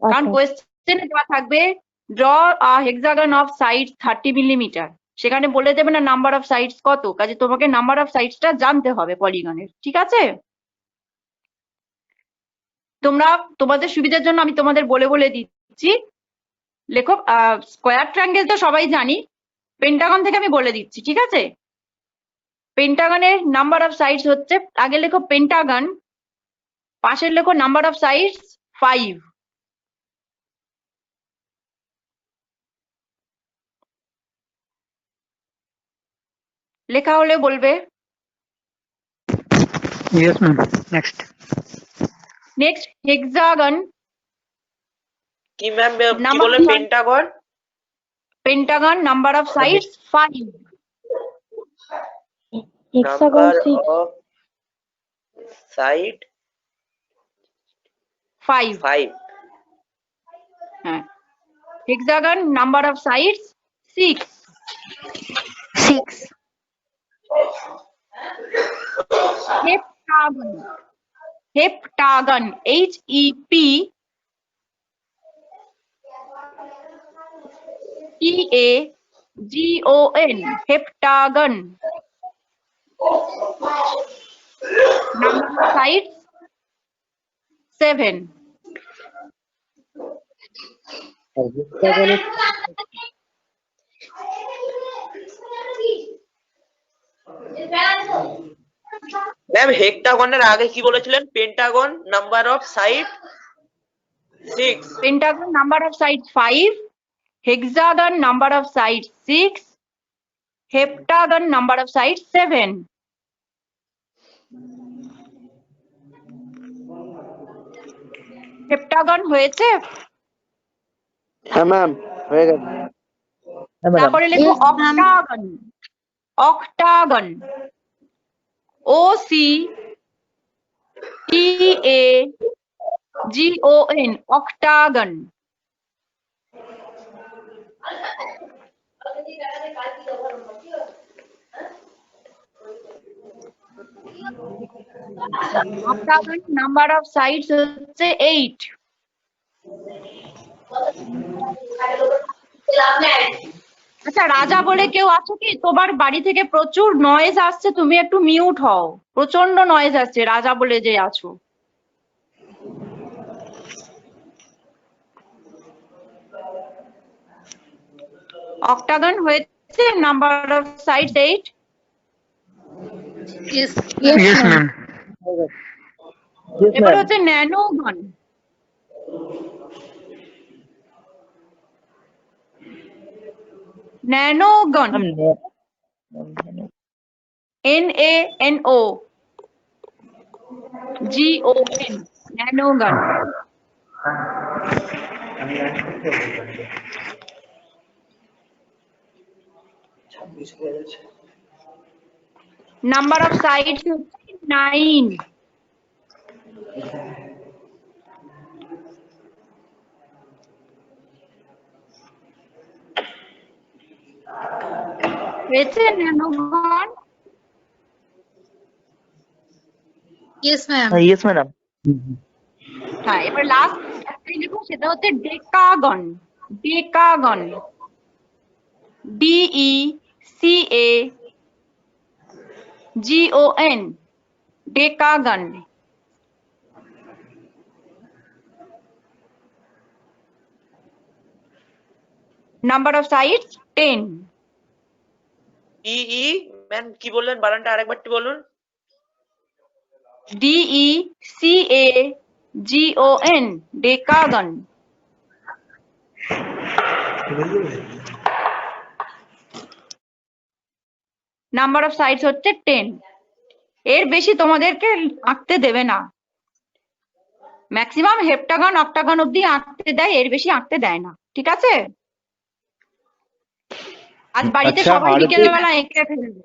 কারণ কোয়েশ্চেনে দেওয়া থাকবে draw a hexagon of side 30 millimetre, সেখানে বলে দেবে না নাম্বার অফ সাইডস কত, কাজে তোমাকে নাম্বার অফ সাইডসটা জানতে হবে পলিগনের, ঠিক আছে? তোমরা তোমাদের সুবিধার জন্য আমি তোমাদের বলে বলে দিচ্ছি। লেখো স্কোয়ার ট্রায়াঙ্গেল তো সবাই জানি, পেন্টাগন থেকে আমি বলে দিচ্ছি, ঠিক আছে? পেন্টাগনের নাম্বার অফ সাইডস হচ্ছে, আগে লেখো পেন্টাগন, পাশের লেখো নাম্বার অফ সাইডস 5। লেখা হলে বলবে। Yes, ma'am. Next. Next hexagon. কি ম্যাম কি Number বললেন? one. Pentagon. Pentagon number of sides 5। Hexagon number 6। Of side 5। 5। হ্যাঁ, hexagon number of sides 6। 6. Heptagon. Heptagon HEPTAGON heptagon number of sides 7। Ma'am হেক্টাগনের আগে কি বলেছিলেন? Pentagon number of side 6। Pentagon number of sides 5, hexagon number of sides 6, heptagon number of sides 7। Heptagon হয়েছে? হ্যাঁ ma'am হয়ে গেছে। তারপরে লেখো octagon. Octagon OCTAGON octagon. Octagon number of sides হচ্ছে 8। আচ্ছা, রাজা বলে কেউ আছো কি? তোমার বাড়ি থেকে প্রচুর নয়েজ আসছে, তুমি একটু মিউট হও, প্রচন্ড নয়েজ আসছে। রাজা বলে যে আছো। অক্টাগন হয়েছে number of sides 8। Yes, ma'am. এবার হচ্ছে ন্যানোগন। ন্যানোগন NANOGON ন্যানোগন। নাম্বার অফ সাইডস হচ্ছে 9। হয়েছে ন্যানোগন? Yes, ma'am. Yes, madam. হ্যাঁ, এবার লাস্ট একটাই লিখো, সেটা হচ্ছে decagon. Decagon DECAGON decagon. Number of sides 10। Ma'am কি বললেন? বানানটা আরেকবার বলুন। DECAGON decagon. Number of sides হচ্ছে 10। এর বেশি তোমাদেরকে আঁকতে দেবে না। ম্যাক্সিমাম হেপ্টাগন অক্টাগন অব্দি আঁকতে দেয়, এর বেশি আঁকতে দেয় না, ঠিক আছে? আজ বাড়িতে আচ্ছা, সবাই আর বিকেলবেলা এঁকে ফেলবে।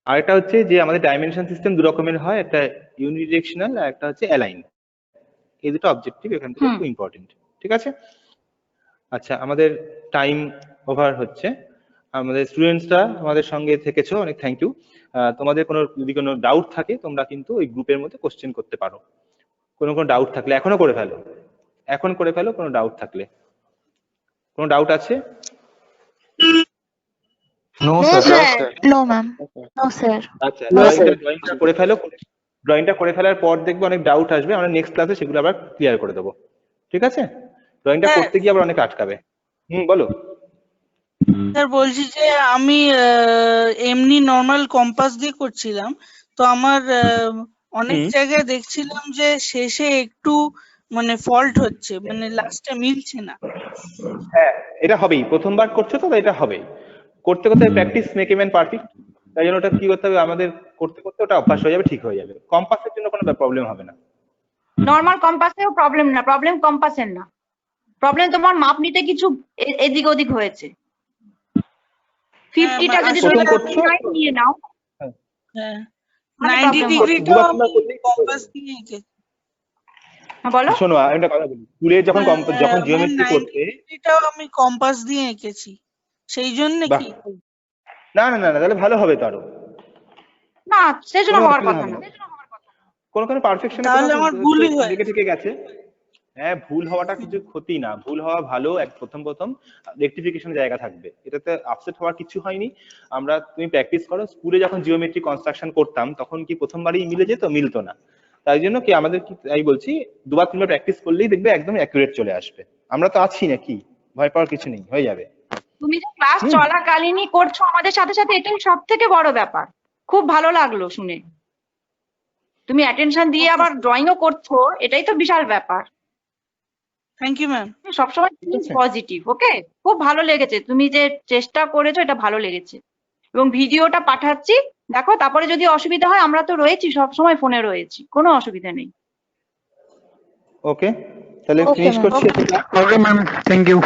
আরেকটা হচ্ছে যে আমাদের ডাইমেনশন সিস্টেম দু রকমের হয়, একটা ইউনিডিরেকশনাল আর একটা হচ্ছে অ্যালাইন। এই দুটো অবজেক্টিভ এখান থেকে খুব ইম্পর্টেন্ট, ঠিক আছে? আচ্ছা, আমাদের টাইম ওভার হচ্ছে। আমাদের স্টুডেন্টসরা আমাদের সঙ্গে থেকেছো, অনেক থ্যাংক ইউ। তোমাদের যদি কোনো ডাউট থাকে তোমরা কিন্তু ওই গ্রুপের মধ্যে কোশ্চেন করতে পারো। কোনো ডাউট থাকলে এখনো করে ফেলো, এখন করে ফেলো কোনো ডাউট থাকলে। কোনো ডাউট আছে? No No, sir sir. No, ma'am. No, sir. আচ্ছা No, sir. ড্রয়িংটা করে ফেলো, ড্রয়িংটা করে ফেলার পর দেখবে অনেক ডাউট আসবে, আমরা নেক্সট ক্লাসে সেগুলো আবার ক্লিয়ার করে দেবো, ঠিক আছে? ড্রয়িংটা করতে গিয়ে আবার অনেক আটকাবে। বলো। স্যার বলছি যে আমি এমনি নর্মাল কম্পাস দিয়ে করছিলাম, তো আমার অনেক জায়গায় দেখছিলাম যে শেষে একটু মানে ফল্ট হচ্ছে, মানে লাস্টে মিলছে না। হ্যাঁ, এটা হবেই, প্রথমবার করছো তো এটা হবেই। করতে করতে practice make a man perfect. তাই জন্য ওটা কি করতে হবে, আমাদের করতে করতে ওটা অভ্যাস হয়ে যাবে, ঠিক হয়ে যাবে। কম্পাসের জন্য কোনো প্রবলেম হবে না। নর্মাল কম্পাসেও প্রবলেম না, প্রবলেম কম্পাসের না, প্রবলেম তোমার মাপ নিতে কিছু এদিক ওদিক হয়েছে। 50টা যদি তুমি 49 নিয়ে নাও, হ্যাঁ 90 ডিগ্রি তো কম্পাস দিয়ে এঁকেছি। বলো। শোনো আমি একটা কথা বলি, স্কুলে যখন যখন জিওমেট্রি করতে, এটাও আমি কম্পাস দিয়ে এঁকেছি, সেই জন্য কি? না না না না, তাহলে ভালো হবে তো আরো। না সেজন্য হওয়ার কথা না। কোন কোন পারফেকশন তাহলে আমার ভুলই হয়, ঠিক গেছে। হ্যাঁ, ভুল হওয়াটা কিছু ক্ষতি না, ভুল হওয়া ভালো। প্রথম রেকটিফিকেশনের জায়গা থাকবে, এটাতে আপসেট হওয়ার কিছু হয়নি। তুমি প্র্যাকটিস করো। স্কুলে যখন জিওমেট্রি কনস্ট্রাকশন করতাম তখন কি প্রথমবারই মিলে যেত? মিলতো না। তাই জন্য কি আমাদের কি আমি বলছি, দুবার তিনবার প্র্যাকটিস করলেই দেখবে একদম অ্যাকুরেট চলে আসবে। আমরা তো আছি নাকি, ভয় পাওয়ার কিছু নেই, হয়ে যাবে। তুমি যে ক্লাস চলাকালীনই করছো আমাদের সাথে সাথে, এটাই সব থেকে বড় ব্যাপার। খুব ভালো লাগলো শুনে, তুমি অ্যাটেনশন দিয়ে আবার ড্রয়িংও করছো, এটাই তো বিশাল ব্যাপার। Thank you ma'am. সবসময় পজিটিভ, ওকে? খুব ভালো লেগেছে, তুমি যে চেষ্টা করেছো এটা ভালো লেগেছে। এবং ভিডিওটা পাঠাচ্ছি, দেখো, তারপরে যদি অসুবিধা হয় আমরা তো রয়েছি, সবসময় ফোনে রয়েছি, কোনো অসুবিধা নেই। ওকে, তাহলে ফিনিশ করছি। Okay ma'am, thank you.